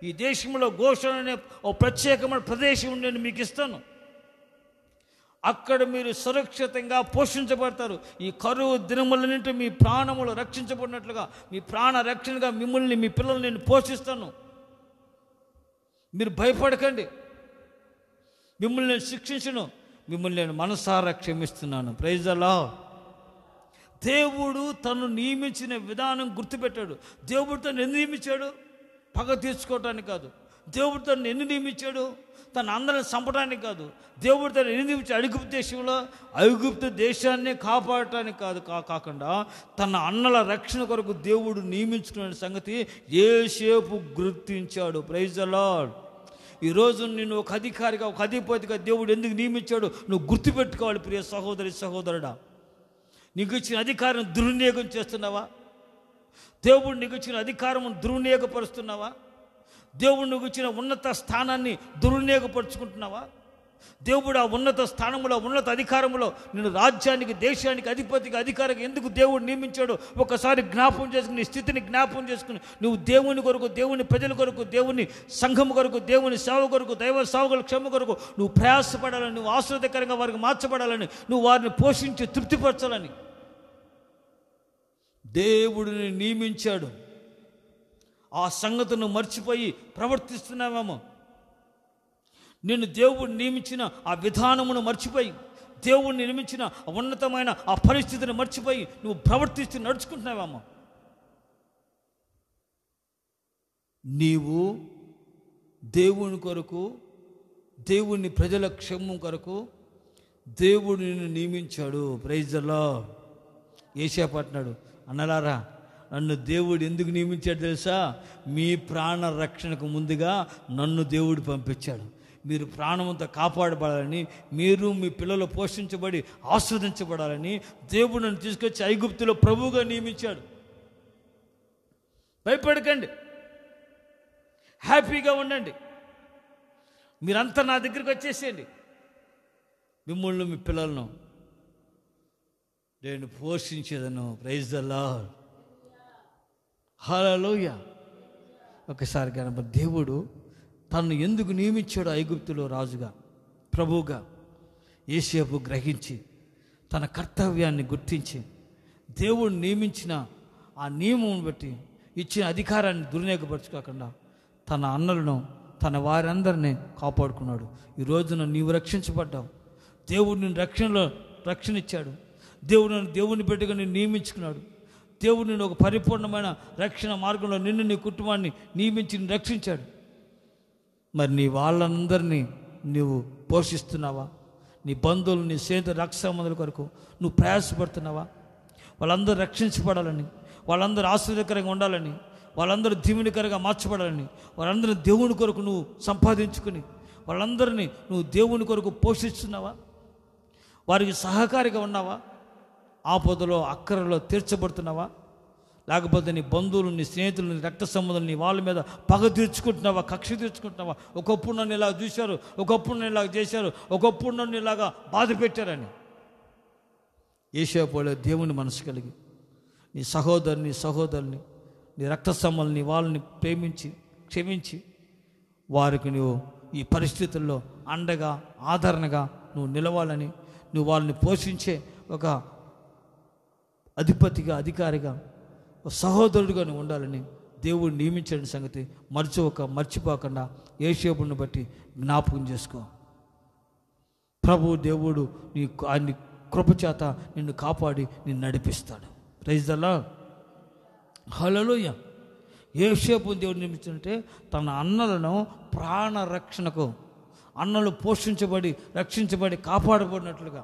ఈ దేశంలో గోషణ అనే ఓ ప్రత్యేకమైన ప్రదేశం నేను మీకు ఇస్తాను. అక్కడ మీరు సురక్షితంగా పోషించబడతారు. ఈ కరువు దినములన్నింటి మీ ప్రాణములు రక్షించబడినట్లుగా, మీ ప్రాణ రక్షణగా మిమ్మల్ని, మీ పిల్లల్ని నేను పోషిస్తాను. మీరు భయపడకండి. మిమ్మల్ని నేను శిక్షించను, మిమ్మల్ని నేను మనసారా క్షమిస్తున్నాను. Praise the lord. దేవుడు తను నియమించిన విధానం గుర్తుపెట్టాడు. దేవుడు తను ఎందుకు నియమించాడు? పగ తీర్చుకోవటానికి కాదు. దేవుడు తను ఎందుకు నియమించాడు? తన అందరిని చంపడానికి కాదు. దేవుడు తను ఎందుకు నియమించాడు? ఐగుప్తు దేశాన్ని కాపాడటానికి కాకుండా తన అన్నల రక్షణ కొరకు దేవుడు నియమించుకున్న సంగతి యోసేపు గుర్తించాడు. Praise the lord. ఈరోజు నేను ఒక అధికారిగా, ఒక అధిపతిగా దేవుడు ఎందుకు నియమించాడు నువ్వు గుర్తుపెట్టుకోవాలి. ప్రియ సహోదరి, సహోదరుడా, నీకు ఇచ్చిన అధికారం దుర్వినియోగం చేస్తున్నావా? దేవుడు నీకు ఇచ్చిన అధికారం దుర్వినియోగపరుస్తున్నావా? దేవుడు నీకు ఇచ్చిన ఉన్నత స్థానాన్ని దుర్వినియోగపరుచుకుంటున్నావా? దేవుడు ఆ ఉన్నత స్థానంలో, ఉన్నత అధికారంలో నేను రాజ్యానికి, దేశానికి అధిపతిగా, అధికారికి ఎందుకు దేవుడు నియమించాడు ఒకసారి జ్ఞాపకం చేసుకుని, నీ స్థితిని జ్ఞాపకం చేసుకుని, నువ్వు దేవుని కొరకు, దేవుని ప్రజల కొరకు, దేవుని సంఘం కొరకు, దేవుని సేవ కొరకు, దైవ సేవకుల క్షమ కొరకు నువ్వు ప్రయాసపడాలని, నువ్వు ఆశ్రదకరంగా వారికి మార్చబడాలని, నువ్వు వారిని పోషించి తృప్తిపరచాలని దేవుడిని నియమించాడు. ఆ సంగతిని మర్చిపోయి ప్రవర్తిస్తున్నావేమో. నేను దేవుడు నియమించిన ఆ విధానమును మర్చిపోయి, దేవుడిని నియమించిన ఉన్నతమైన ఆ పరిస్థితిని మర్చిపోయి నువ్వు ప్రవర్తిస్తూ నడుచుకుంటున్నావేమో. నీవు దేవుని కొరకు, దేవుని ప్రజల క్షేమం కొరకు దేవుడు నిన్ను నియమించాడు. Praise the lord. యేషయా అంటున్నాడు, అన్నలారా, నన్ను దేవుడు ఎందుకు నియమించాడు తెలుసా? మీ ప్రాణ రక్షణకు ముందుగా నన్ను దేవుడు పంపించాడు. మీరు ప్రాణంతో కాపాడబడాలని, మీరు మీ పిల్లలు పోషించబడి ఆస్వాదించబడాలని దేవుడు నన్ను తీసుకొచ్చి ఐగుప్తులో ప్రభువుగా నియమించాడు. భయపడకండి, హ్యాపీగా ఉండండి. మీరంతా నా దగ్గరికి వచ్చేసేయండి. మిమ్మల్ని, మీ పిల్లలను నేను పోషించేదను. Praise the lord. హల్లెలూయా. ఒకసారి కనుక దేవుడు తను ఎందుకు నియమించాడు ఐగుప్తులో రాజుగా, ప్రభువుగా, యోసేపు గ్రహించి తన కర్తవ్యాన్ని గుర్తించి దేవుడు నియమించిన ఆ నియమం బట్టి ఇచ్చిన అధికారాన్ని దుర్వినియోగపరచుకోకుండా తన అన్నలను, తన వారందరినీ కాపాడుకున్నాడు. ఈ రోజున నీవు రక్షించబడ్డావు. దేవుడు నిన్ను రక్షణ ఇచ్చాడు. దేవుని బిడ్డగా నిన్ను నియమించుకున్నాడు. దేవుడు నిన్ను ఒక పరిపూర్ణమైన రక్షణ మార్గంలో నిన్ను, నీ కుటుంబాన్ని నియమించి రక్షించాడు. మరి నీ వాళ్ళందరినీ నువ్వు పోషిస్తున్నావా? నీ బంధువులు, నీ స్నేహితులు, రక్త సంబంధుల కొరకు నువ్వు ప్రయాసపడుతున్నావా? వాళ్ళందరూ రక్షించబడాలని, వాళ్ళందరూ ఆశ్చర్యకరంగా ఉండాలని, వాళ్ళందరూ దీవెనకరంగా మార్చబడాలని, వాళ్ళందరూ దేవుని కొరకు నువ్వు సంపాదించుకుని వాళ్ళందరినీ నువ్వు దేవుని కొరకు పోషిస్తున్నావా? వారికి సహకారిగా ఉన్నావా? ఆపదలో, అక్కరలో తీర్చబడుతున్నావా? లేకపోతే నీ బంధువులు, నీ స్నేహితులు, నీ రక్త సంబంధాలు, నీ వాళ్ళ మీద పగ తీర్చుకుంటున్నావా? కక్ష తీర్చుకుంటున్నావా? ఒకప్పుడు నన్ను ఇలా చూశారు, ఒకప్పుడు నన్ను ఇలాగ చేశారు, ఒకప్పుడు నన్ను ఇలాగా బాధ పెట్టారని. యేషయా దేవుని మనసు కలిగి నీ సహోదరుని, నీ రక్త సంబంధాలు, నీ వాళ్ళని ప్రేమించి క్షమించి వారికి నువ్వు ఈ పరిస్థితుల్లో అండగా, ఆదరణగా నువ్వు నిలవాలని, నువ్వు వాళ్ళని పోషించే ఒక అధిపతిగా, అధికారిగా, సహోదరుడిగా నువ్వు ఉండాలని దేవుడు నియమించిన సంగతి మర్చిపోకుండా యేసేపుని బట్టి జ్ఞాపకం చేసుకో. ప్రభు దేవుడు నీ కృపచేత నిన్ను కాపాడి నిన్ను నడిపిస్తాడు. Praise the lord. హల్లెలూయా. యేసేపుని దేవుడు నియమించుంటే తన అన్నలను ప్రాణ రక్షణకు, అన్నలు పోషించబడి, రక్షించబడి, కాపాడబడినట్లుగా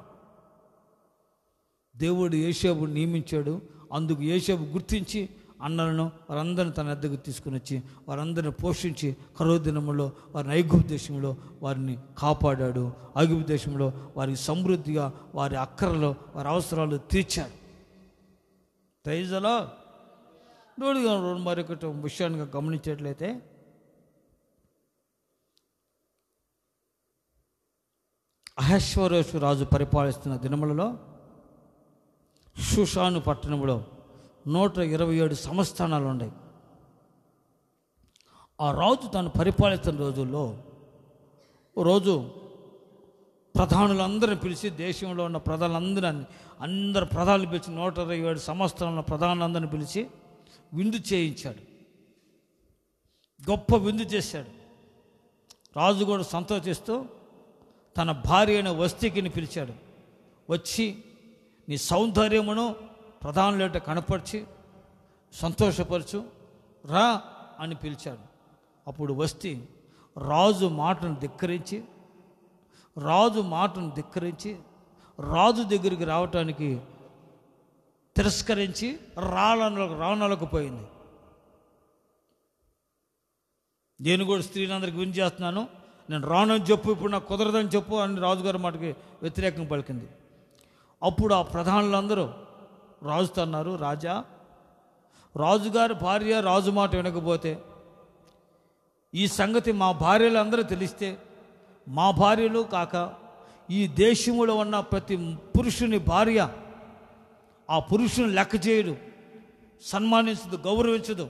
దేవుడు యేసేపుని నియమించాడు. అందుకు యేసేపు గుర్తించి అన్నలను, వారందరిని తన వద్దకు తీసుకుని వచ్చి వారందరిని పోషించి కరువు దినములో వారిని ఐగుప్తు దేశంలో వారిని కాపాడాడు. ఐగుప్తు దేశంలో వారికి సమృద్ధిగా వారి అక్కరలో, వారి అవసరాలు తీర్చాడు. Praise the lord. మరొకటి విషయాన్ని గమనించేట్లయితే, అహష్వేరోషు రాజు పరిపాలిస్తున్న దినములలో షూషాను పట్టణంలో 127 సంస్థానాలు ఉన్నాయి. ఆ రాజు తాను పరిపాలిస్తున్న రోజుల్లో రోజు ప్రధానులందరిని పిలిచి, దేశంలో ఉన్న అందరు ప్రధానులు పిలిచి 127 సంవత్సరాల ప్రధానులందరిని పిలిచి విందు చేయించాడు. గొప్ప విందు చేశాడు. రాజు కూడా సంతోషిస్తూ తన భార్య అయిన వస్తీకిని పిలిచాడు. వచ్చి నీ సౌందర్యమును ప్రధానులేట కనపరిచి సంతోషపరచు రా అని పిలిచాడు. అప్పుడు వస్తీ రాజు మాటను ధిక్కరించి రాజు దగ్గరికి రావటానికి తిరస్కరించి రావణాలకు పోయింది. నేను కూడా స్త్రీలందరికీ విని చేస్తున్నాను, నేను రానని చెప్పు, ఇప్పుడు నాకు కుదరదని చెప్పు అని రాజుగారి మాటకి వ్యతిరేకంగా పలికింది. అప్పుడు ఆ ప్రధానులందరూ రాజుతో అన్నారు, రాజుగారి భార్య రాజు మాట వినకపోతే, ఈ సంగతి మా భార్యలు అందరూ తెలిస్తే, మా భార్యలు కాక ఈ దేశంలో ఉన్న ప్రతి పురుషుని భార్య ఆ పురుషుని లెక్క చేయడు, సన్మానించదు, గౌరవించదు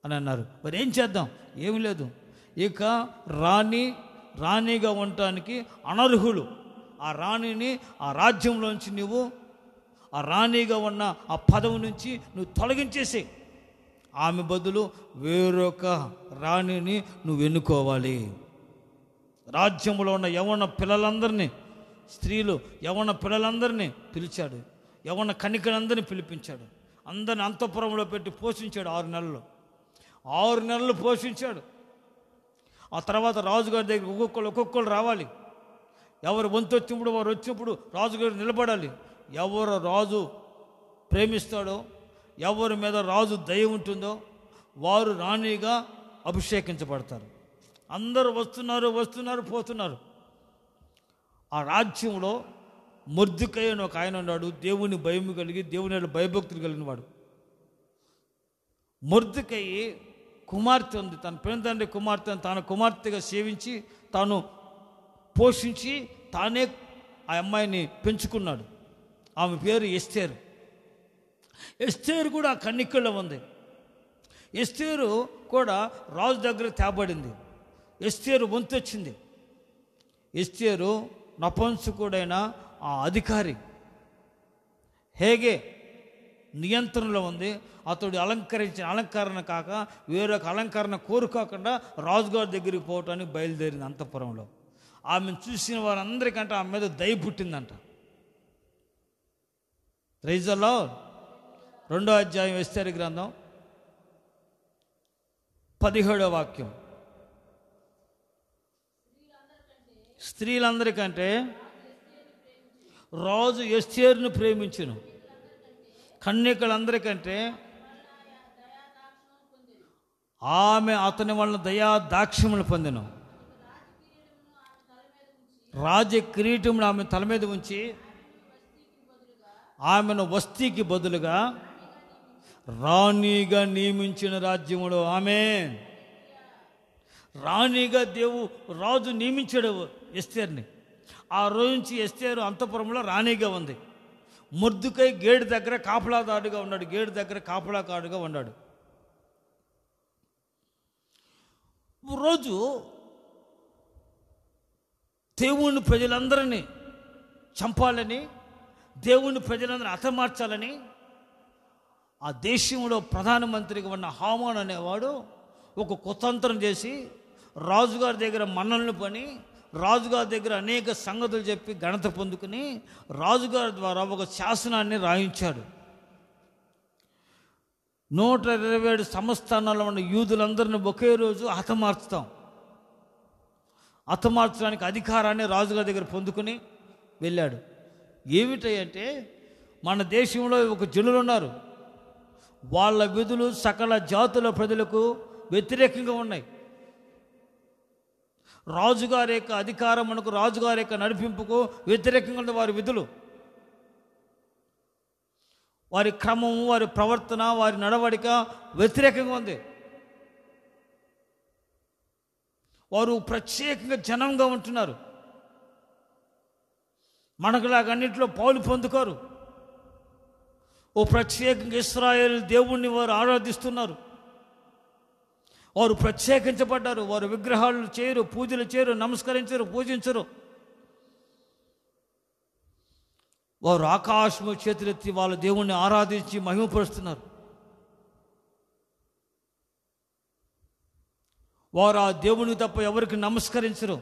అని అన్నారు. మరి ఏం చేద్దాం? ఏమి లేదు, ఇక రాణిగా ఉండటానికి అనర్హులు. ఆ రాణిని ఆ రాజ్యంలోంచి నువ్వు, ఆ రాణిగా ఉన్న ఆ పదవి నుంచి నువ్వు తొలగించేసి ఆమె బదులు వేరొక రాణిని నువ్వు ఎన్నుకోవాలి. రాజ్యంలో ఉన్న యవ్వన పిల్లలందరినీ, యవ్వన పిల్లలందరినీ పిలిచాడు. యవ్వన కన్యకలందరినీ పిలిపించాడు. అందరిని అంతఃపురంలో పెట్టి పోషించాడు. 6 నెలలు పోషించాడు. ఆ తర్వాత రాజుగారి దగ్గర ఒక్కొక్కరు రావాలి. ఎవరు వంతు వచ్చినప్పుడు వారు వచ్చినప్పుడు రాజుగారు నిలబడాలి. ఎవరు రాజు ప్రేమిస్తాడో, ఎవరి మీద రాజు దయ ఉంటుందో వారు రాణిగా అభిషేకించబడతారు. అందరూ వస్తున్నారు పోతున్నారు. ఆ రాజ్యంలో మొర్దెకై అని ఒక ఆయన ఉన్నాడు. దేవుని భయం కలిగి, దేవుని భయభక్తులు కలిగిన వాడు. మొర్దెకై కుమార్తె ఉంది. తన పెద్దతండ్రి కుమార్తెను తన కుమార్తెగా సేవించి, తాను పోషించి, తానే ఆ అమ్మాయిని పెంచుకున్నాడు. ఆమె పేరు ఎస్తేరు. ఎస్తేరు కూడా కన్నికల్లో ఉంది. ఎస్తేరు కూడా రాజు దగ్గర తేబడింది. ఎస్తేరు వంతు వచ్చింది. ఎస్తేరు నపుంసకుడైన ఆ అధికారి హేగే నియంత్రణలో ఉంది. అతడు అలంకరించిన అలంకరణ కాక వేరొక అలంకరణ కోరుకోకుండా రాజుగారి దగ్గరికి పోవటానికి బయలుదేరింది. అంతఃపురంలో ఆమెను చూసిన వారందరికంటే ఆమె మీద దయ పుట్టిందంట. రైజలో 2వ అధ్యాయం ఎస్తేరు గ్రంథం 17వ వాక్యం. స్త్రీలందరికంటే రాజు ఎస్తేరును ప్రేమించును, కన్యకలందరికంటే ఆమె అతని వలన దయా దాక్ష్యములు పొందెను. రాజ కిరీటమును ఆమె తల మీద ఉంచి ఆమెను వస్తీకి బదులుగా రాణిగా నియమించిన రాజ్యములో. ఆమేన్. రాణిగా రాజు నియమించాడు ఎస్తేరుని. ఆ రోజు నుంచి ఎస్తేరు అంతఃపురంలో రాణిగా ఉంది. మొర్దెకై గేటు దగ్గర కాపలాదారుగా ఉన్నాడు. రోజు దేవుని ప్రజలందరినీ చంపాలని, దేవుని ప్రజలందరినీ హతమార్చాలని ఆ దేశంలో ప్రధానమంత్రిగా ఉన్న హామాన్ అనేవాడు ఒక కుతంత్రం చేసి రాజుగారి దగ్గర మన్నలను పని, రాజుగారి దగ్గర అనేక సంగతులు చెప్పి ఘనత పొందుకుని రాజుగారి ద్వారా ఒక శాసనాన్ని రాయించాడు. 127 సంస్థానాల్లో ఉన్న యూదులందరినీ ఒకే రోజు హతమార్చడానికి అధికారాన్ని రాజుగారి దగ్గర పొందుకుని వెళ్ళాడు. ఏమిటంటే, మన దేశంలో ఒక జనులు ఉన్నారు, వాళ్ళ విధులు సకల జాతుల ప్రజలకు వ్యతిరేకంగా ఉన్నాయి. రాజుగారి యొక్క అధికారమునకు, రాజుగారి యొక్క నడిపింపుకు వ్యతిరేకంగా ఉన్న వారి విధులు, వారి క్రమము, వారి ప్రవర్తన, వారి నడవడిక వ్యతిరేకంగా ఉంది. వారు ప్రత్యేకంగా జనంగా ఉంటున్నారు. మనకులాగా అన్నింటిలో పాలు పొందుకోరు. ఓ ప్రత్యేకంగా ఇశ్రాయేలు దేవుణ్ణి వారు ఆరాధిస్తున్నారు. వారు ప్రత్యేకించబడ్డారు. వారు విగ్రహాలు చేయరు, పూజలు చేయరు, నమస్కరించరు, పూజించరు. వారు ఆకాశము చేతులెత్తి వాళ్ళ దేవుణ్ణి ఆరాధించి మహిమపరుస్తున్నారు. వారు ఆ దేవుని తప్ప ఎవరికి నమస్కరించరు.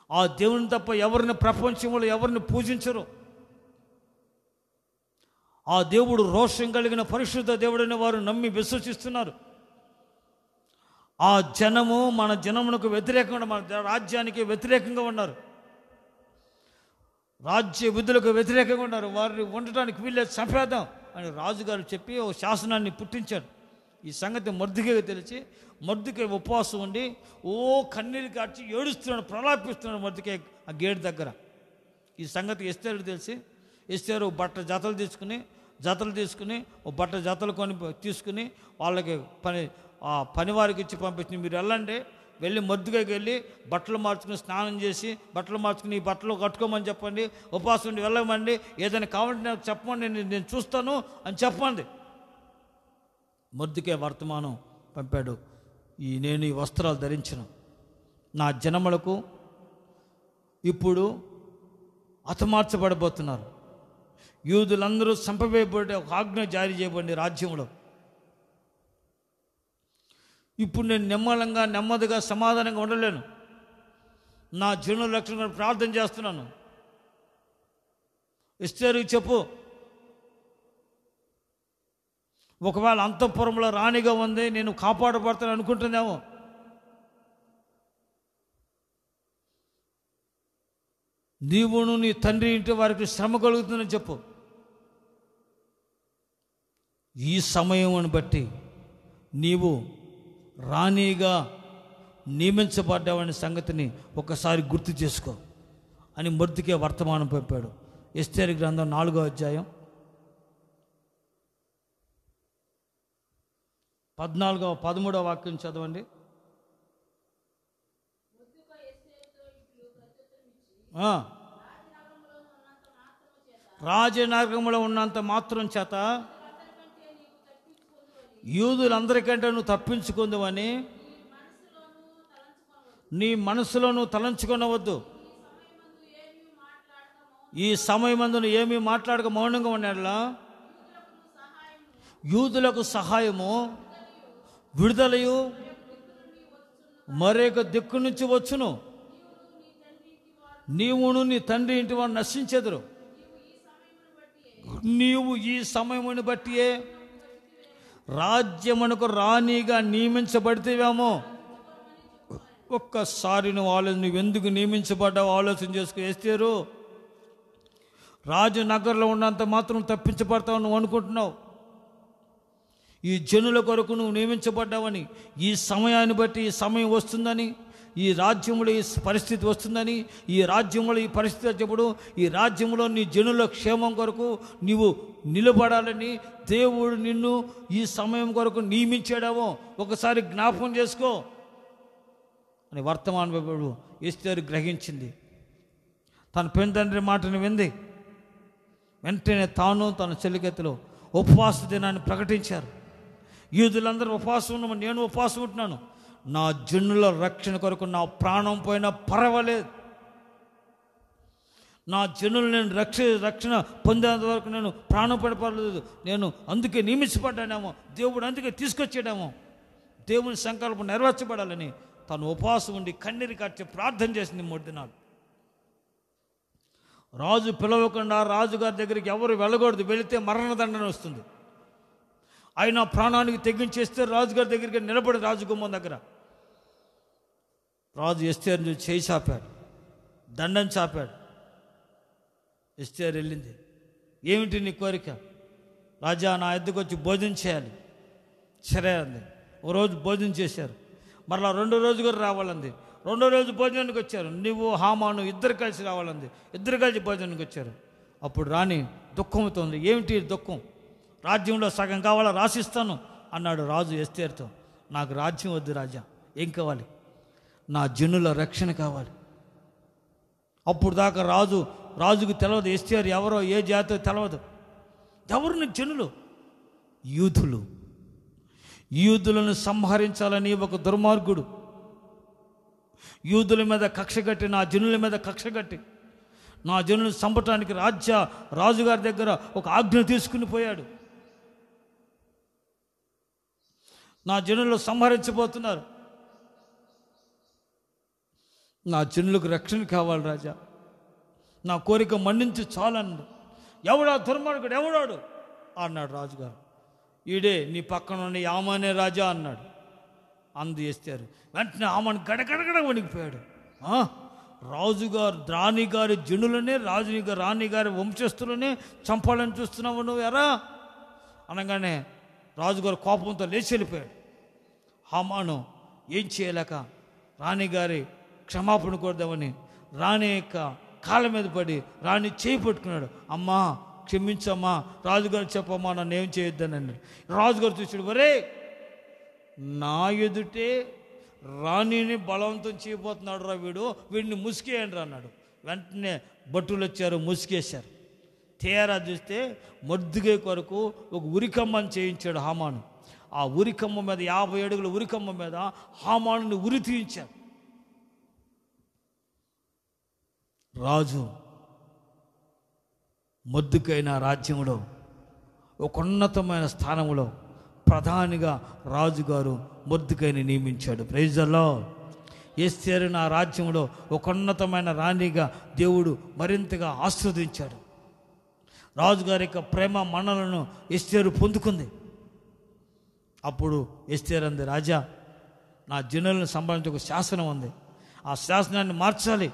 ఆ దేవుని తప్ప ఎవరిని ప్రపంచంలో ఎవరిని పూజించరు. ఆ దేవుడు రోషం కలిగిన పరిశుద్ధ దేవుడని వారు నమ్మి విశ్వసిస్తున్నారు. ఆ జనము మన జనమునకు వ్యతిరేకంగా, మన రాజ్యానికి వ్యతిరేకంగా ఉన్నారు. రాజ్య విధులకు వ్యతిరేకంగా ఉన్నారు. వారిని ఉండటానికి వీళ్ళే చంపేద్దాం అని రాజుగారు చెప్పి ఒక శాసనాన్ని పుట్టించాడు. ఈ సంగతి మొర్దెకైకి తెలిసి మొర్దెకై ఉపవాసం ఉండి కన్నీరు కార్చి ఏడుస్తున్నాడు, ప్రలాపిస్తున్నాడు మొర్దెకై ఆ గేట్ దగ్గర. ఈ సంగతి ఎస్తేరుకు తెలిసి ఎస్తేరు జతలు తీసుకుని ఓ బట్ట జతలు తీసుకుని వాళ్ళకి పనివారికి ఇచ్చి పంపించింది. మీరు వెళ్ళి మొర్దెకైకి వెళ్ళి బట్టలు మార్చుకుని స్నానం చేసి బట్టలు మార్చుకుని ఈ బట్టలు కట్టుకోమని చెప్పండి, ఉపవాసం ఉండి వెళ్ళమండి, ఏదైనా కావాలంటే నాకు చెప్పండి, నేను చూస్తాను అని చెప్పండి. మొర్దెకై వర్తమానం పంపాడు. నేను ఈ వస్త్రాలు ధరించిన నా జనములకు ఇప్పుడు హతమార్చబడబోతున్నారు. యూదులందరూ చంపవేయబడి ఒక ఆజ్ఞ జారీ చేయబడింది రాజ్యంలో. ఇప్పుడు నేను నెమ్మదిగా సమాధానంగా ఉండలేను. నా జనుల రక్షణ ప్రార్థన చేస్తున్నాను. ఎస్తేరుకు చెప్పు, ఒకవేళ అంతఃపురంలో రాణిగా ఉంది, నేను కాపాడబడతాను అనుకుంటుందేమో. నీవును నీ తండ్రి ఇంటి వారికి శ్రమ కలుగుతుందని చెప్పు. ఈ సమయం బట్టి నీవు రాణిగా నియమించబడ్డావనే సంగతిని ఒకసారి గుర్తు చేసుకో అని మొర్దెకై వర్తమానం పంపాడు. ఎస్తేరు గ్రంథం 4వ అధ్యాయం 13వ వాక్యం చదవండి. రాజనగరంలో ఉన్నంత మాత్రం చేత యూదులందరికంటే నువ్వు తప్పించుకుందామని నీ మనసులో నువ్వు తలంచుకొనవద్దు. ఈ సమయమందు ఏమీ మాట్లాడక మౌనంగా ఉన్నాడులా యూదులకు సహాయము విడుదలయు మరొక దిక్కు నుంచి వచ్చును. నీవును నీ తండ్రి ఇంటి వారు నశించెదరు. నీవు ఈ సమయమును బట్టియే రాజ్యమునకు రాణిగా నియమించబడితేవేమో. ఒక్కసారి నువ్వు ఎందుకు నియమించబడ్డావు ఆలోచన చేసుకో. ఎస్తేరు, రాజనగర్లో ఉన్నంత మాత్రం తప్పించబడతావు నువ్వు అనుకుంటున్నావు. ఈ జనుల కొరకు నువ్వు నియమించబడ్డావని, ఈ సమయాన్ని బట్టి ఈ సమయం వస్తుందని, ఈ రాజ్యంలో ఈ పరిస్థితి వస్తుందని, ఈ రాజ్యంలో ఈ పరిస్థితి వచ్చినప్పుడు ఈ రాజ్యంలో నీ జనుల క్షేమం కొరకు నీవు నిలబడాలని దేవుడు నిన్ను ఈ సమయం కొరకు నియమించాడేమో ఒకసారి జ్ఞాపకం చేసుకో అని వర్తమానం ఎస్తేరు గ్రహించింది. తన పెంతండ్రి మాటను వింది. వెంటనే తాను తన చెలికెత్తలో ఉపవాస దినాన్ని ప్రకటించారు. యూదులందరూ ఉపవాసం ఉన్నామని నేను ఉపవాసం ఉంటున్నాను. నా జనుల రక్షణ కొరకు నా ప్రాణం పోయినా పర్వాలేదు. నా జనులు నేను రక్షణ పొందేంత వరకు నేను ప్రాణం పడపడలేదు. నేను అందుకే నియమించబడ్డానేమో, దేవుడు అందుకే తీసుకొచ్చాడేమో, దేవుని సంకల్పం నెరవేర్చబడాలని తను ఉపవాసం ఉండి కన్నీరు కార్చి ప్రార్థన చేసింది 3 దినాలు. రాజు పిలవకుండా రాజుగారి దగ్గరికి ఎవరు వెళ్ళకూడదు. వెళితే మరణదండన వస్తుంది. ఆయన ప్రాణానికి తెగించేస్తే రాజుగారి దగ్గరికి నిలబడి రాజగుమ్మం దగ్గర రాజు ఎస్తేరుని చూసి చేయి చాపాడు, దండం చాపాడు. ఎస్తేరు వెళ్ళింది. ఏమిటి నీ కోరిక? రాజా, నా ఎద్దుకు వచ్చి భోజనం చేయాలి. సరే అంది. ఓ రోజు భోజనం చేశారు. మరలా 2వ రోజు కూడా రావాలంది. 2వ రోజు భోజనానికి వచ్చారు. నువ్వు హామాను ఇద్దరు కలిసి రావాలంది. ఇద్దరు కలిసి భోజనానికి వచ్చారు. అప్పుడు రాణి దుఃఖంతోంది. ఏమిటి దుఃఖం? రాజ్యంలో సగం కావాలా, రాసిస్తాను అన్నాడు రాజు ఎస్తేరుతో. నాకు రాజ్యం వద్దు రాజా, ఏం కావాలి? నా జనుల రక్షణ కావాలి. అప్పుడు దాకా రాజుకు తెలియదు ఎస్తేరు ఎవరో ఏ జాతో తెలియదు. ఎవరు నీ జనులు? యూదులను సంహరించాలని ఒక దుర్మార్గుడు యూదుల మీద కక్ష కట్టి, నా జనుల మీద కక్ష కట్టి నా జనులను చంపటానికి రాజుగారి దగ్గర ఒక ఆజ్ఞ తీసుకుని పోయాడు. నా జనులు సంహరించబోతున్నారు, నా జనులకు రక్షణ కావాలి రాజా, నా కోరిక మన్నించి చాలండి. ఎవడా దుర్మార్గుడు, ఎవడాడు అన్నాడు రాజుగారు. ఈడే నీ పక్కన ఉన్న యామానే రాజా అన్నాడు. అందు చేస్తారు. వెంటనే ఆమెను గడగడగడ వణికిపోయాడు. రాజుగారు రాణిగారి జనులనే రాణిగారి వంశస్థులనే చంపాలని చూస్తున్నావు నువ్వు ఎరా అనగానే రాజుగారు కోపంతో లేచి వెళ్ళిపోయాడు. హామాను ఏం చేయలేక రాణిగారి క్షమాపణ కోరుదామని రాణి యొక్క కాళ్ళ మీద పడి రాణి చేయి పట్టుకున్నాడు. అమ్మా క్షమించమ్మా, రాజుగారు చెప్పమ్మా, నన్ను ఏం చేయొద్దని అన్నాడు. రాజుగారు చూసాడు, ఒరే నా ఎదుటే రాణిని బలవంతం చేయబోతున్నాడు రా వీడిని ముసుకేయండి రా అన్నాడు. వెంటనే భటులు వచ్చారు, ముసుకేశారు. తీరా చూస్తే మొర్దుగై కొరకు ఒక ఉరికమ్మని చేయించాడు హామాను. ఆ ఉరికమ్మ మీద 50 అడుగుల ఉరికమ్మ మీద హామానుని ఉరి తీయించాడు. రాజు మొర్దుకైన రాజ్యంలో ఒక ఉన్నతమైన స్థానంలో ప్రధానిగా రాజుగారు మొర్దుకైని నియమించాడు. Praise the lord. ఎస్తేరు నా రాజ్యంలో ఒక ఉన్నతమైన రాణిగా దేవుడు మరింతగా ఆస్వాదించాడు. రాజుగారి యొక్క ప్రేమ మన్నలను ఎస్తేరు పొందుకుంది. అప్పుడు ఎస్తేరు అంది, రాజా నా జనులను సంబంధించి ఒక శాసనం ఉంది, ఆ శాసనాన్ని మార్చాలి.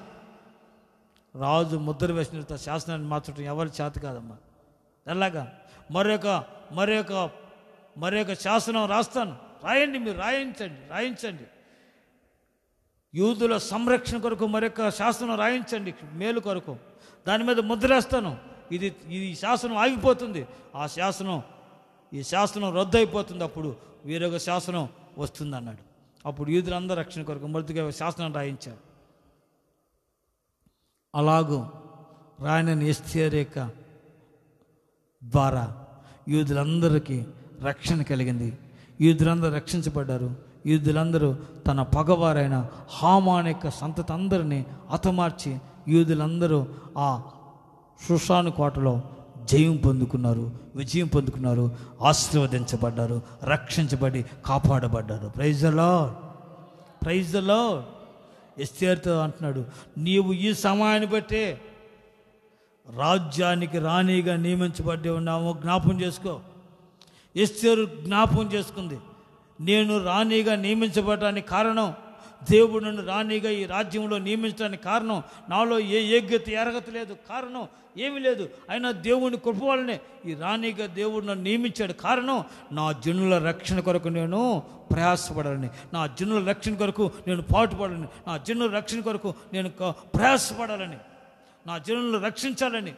రాజు ముద్ర వేసిన శాసనాన్ని మార్చడం ఎవరి చేత కాదమ్మా. ఎలాగా మరొక శాసనం రాస్తాను, రాయండి, మీరు రాయించండి. యూదుల సంరక్షణ కొరకు మరొక శాసనం రాయించండి, మేలు కొరకు. దాని మీద ముద్రేస్తాను. ఇది శాసనం ఆగిపోతుంది, ఈ శాసనం రద్దు అయిపోతుంది, అప్పుడు వేరొక శాసనం వస్తుంది అన్నాడు. అప్పుడు యూదులందరూ రక్షణ కొరకు మొదటిగా శాసనం రాయించారు. అలాగూ రాయనని ఎస్తేరు యొక్క ద్వారా యూదులందరికీ రక్షణ కలిగింది. యూదులందరూ రక్షించబడ్డారు. యూదులందరూ తన పగవారైన హామాను యొక్క సంతతి అందరినీ హతమార్చి యూదులందరూ ఆ షూషాను కోటలో విజయం పొందుకున్నారు, ఆశీర్వదించబడ్డారు, రక్షించబడి కాపాడబడ్డారు. Praise the lord. ఎస్తేరుతో అంటున్నాడు, నీవు ఈ సమయాన్ని బట్టే రాజ్యానికి రాణిగా నియమించబడి ఉన్నాము, జ్ఞాపం చేసుకో. ఎస్తేరు జ్ఞాపం చేసుకుంది, నేను రాణిగా నియమించబడటానికి కారణం, దేవుడు నన్ను రాణిగా ఈ రాజ్యంలో నియమించడానికి కారణం, నాలో ఏ యోగ్యత ఎరగత లేదు, కారణం ఏమీ లేదు. అయినా దేవుని కృప వల్లనే ఈ రాణిగా దేవుడు నన్ను నియమించాడు. కారణం నా జనుల రక్షణ కొరకు నేను ప్రయాసపడాలని, నా జనుల రక్షణ కొరకు నేను పాటుపడాలని, నా జనుల రక్షణ కొరకు నేను ప్రయాసపడాలని, నా జనులను రక్షించాలని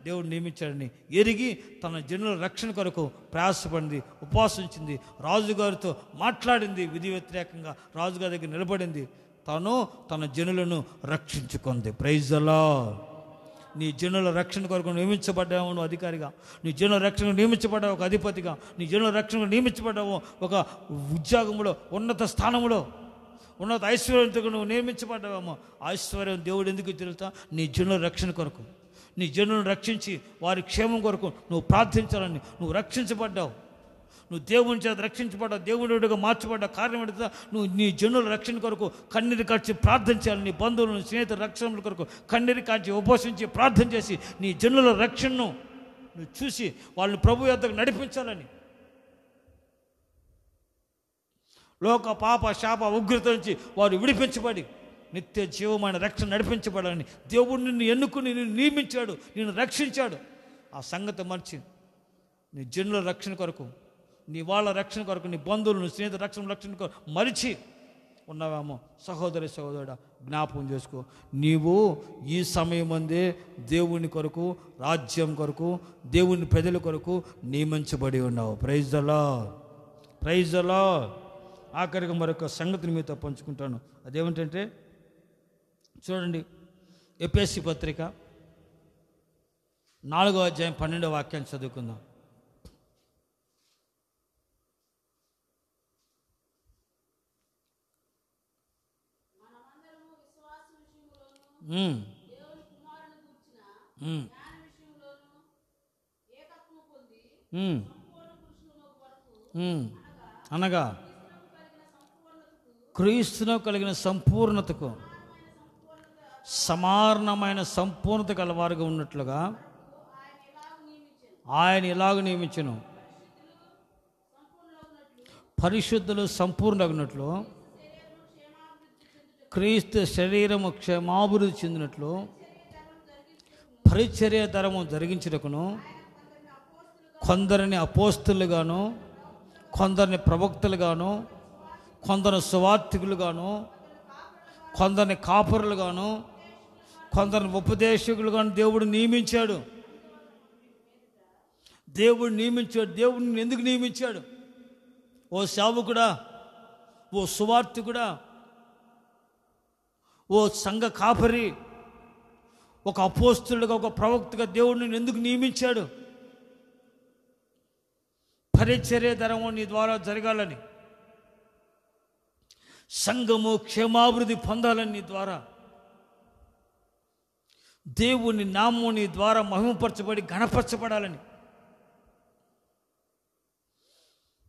దేవుడు నియమించాడని ఎరిగి తన జనుల రక్షణ కొరకు ప్రయాసపడింది, ఉపవాసించింది, రాజుగారితో మాట్లాడింది, విధి వ్యతిరేకంగా రాజుగారి దగ్గర నిలబడింది, తన జనులను రక్షించుకుంది. Praise the lord. నీ జనుల రక్షణ కొరకు నియమించబడ్డావు నువ్వు అధికారిగా, నీ జనుల రక్షణకు నియమించబడ్డావు ఒక అధిపతిగా, నీ జనుల రక్షణకు నియమించబడ్డావు ఒక ఉద్యోగంలో, ఉన్నత స్థానంలో, ఉన్నత ఐశ్వర్యంతో నువ్వు నియమించబడ్డావేమో. ఐశ్వర్యం దేవుడు ఎందుకు తెలుసా? నీ జనుల రక్షణ కొరకు, నీ జనులను రక్షించి వారి క్షేమం కొరకు నువ్వు ప్రార్థించాలని. నువ్వు రక్షించబడ్డావు, నువ్వు దేవుని చేత రక్షించబడ్డావు, దేవుడిగా మార్చబడ్డావు. కారణం ఏంటో నువ్వు నీ జనుల రక్షణ కొరకు కన్నీరు కాచి ప్రార్థించాలి. నీ బంధువులను, స్నేహితుల రక్షణ కొరకు కన్నీరు కాచి ఉపవసించి ప్రార్థన చేసి నీ జనుల రక్షణను నువ్వు చూసి వాళ్ళని ప్రభు యొద్దకు నడిపించాలని. లోక పాప శాప ఉగ్రత నుంచి వారు విడిపించబడి నిత్య జీవమైన రక్షణ నడిపించబడాలని దేవుడు నిన్ను ఎన్నుకుని నిన్ను నియమించాడు, నిన్ను రక్షించాడు. ఆ సంగతి మర్చి నీ జనుల రక్షణ కొరకు, నీ వాళ్ళ రక్షణ కొరకు, నీ బంధువులను, స్నేహితుల రక్షణ కొరకు మరిచి ఉన్నావేమో. సహోదరుడా జ్ఞాపకం చేసుకో, నీవు ఈ సమయం అందే దేవుని కొరకు, రాజ్యం కొరకు, దేవుని ప్రజల కొరకు నియమించబడి ఉన్నావు. Praise the lord. ఆఖరిగా మరొక సంగతిని మీతో పంచుకుంటాను. అదేమిటంటే చూడండి, ఎఫెసీ పత్రిక 4వ అధ్యాయం 12వ వాక్యాన్ని చదువుకుందాం. ఉమ్. ఉమ్. ఉమ్. అనగా క్రీస్తులో కలిగిన సంపూర్ణతకు సమానమైన సంపూర్ణత గలవారుగా ఉన్నట్లుగా ఆయన ఇలాగ నియమించును. పరిశుద్ధులు సంపూర్ణగినట్లు, క్రీస్తు శరీరము క్షేమాభివృద్ధి చెందినట్లు, పరిచర్య ధర్మం జరిగించుటకును కొందరిని అపోస్తులుగాను, కొందరిని ప్రవక్తలుగాను, కొందరు సువార్థికులుగాను, కొందరిని కాపరులుగాను, కొందరిని ఉపదేశకులుగాను దేవుడు నియమించాడు. దేవుడు నియమించాడు. దేవుడిని ఎందుకు నియమించాడు? ఓ సేవకుడా, ఓ సువార్థికుడా, ఓ సంఘ కాపరి, ఒక అపోస్తులుగా, ఒక ప్రవక్తగా దేవుడిని ఎందుకు నియమించాడు? పరిచర్య ధర్మం నీ ద్వారా జరగాలని, సంఘము క్షేమాభివృద్ధి పొందాలని, నీ ద్వారా దేవుని నామం నీ ద్వారా మహిమపరచబడి ఘనపరచబడాలని,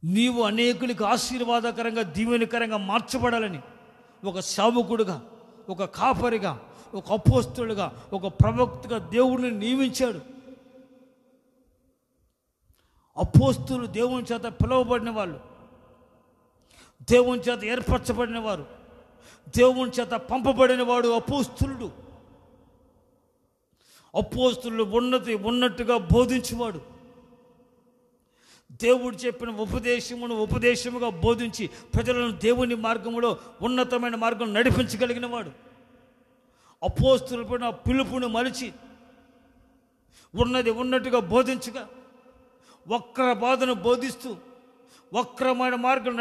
నీవు అనేకులకు ఆశీర్వాదకరంగా దీవెనకరంగా మార్చబడాలని ఒక సేవకుడుగా, ఒక కాపరిగా, ఒక అపోస్తులుగా, ఒక ప్రవక్తగా దేవుడిని నియమించాడు. అపోస్తులు దేవుని చేత పిలువబడిన వాళ్ళు, దేవుని చేత ఏర్పరచబడిన వారు, దేవుని చేత పంపబడిన వాడు అపోస్తులుడు. అపోస్తులు ఉన్నట్టుగా బోధించేవాడు. దేవుడు చెప్పిన ఉపదేశముగా బోధించి ప్రజలను దేవుని మార్గంలో, ఉన్నతమైన మార్గం నడిపించగలిగిన వాడు. అపోస్తులు పడిన పిలుపును మలిచి ఉన్నట్టుగా బోధించగా, వక్ర బాధను బోధిస్తూ వక్రమైన మార్గం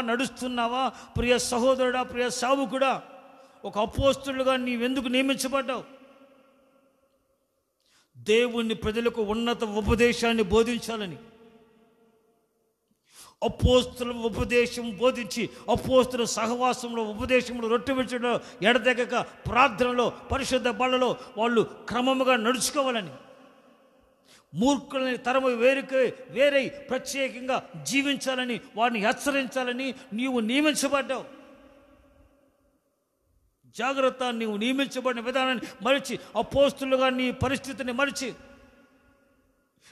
నడుస్తున్నావా ప్రియ సహోదరుడా, ప్రియ సేవకుడా? ఒక అపోస్తులుగా నీవెందుకు నియమించబడ్డావు? దేవుని ప్రజలకు ఉన్నత ఉపదేశాన్ని బోధించాలని. అపోస్తుల ఉపదేశం బోధించి, అపోస్తుల సహవాసంలో, ఉపదేశంలో, రొట్టె విచ్చడంలో, ఎడతెగక ప్రార్థనలో, పరిశుద్ధ బలలో వాళ్ళు క్రమముగా నడుచుకోవాలని, మూర్ఖులని తరము వేరై ప్రత్యేకంగా జీవించాలని, వారిని హెచ్చరించాలని నీవు నియమించబడ్డావు. జాగ్రత్త, నీవు నియమించబడిన విధానాన్ని మరిచి, అపోస్తులుగా నీ పరిస్థితిని మరిచి,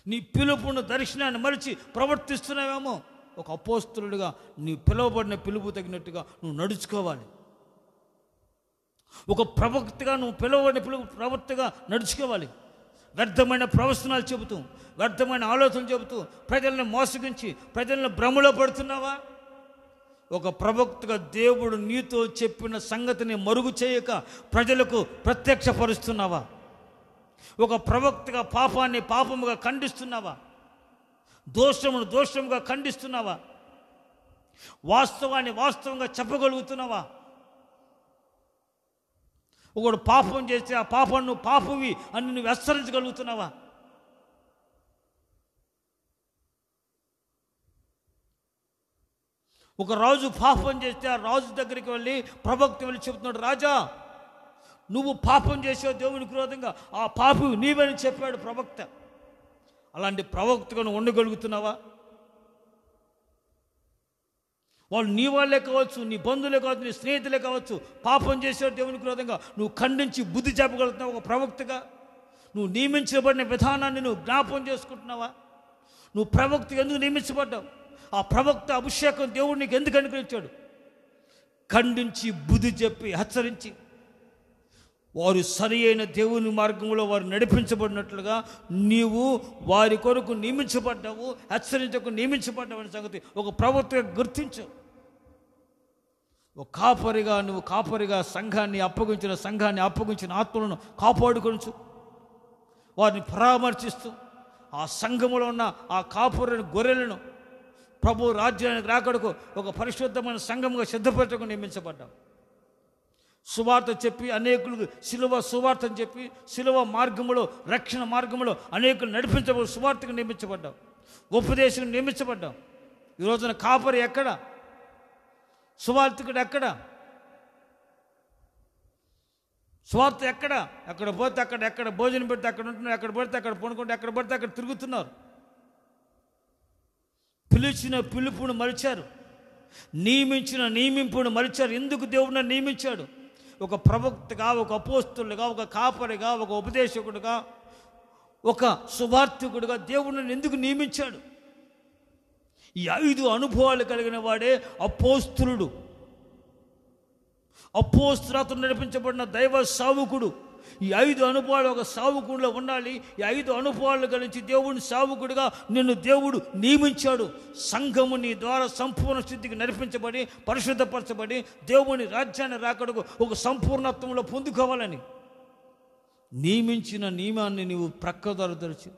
నీ పిలుపును, దర్శనాన్ని మరిచి ప్రవర్తిస్తున్నావేమో. ఒక అపోస్తులుగా నీ పిలువబడిన పిలుపు తగినట్టుగా నువ్వు నడుచుకోవాలి. ఒక ప్రవక్తగా నువ్వు పిలువబడిన ప్రవక్తగా నడుచుకోవాలి. వ్యర్థమైన ప్రవచనాలు చెబుతూ, వ్యర్థమైన ఆలోచనలు చెబుతూ ప్రజలను మోసగించి ప్రజలను భ్రమలో పడుతున్నావా? ఒక ప్రవక్తగా దేవుడు నీతో చెప్పిన సంగతిని మరుగు చేయక ప్రజలకు ప్రత్యక్షపరుస్తున్నావా? ఒక ప్రవక్తగా పాపాన్ని పాపముగా ఖండిస్తున్నావా? దోషమును దోషముగా ఖండిస్తున్నావా? వాస్తవాన్ని వాస్తవంగా చెప్పగలుగుతున్నావా? ఒకడు పాపం చేస్తే ఆ పాపం నువ్వు పాపవి అని నువ్వు హెచ్చరించగలుగుతున్నావా? ఒక రాజు పాపం చేస్తే ఆ రాజు దగ్గరికి వెళ్ళి ప్రవక్త వెళ్ళి చెబుతున్నాడు, రాజా నువ్వు పాపం చేసావు దేవునికి విరోధంగా, ఆ పాపి నీవని చెప్పాడు ప్రవక్త. అలాంటి ప్రవక్తగా నువ్వు ఉండగలుగుతున్నావా? వాళ్ళు నీ వాళ్ళే కావచ్చు, నీ బంధువులే కావచ్చు, నీ స్నేహితులే కావచ్చు, పాపం చేసాడు దేవునికి విరోధంగా నువ్వు ఖండించి బుద్ధి చెప్పగలుగుతున్నావు ఒక ప్రవక్తగా? నువ్వు నియమించబడిన విధానాన్ని నువ్వు జ్ఞాపం చేసుకుంటున్నావా? నువ్వు ప్రవక్తగా ఎందుకు నియమించబడ్డావు? ఆ ప్రవక్త అభిషేకం దేవుడు నీకు ఎందుకు అనుగ్రహించాడు? ఖండించి బుద్ధి చెప్పి హెచ్చరించి వారు సరి అయిన దేవుని మార్గంలో వారు నడిపించబడినట్లుగా నీవు వారి కొరకు నియమించబడ్డావు, హెచ్చరించకు నియమించబడ్డావు అనే సంగతి ఒక ప్రవక్తగా గుర్తించు. ఒక కాపరిగా సంఘాన్ని అప్పగించిన ఆత్మలను కాపాడుకొనుచు, వారిని పరామర్శిస్తూ ఆ సంఘములో ఉన్న ఆ కాపరుని గొర్రెలను ప్రభు రాజ్యానికి రాకడకు ఒక పరిశుద్ధమైన సంఘముగా సిద్ధపరచకు నియమించబడ్డావు. సువార్త చెప్పి అనేకులకు సువార్తను చెప్పి శిలువ మార్గములో, రక్షణ మార్గములో అనేకులు నడిపించబడి సువార్తకు నియమించబడ్డావు, ఉపదేశం నియమించబడ్డావు. ఈ రోజున కాపరి ఎక్కడ? సువార్తికుడు ఎక్కడ? స్వార్థ ఎక్కడ పోతే ఎక్కడ భోజనం పెడితే అక్కడ ఉంటున్నారు, ఎక్కడ పడితే అక్కడ పడుకుంటే, ఎక్కడ పడితే అక్కడ తిరుగుతున్నారు. పిలిచిన పిలుపును మరిచారు, నియమించిన నియమింపును మరిచారు. ఎందుకు దేవుడిని నియమించాడు? ఒక ప్రవక్తగా, ఒక అపోస్తలుగా, ఒక కాపరిగా, ఒక ఉపదేశకుడుగా, ఒక సువార్థికుడుగా దేవుడిని ఎందుకు నియమించాడు? ఈ 5 అనుభవాలు కలిగిన వాడే అపోస్తలుడు. అపోస్తలతో నడిపించబడిన దైవ సావుకుడు. ఈ 5 అనుభవాలు ఒక సావుకుడిలో ఉండాలి. ఈ 5 అనుభవాలు కలిసి దేవుని సావుకుడిగా నిన్ను దేవుడు నియమించాడు. సంఘము నీ ద్వారా సంపూర్ణ స్థితికి నడిపించబడి, పరిశుద్ధపరచబడి, దేవుని రాజ్యాన్ని రాకడకు ఒక సంపూర్ణత్వంలో పొందుకోవాలని నియమించిన నియమాన్ని నీవు ప్రక్కదారు తెరిచి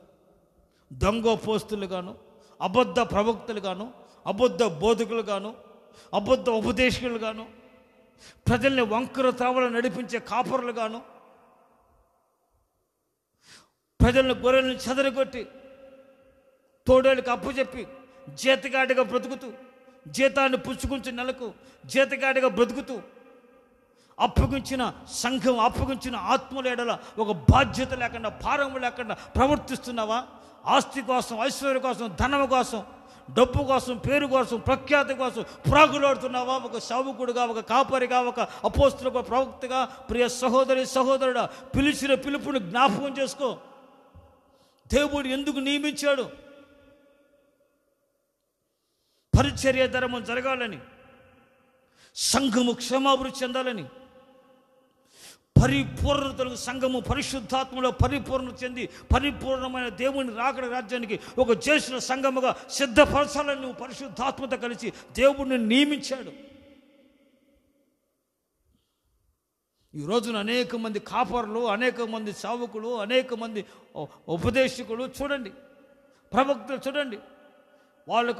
దొంగ అపోస్తలుగాను, అబద్ధ ప్రవక్తలుగాను, అబద్ధ బోధకులుగాను, అబద్ధ ఉపదేశకులుగాను, ప్రజల్ని వంకర త్రావలను నడిపించే కాపరులుగాను, ప్రజలను గొర్రెలను చెదరగొట్టి తోడేళ్ళకి అప్పుచెప్పి జీతగాడిగా బ్రతుకుతూ, జీతాన్ని పుచ్చుకుంటూ నెలకు జీతగాడిగా బ్రతుకుతూ, అప్పగించిన సంఘం, అప్పగించిన ఆత్మల ఎడల ఒక బాధ్యత లేకుండా, భారం లేకుండా ప్రవర్తిస్తున్నావా? ఆస్తి కోసం, ఐశ్వర్యం కోసం, ధనం కోసం, డబ్బు కోసం, పేరు కోసం, ప్రఖ్యాతి కోసం ప్రాగులాడుతున్నావా? ఒక సేవకుడుగా, ఒక కాపరిగా, ఒక అపోస్తలుగా, ప్రవక్తగా, ప్రియ సహోదరి సహోదరుడా, పిలిచిన పిలుపుని జ్ఞాపకం చేసుకో. దేవుడు ఎందుకు నియమించాడు? పరిచర్య ధర్మం జరగాలని, సంఘము క్షేమాభివృద్ధి చెందాలని, పరిపూర్ణతలకు సంఘము పరిశుద్ధాత్మలో పరిపూర్ణత చెంది పరిపూర్ణమైన దేవుని రాకడ రాజ్యానికి ఒక చేసిన సంఘముగా సిద్ధపరచాలని నువ్వు పరిశుద్ధాత్మతో కలిసి దేవుడిని నియమించాడు. ఈ రోజున అనేక మంది కాపరులు, అనేక మంది సేవకులు, అనేక మంది ఉపదేశకులు చూడండి, ప్రవక్తలు చూడండి,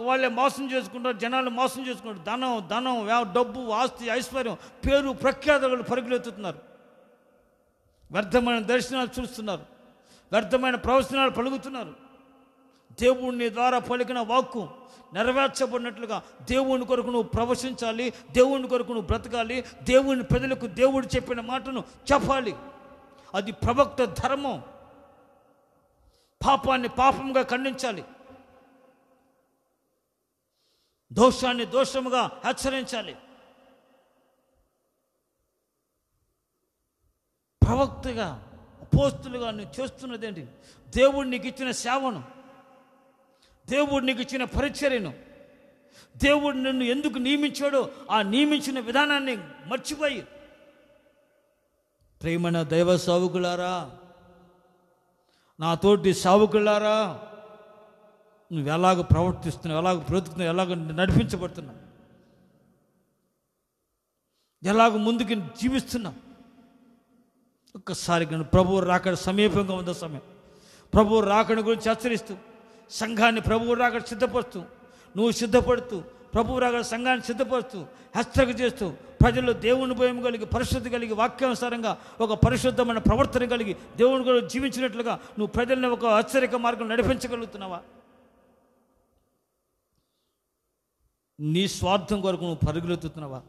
వాళ్ళే మోసం చేసుకుంటారు, జనాలు మోసం చేసుకుంటారు. ధనం డబ్బు, ఆస్తి, ఐశ్వర్యం, పేరు, ప్రఖ్యాతలు పరుగులెత్తుతున్నారు. వ్యర్థమైన దర్శనాలు చూస్తున్నారు, వ్యర్థమైన ప్రవచనాలు పలుకుతున్నారు. దేవుని ద్వారా పలికిన వాక్కు నెరవేర్చబడినట్లుగా దేవుని కొరకు నువ్వు ప్రవశించాలి, దేవుని కొరకు నువ్వు బ్రతకాలి, దేవుని ప్రజలకు దేవుడు చెప్పిన మాటను చెప్పాలి. అది ప్రవక్త ధర్మం. పాపాన్ని పాపంగా ఖండించాలి, దోషాన్ని దోషముగా హెచ్చరించాలి. ప్రవక్తగా, అపోస్తలుగా నువ్వు చేస్తున్నదేంటి? దేవుడు నీకు ఇచ్చిన సేవను, దేవుడు నీకు ఇచ్చిన పరిచర్యను, దేవుడు నిన్ను ఎందుకు నియమించాడో ఆ నియమించిన విధానాన్ని మర్చిపోయి, ప్రేమైన దైవ సావుకులారా, నా తోటి సావుకులారా, నువ్వు ఎలాగ ప్రవర్తిస్తున్నావు, ఎలాగ బ్రతుకుతున్నావు, ఎలాగ నడిపించబడుతున్నావు, ఎలాగ ముందుకు జీవిస్తున్నావు? ఒక్కసారి ప్రభువు రాకడ సమీపంగా ఉందో సమయం, ప్రభువు రాకడ గురించి హెచ్చరిస్తూ, సంఘాన్ని ప్రభువు రాకడ సిద్ధపరుస్తూ, నువ్వు సిద్ధపడుతూ, ప్రభువు రాకడ సంఘాన్ని సిద్ధపరుస్తూ, హెచ్చరిక చేస్తూ, ప్రజల్లో దేవుని భయం కలిగి, పరిశుద్ధి కలిగి, వాక్యానుసారంగా ఒక పరిశుద్ధమైన ప్రవర్తన కలిగి దేవుని కూడా జీవించినట్లుగా నువ్వు ప్రజల్ని ఒక హెచ్చరిక మార్గం నడిపించగలుగుతున్నావా? నీ స్వార్థం కొరకు నువ్వు పరుగులెత్తుతున్నావా?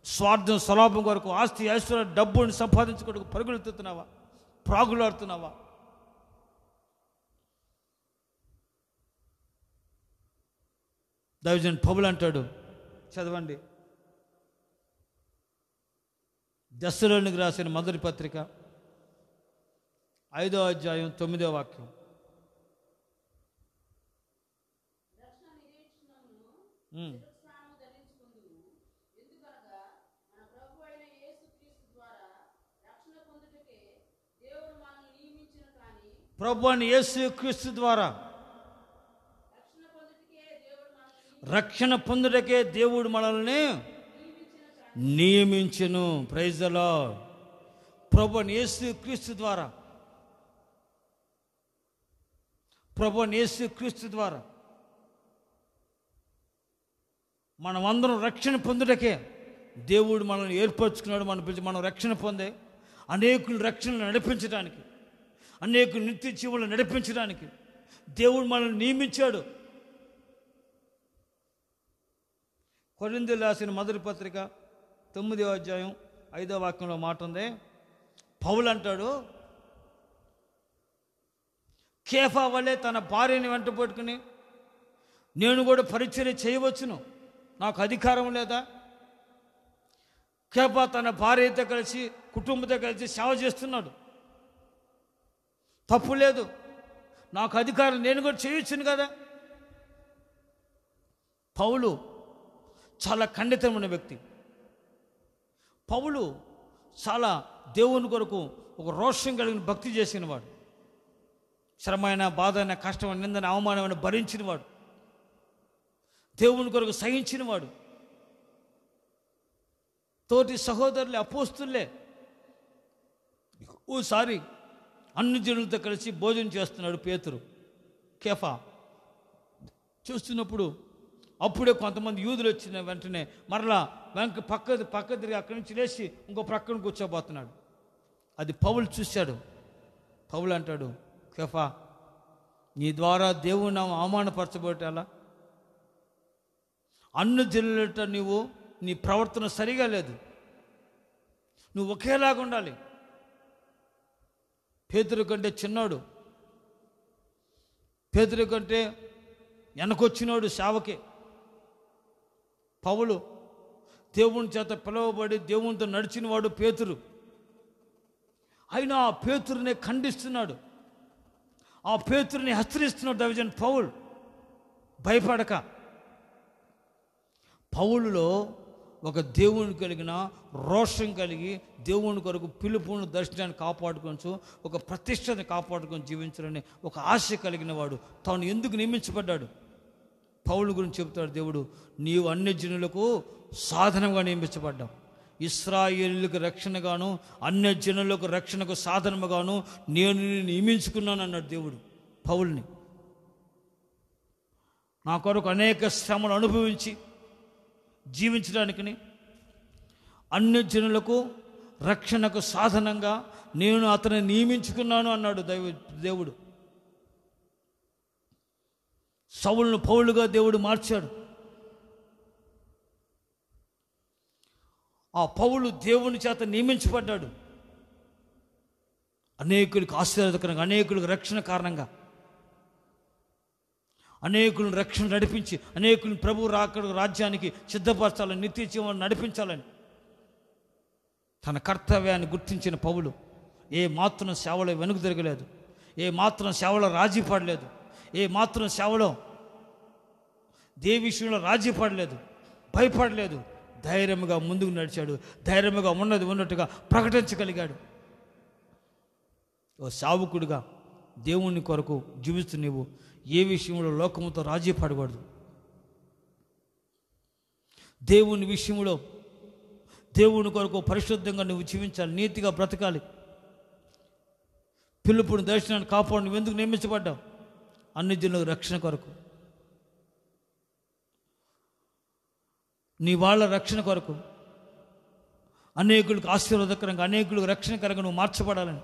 స్వార్థం, స్వలాభం కొరకు, ఆస్తి, ఐశ్వర్య, డబ్బుని సంపాదించుకోవడానికి పరుగులెత్తుతున్నావా? ప్రాగులాడుతున్నావా? దైవజన్ పౌలు అంటాడు, చదవండి, దెస్సలోనికి రాసిన మొదటి పత్రిక 5వ అధ్యాయం 9వ వాక్యం. ప్రభువైన యేసుక్రీస్తు ద్వారా రక్షణ పొందుటకే దేవుడు మనల్ని నియమించెను. Praise the lord. ప్రభువైన యేసుక్రీస్తు ద్వారా, ప్రభువైన యేసుక్రీస్తు ద్వారా మనమందరం రక్షణ పొందుటకే దేవుడు మనల్ని ఏర్పరచుకున్నాడు. మనం రక్షణ పొందే అనేకులు రక్షణను నడిపించడానికి, అనేకులు నిత్య జీవులను నడిపించడానికి దేవుడు మనల్ని నియమించాడు. కొరింథీయులకు రాసిన మొదటి పత్రిక 9వ అధ్యాయం 5వ వాక్యంలో మాట ఉంది, పౌలు అంటాడు, కేఫా వలె తన భార్యని వెంట పట్టుకుని నేను కూడా పరిచర్య చేయవచ్చును, నాకు అధికారం లేదా? కేఫా తన భార్యతో కలిసి కుటుంబంతో కలిసి సేవ చేస్తున్నాడు, తప్పు లేదు, నాకు అధికారం, నేను కూడా చేయొచ్చును కదా. పౌలు చాలా ఖండితమైన వ్యక్తి. పౌలు చాలా దేవుని కొరకు ఒక రోషం కలిగిన భక్తి చేసినవాడు. శ్రమైన, బాధ అయిన, కష్టమైన, నిందన, అవమానమైన భరించినవాడు. దేవుని కొరకు సహించినవాడు. తోటి సహోదరులే, అపోస్తులే ఓసారి అన్ని జనులతో కలిసి భోజనం చేస్తున్నాడు పేతురు. కేఫా చూస్తున్నప్పుడు అప్పుడే కొంతమంది యూదులు వచ్చిన వెంటనే మరలా పక్క తిరిగి అక్కడి నుంచి లేచి ఇంకో ప్రక్కన కూర్చోబోతున్నాడు. అది పౌలు చూశాడు. పౌలు అంటాడు, కేఫా, నీ ద్వారా దేవుని నామం అవమానపరచబోటేలా? అన్ని జనులట నువ్వు నీ ప్రవర్తన సరిగా లేదు, నువ్వు ఒకేలాగా ఉండాలి. పేతురు కంటే చిన్నాడు, పేతురు కంటే వెనకొచ్చినాడు సేవకే. పౌలు దేవుని చేత పిలువబడి దేవునితో నడిచినవాడు పేతురు. అయినా ఆ పేతురుని ఖండిస్తున్నాడు, ఆ పేతురుని హెచ్చరిస్తున్నాడు దైవజన్ పౌలు భయపడక. పౌలులో ఒక దేవుని కలిగిన రోషం కలిగి దేవుని కొరకు పిలుపును దర్శనాన్ని కాపాడుకోవచ్చు, ఒక ప్రతిష్టని కాపాడుకొని జీవించాలని ఒక ఆశ కలిగిన వాడు తాను ఎందుకు నియమించబడ్డాడు. పౌలు గురించి చెబుతాడు దేవుడు, నీవు అన్ని జనులకు సాధనంగా నియమించబడ్డావు, ఇశ్రాయేలులకు రక్షణగాను అన్య జనులకు రక్షణకు సాధనముగాను నేను నియమించుకున్నాను అన్నాడు దేవుడు పౌల్ని. నా కొరకు అనేక శ్రమలు అనుభవించి జీవించడానికని అన్య జనులకు రక్షణకు సాధనంగా నేను అతన్ని నియమించుకున్నాను అన్నాడు దేవుడు. సౌలును పౌలుగా దేవుడు మార్చాడు. ఆ పౌలు దేవుని చేత నియమించబడ్డాడు. అనేకులకు ఆశీర్వాదకరంగా, అనేకులకు రక్షణ కారణంగా, అనేకులను రక్షణ నడిపించి అనేకులను ప్రభు రాజ్యానికి సిద్ధపరచాలని, నిత్య జీవనం నడిపించాలని తన కర్తవ్యాన్ని గుర్తించిన పౌలు ఏ మాత్రం సేవలో వెనుక తిరగలేదు, ఏ మాత్రం సేవలో రాజీ పడలేదు, ఏ మాత్రం సేవలో దేవి విషయంలో రాజీ పడలేదు, భయపడలేదు. ధైర్యంగా ముందుకు నడిచాడు, ధైర్యంగా ఉన్నది ఉన్నట్టుగా ప్రకటించగలిగాడు. ఓ సేవకుడిగా దేవుని కొరకు జీవిస్తూ నీవు ఏ విషయంలో లోకముతో రాజీ పడకూడదు. దేవుని విషయంలో దేవుని కొరకు పరిశుద్ధంగా నువ్వు జీవించాలి, నీతిగా బ్రతకాలి. పిలుపుని దర్శనాన్ని కాపాడు. నువ్వు ఎందుకు నియమించబడ్డావు? అన్ని జనులకు రక్షణ కొరకు, నీ వాళ్ళ రక్షణ కొరకు, అనేకులకు ఆశీర్వాదకరంగా, అనేకులకు రక్షణకరంగా నువ్వు మార్చబడాలని,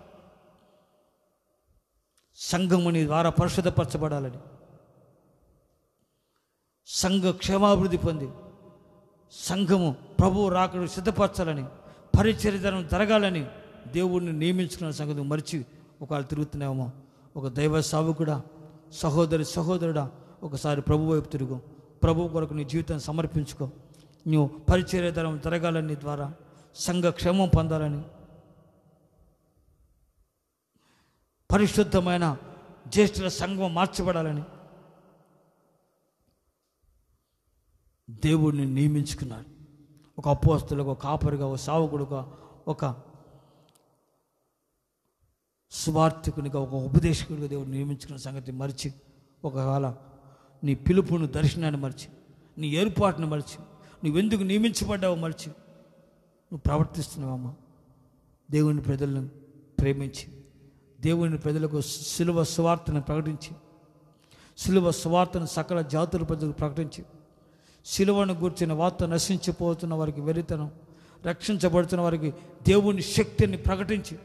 సంఘము నీ ద్వారా పరిశుద్ధపరచబడాలని, సంఘ క్షేమాభివృద్ధి పొంది సంఘము ప్రభువు రాకడు సిద్ధపరచాలని, పరిచర్యను జరగాలని దేవుడిని నియమించుకున్న సంగతి మరిచి ఒకవేళ తిరుగుతున్నామో, ఒక దైవ సేవకుడా, సహోదరుడా, ఒకసారి ప్రభు వైపు తిరుగు. ప్రభు కొరకు నీ జీవితాన్ని సమర్పించుకో. నువ్వు పరిచర్యధరం జరగాలని, ద్వారా సంఘ క్షేమం పొందాలని, పరిశుద్ధమైన జ్యేష్ఠుల సంఘం మార్చబడాలని దేవుడిని నియమించుకున్నాడు. ఒక అపోస్తలుగా, ఒక కాపరిగా, ఒక సావకుడుగా, ఒక సువార్థికునిగా, ఒక ఉపదేశకుడిగా దేవుడు నియమించుకున్న సంగతి మరిచి, ఒకవేళ నీ పిలుపును, దర్శనాన్ని మరిచి, నీ ఏర్పాటును మరిచి, నువ్వెందుకు నియమించబడ్డావు మరిచి నువ్వు ప్రవర్తిస్తున్నావమ్మా. దేవుని ప్రజలను ప్రేమించి, దేవుని ప్రజలకు సిలువ సువార్తను ప్రకటించి, సిలువ సువార్తను సకల జాతుల ప్రజలకు ప్రకటించి, సిలువను గూర్చిన వార్త నశించిపోతున్న వారికి వెరితనం, రక్షించబడుతున్న వారికి దేవుని శక్తిని ప్రకటించి,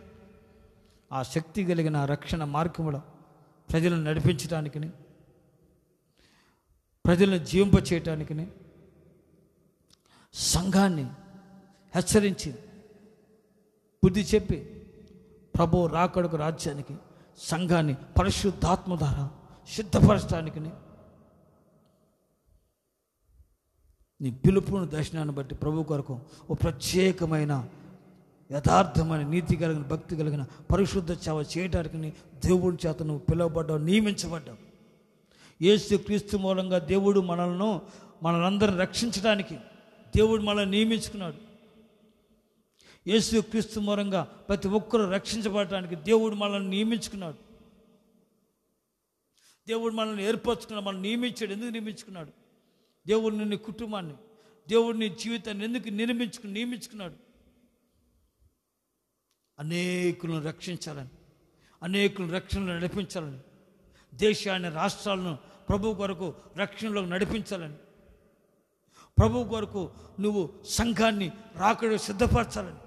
ఆ శక్తి కలిగిన రక్షణ మార్గంలో ప్రజలను నడిపించడానికని, ప్రజలను జీవింపచేయటానికని సంఘాన్ని హెచ్చరించి, బుద్ధి చెప్పి, ప్రభు రాకడకు రాజ్యానికి సంఘాన్ని పరిశుద్ధాత్మ ద్వారా సిద్ధపరచడానికి నీ పిలుపును దర్శనాన్ని బట్టి ప్రభు కొరకు ఓ ప్రత్యేకమైన యథార్థమైన నీతి కలిగిన భక్తి కలిగిన పరిశుద్ధ సేవ చేయడానికి దేవుడి చేత నువ్వు పిలువబడ్డావు, నియమించబడ్డావు. యేసు క్రీస్తు మూలంగా దేవుడు మనల్ని రక్షించడానికి దేవుడు మనల్ని నియమించుకున్నాడు. యేసు క్రీస్తు మూలంగా ప్రతి ఒక్కరూ రక్షించబడటానికి దేవుడు మనల్ని నియమించుకున్నాడు. దేవుడు మనల్ని ఏర్పరచుకున్నాడు, మనల్ని నియమించాడు. ఎందుకు నియమించుకున్నాడు? దేవుడు నిన్ను కుటుంబాన్ని, దేవుడు నీ జీవితాన్ని ఎందుకు నియమించుకున్నాడు? అనేకులను రక్షించాలని, అనేకులను రక్షణలో నడిపించాలని, దేశాన్ని రాష్ట్రాలను ప్రభు కొరకు రక్షణలోకి నడిపించాలని, ప్రభు కొరకు నువ్వు సంఘాన్ని రాకడ సిద్ధపరచాలని,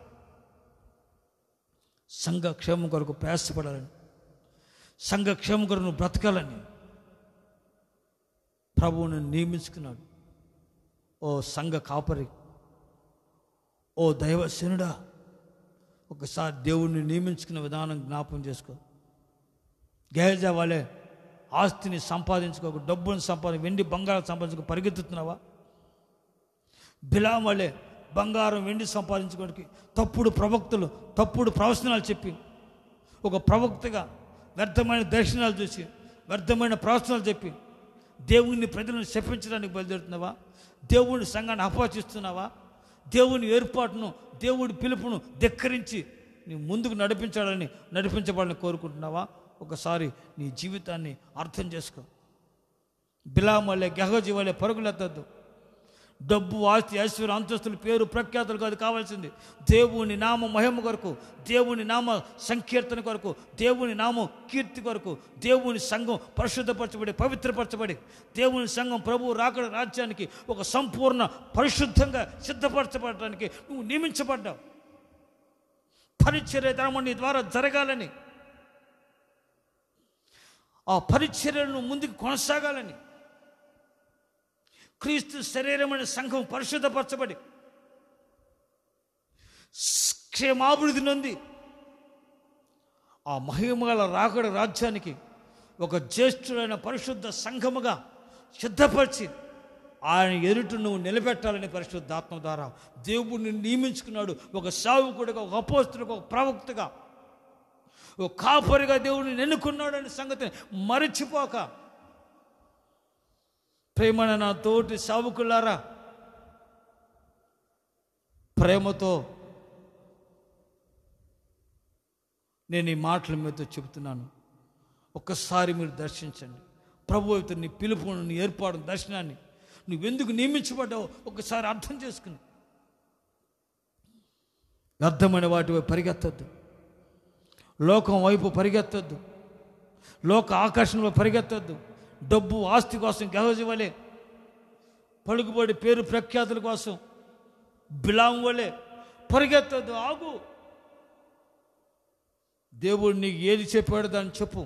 సంఘ క్షేమం కొరకు ప్రయాసపడాలని, సంఘ క్షేమం కొరకు నువ్వు బ్రతకాలని ప్రభువుని నియమించుకున్నాడు. ఓ సంఘ కాపరి, ఓ దైవశనుడా, ఒకసారి దేవుడిని నియమించుకునే విధానం జ్ఞాపకం చేసుకో. గేజా వాళ్ళే ఆస్తిని సంపాదించుకోక, డబ్బును వెండి బంగారం సంపాదించుకో పరిగెత్తుతున్నావా? బిలాం వాళ్ళే బంగారం వెండి సంపాదించుకోవడానికి తప్పుడు ప్రవచనాలు చెప్పి, ఒక ప్రవక్తగా వ్యర్థమైన దర్శనాలు చూసి వ్యర్థమైన ప్రవచనాలు చెప్పి దేవుని ప్రజలను శపించడానికి బయలుదేరుతున్నావా? దేవుని సంఘాన్ని అపవాదిస్తున్నావా? దేవుని ఏర్పాటును, దేవుడి పిలుపును ధిక్కరించి నీ ముందుకు నడిపించబడాలని కోరుకుంటున్నావా? ఒకసారి నీ జీవితాన్ని అర్థం చేసుకో. బిలాం వల్లే, గెహజీ వల్లే పరుగులెత్తద్దు. డబ్బు, ఆస్తి, ఐశ్వర్యం, అంతస్తులు, పేరు, ప్రఖ్యాతులు కాదు కావాల్సింది. దేవుని నామ మహిమ కొరకు, దేవుని నామ సంకీర్తన కొరకు, దేవుని నామ కీర్తి కొరకు, దేవుని సంఘం పరిశుద్ధపరచబడి, పవిత్రపరచబడి, దేవుని సంఘం ప్రభు రాకడ రాజ్యానికి ఒక సంపూర్ణ పరిశుద్ధంగా సిద్ధపరచబడటానికి నువ్వు నియమించబడ్డావు. పరిచర్య ధర్మం నీ ద్వారా జరగాలని, ఆ పరిచర్యను ముందుకు కొనసాగాలని, క్రీస్తు శరీరమైన సంఘం పరిశుద్ధపరచబడి క్షేమాభివృద్ధి నొంది ఆ మహిమగల రాకడ రాజ్యానికి ఒక జ్యేష్ఠుడైన పరిశుద్ధ సంఘముగా సిద్ధపరిచి ఆయన ఎదుట నువ్వు నిలబెట్టాలని పరిశుద్ధాత్మ ద్వారా దేవుడిని నియమించుకున్నాడు. ఒక సేవకుడిగా, ఒక అపోస్తలుగా, ఒక ప్రవక్తగా, ఒక కాపరిగా దేవుడిని ఎన్నుకున్నాడనే సంగతిని మరచిపోక, ప్రేమన నా తోటి సేవకులారా, ప్రేమతో నేను ఈ మాటలు మీతో చెబుతున్నాను. ఒక్కసారి మీరు దర్శించండి ప్రభు అయితే నీ పిలుపును, నీ ఏర్పాటు, దర్శనాన్ని నువ్వెందుకు నియమించబడ్డావో ఒకసారి అర్థం చేసుకుని వ్యర్థమైన వాటి వైపు పరిగెత్తద్దు, లోకం వైపు పరిగెత్తద్దు, లోక ఆకర్షణలో పరిగెత్తద్దు. డబ్బు, ఆస్తి కోసం గెహజీ వలె, పలుకుబడి, పేరు, ప్రఖ్యాతుల కోసం బిలాం వలె పరిగెత్తద్దు. ఆగు. దేవుడు నీకు ఏది చెప్పాడో దాన్ని చెప్పు.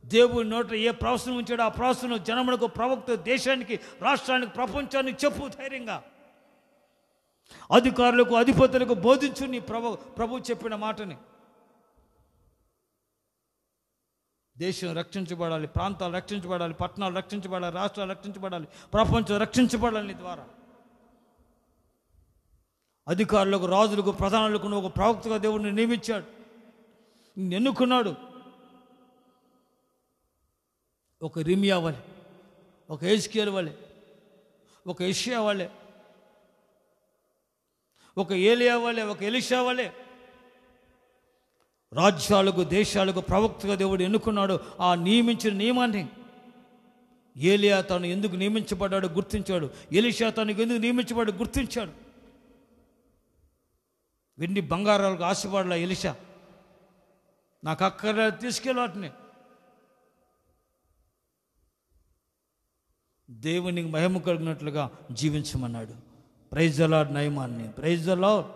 దేవుడి నోట ఏ ప్రవచనం ఉంచాడో ఆ ప్రవచనం జనములకు, ప్రవక్త, దేశానికి, రాష్ట్రానికి, ప్రపంచానికి చెప్పు ధైర్యంగా. అధికారులకు, అధిపతులకు బోధించు నీ ప్రభు చెప్పిన మాటని. దేశం రక్షించబడాలి, ప్రాంతాలు రక్షించబడాలి, పట్టణాలు రక్షించబడాలి, రాష్ట్రాలు రక్షించబడాలి, ప్రపంచం రక్షించబడాలి. నీ ద్వారా అధికారులకు, రాజులకు, ప్రధానులకు నువ్వు ఒక ప్రవక్తగా దేవుడిని నియమించాడు, ఎన్నుకున్నాడు. ఒక ఇర్మియా వలె, ఒక హెజ్కేలు వలె, ఒక యెషయా వలె, ఒక ఏలియా వలె, ఒక ఎలీషా వలె రాజ్యాలకు, దేశాలకు ప్రవక్తగా దేవుడు ఎన్నుకున్నాడు. ఆ నియమించిన నియమాన్ని ఏలియా తాను ఎందుకు నియమించబడ్డాడు గుర్తించాడు. ఎలీషా తనకు ఎందుకు నియమించబడ్డాడు గుర్తించాడు. వెండి బంగారాలకు ఆశపడలా ఎలీషా. నాకు అక్కడ తీసుకెళ్ళాటిని. దేవునికి మహిమ కలిగినట్లుగా జీవించమన్నాడు. Praise the lord. నయమాన్ని ప్రైజ్ ద లార్డ్.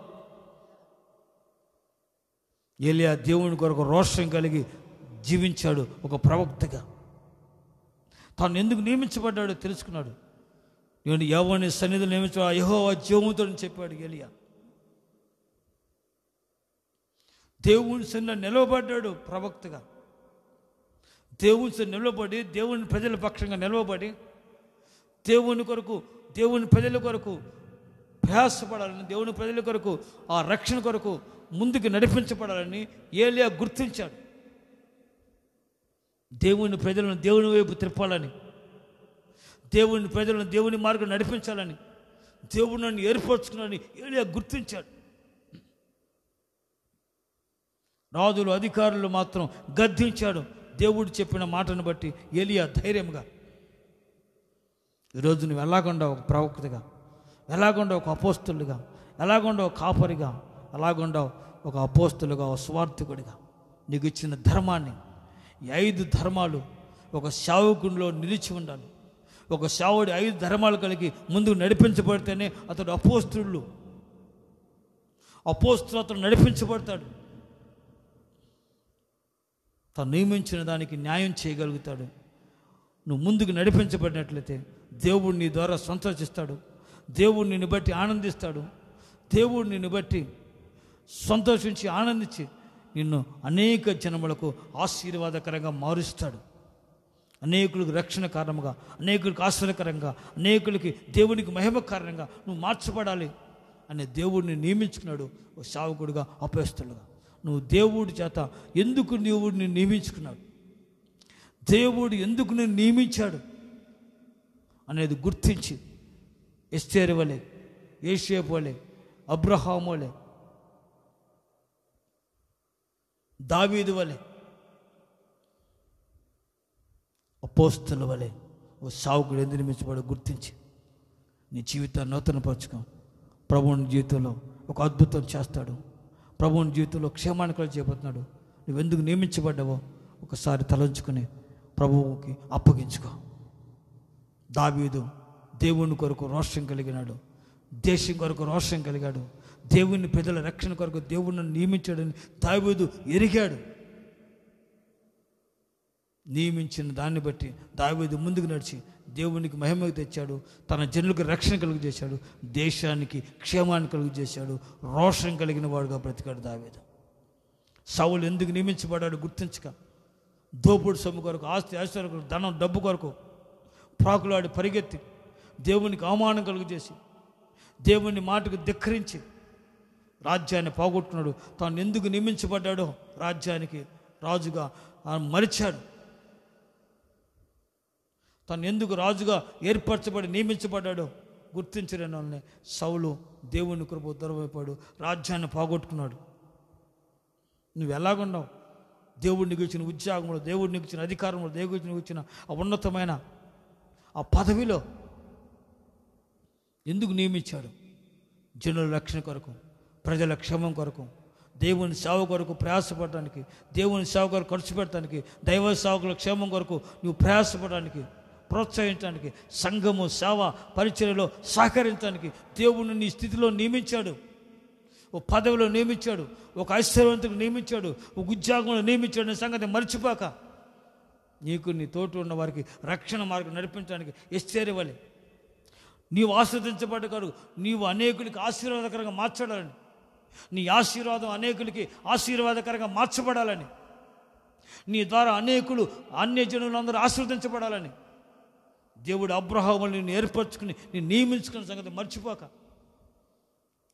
ఏలియా దేవుని కొరకు రోషం కలిగి జీవించాడు. ఒక ప్రవక్తగా తాను ఎందుకు నియమించబడ్డాడో తెలుసుకున్నాడు. నేను యెహోవాని సన్నిధిలో నియమించబడ్డా, యెహోవా జీవముతోని చెప్పాడు ఏలియా. దేవుని సన్నిధిలో నిలవబడ్డాడు ప్రవక్తగా. దేవుని సన్నిధిలో నిలవబడి, దేవుని ప్రజల పక్షంగా నిలవబడి, దేవుని కొరకు, దేవుని ప్రజల కొరకు ప్రయాసపడాలని, దేవుని ప్రజల కొరకు, ఆ రక్షణ కొరకు ముందుకు నడిపించబడాలని ఏలియా గుర్తించాడు. దేవుని ప్రజలను దేవుని వైపు తిప్పాలని, దేవుని ప్రజలను దేవుని మార్గం నడిపించాలని, దేవుడు నన్ను ఏర్పరచుకున్నాడని ఏలియా గుర్తించాడు. రాజులు, అధికారులు మాత్రం గద్దించాడు దేవుడు చెప్పిన మాటను బట్టి ఏలియా ధైర్యంగా. ఈరోజు నువ్వు ఎలాగుండా ఒక ప్రవక్తగా, ఎలాగుండా ఒక అపోస్తులుగా, ఎలాగుండా ఒక కాపరిగా, ఎలాగుండా ఒక అపోస్తులుగా, ఒక స్వార్థకుడిగా నీకు ఇచ్చిన ధర్మాన్ని, ఈ 5 ధర్మాలు ఒక సేవకునిలో నిలిచి ఉండాలి. ఒక సేవకుడు 5 ధర్మాలు కలిగి ముందుకు నడిపించబడితేనే అతడు అపోస్తులు అతను నడిపించబడతాడు. తను నియమించిన దానికి న్యాయం చేయగలుగుతాడు. నువ్వు ముందుకు నడిపించబడినట్లయితే దేవుడు నీ ద్వారా సంతోషిస్తాడు. దేవుడు నిన్ను బట్టి ఆనందిస్తాడు. దేవుడు నిన్ను బట్టి సంతోషించి ఆనందించి నిన్ను అనేక జనములకు ఆశీర్వాదకరంగా మారుస్తాడు. అనేకులకు రక్షణ కారణంగా, అనేకులకు ఆశ్చర్యకరంగా, అనేకులకి దేవునికి మహిమ కారణంగా నువ్వు మార్చబడాలి అనే దేవుడిని నియమించుకున్నాడు ఒక సేవకుడిగా, అపోస్తలుగా. నువ్వు దేవుడి చేత ఎందుకు దేవుడిని నియమించుకున్నాడు, దేవుడు ఎందుకు నేను నియమించాడు అనేది గుర్తించి ఎస్తేరు వలె, యోసేపు వలె, అబ్రహాము వలె, దావీదు వలె, అపోస్తలుల వలె ఓ సావుకుడు ఎందుకు నిర్మించబడి గుర్తించి నీ జీవితాన్ని నూతనపరచుకో. ప్రభువుని జీవితంలో ఒక అద్భుతం చేస్తాడు. ప్రభువుని జీవితంలో క్షేమాన్ని కలిగి చేయబోతున్నాడు. నువ్వెందుకు నియమించబడ్డావో ఒకసారి తలంచుకుని ప్రభువుకి అప్పగించుకో. దావీదు దేవుని కొరకు రోషం కలిగినాడు, దేశం కొరకు రోషం కలిగాడు, దేవుని ప్రజల రక్షణ కొరకు దేవుడిని నియమించాడని దావీదు ఎరిగాడు. నియమించిన దాన్ని బట్టి దావీదు ముందుకు నడిచి దేవునికి మహిమకు తెచ్చాడు, తన జనులకు రక్షణ కలుగు చేశాడు, దేశానికి క్షేమాన్ని కలుగు చేశాడు, రోషం కలిగిన వాడుగా బ్రతికాడు దావీదు. సౌలు ఎందుకు నియమించబడ్డాడు గుర్తించక, దోపుడు సొమ్ము కొరకు, ఆస్తి ఐశ్వర్యం కొరకు, ధనం డబ్బు కొరకు ప్రాకులాడి పరిగెత్తి దేవునికి అవమానం కలుగు చేసి దేవుని మాటకు ధిక్కరించి రాజ్యాన్ని పోగొట్టుకున్నాడు. తాను ఎందుకు నియమించబడ్డాడో రాజ్యానికి రాజుగా మరిచాడు. తను ఎందుకు రాజుగా ఏర్పరచబడి నియమించబడ్డాడో గుర్తించలేని వాళ్ళని సౌలు దేవుని కృప దూరమైపోయాడు, రాజ్యాన్ని పోగొట్టుకున్నాడు. నువ్వు ఎలాగున్నావు? దేవుడు నీకు ఇచ్చిన ఉద్యోగంలో, దేవుడు నీకు ఇచ్చిన అధికారంలో, దేవుడు నీకు ఇచ్చిన ఆ ఉన్నతమైన ఆ పదవిలో ఎందుకు నియమించాడు? జనుల రక్షణ కొరకు, ప్రజల క్షేమం కొరకు, దేవుని సేవ కొరకు ప్రయాసపడటానికి, దేవుని సేవ కొరకు ఖర్చు పెట్టడానికి, దైవ సేవకుల క్షేమం కొరకు నువ్వు ప్రయాసపడడానికి, ప్రోత్సహించడానికి, సంఘము సేవ పరిచర్యలో సహకరించడానికి దేవుని నీ స్థితిలో నియమించాడు. ఓ పదవిలో నియమించాడు, ఒక ఐశ్వర్యవంతుకు నియమించాడు, ఒక ఉద్యోగంలో నియమించాడు అనే సంగతి మర్చిపోక నీకు నీ తోటి ఉన్న వారికి రక్షణ మార్గం నడిపించడానికి ఎస్తేరివ్వాలి. నీవు ఆశీర్వదించబడ్డాడు, నీవు అనేకులకి ఆశీర్వాదకరంగా మార్చడాలని, నీ ఆశీర్వాదం అనేకులకి ఆశీర్వాదకరంగా మార్చబడాలని, నీ ద్వారా అనేకులు అన్యజనులందరూ ఆశీర్వదించబడాలని దేవుడు అబ్రహాముని నిన్ను ఏర్పరచుకుని నేను నియమించుకున్న సంగతి మర్చిపోక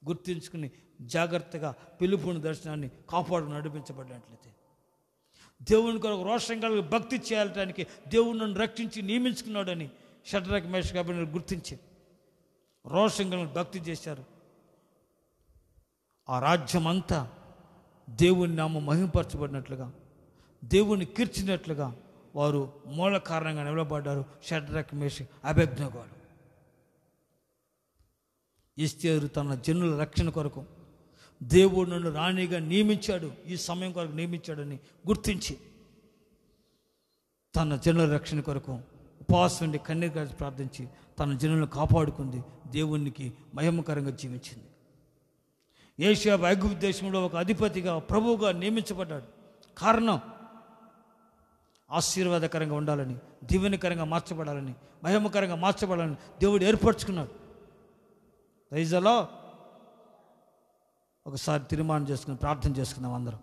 గుర్తించుకుని జాగ్రత్తగా పిలుపుని దర్శనాన్ని కాపాడు నడిపించబడినట్లయితే దేవుని కొరకు రోషం కలిగి భక్తి చేయటానికి దేవుడు నన్ను రక్షించి నియమించుకున్నాడని షడ్రక్ మేషక్ అబేద్నెగో గుర్తించి రోషం కలిగి భక్తి చేశారు. ఆ రాజ్యం అంతా దేవుని నామం మహింపరచబడినట్లుగా, దేవుని కీర్చినట్లుగా వారు మూల కారణంగా నిలబడ్డారు. షడ్రక్ మేషక్ అబేద్నెగో. ఎస్తేరు తన జనుల రక్షణ కొరకు దేవుడు నన్ను రాణిగా నియమించాడు, ఈ సమయం కొరకు నియమించాడని గుర్తించి తన జనుల రక్షణ కొరకు ఉపవాసం ఉండి కన్నీరు కాచి ప్రార్థించి తన జనులను కాపాడుకుంది, దేవునికి మహిమకరంగా జీవించింది. ఏషియా ఐగుప్తు దేశంలో ఒక అధిపతిగా, ప్రభువుగా నియమించబడ్డాడు. కారణం ఆశీర్వాదకరంగా ఉండాలని, దీవెనకరంగా మార్చబడాలని, మహిమకరంగా మార్చబడాలని దేవుడు ఏర్పరచుకున్నాడు. రైజలో ఒకసారి తీర్మానం చేసుకుని ప్రార్థన చేసుకుందాం అందరం.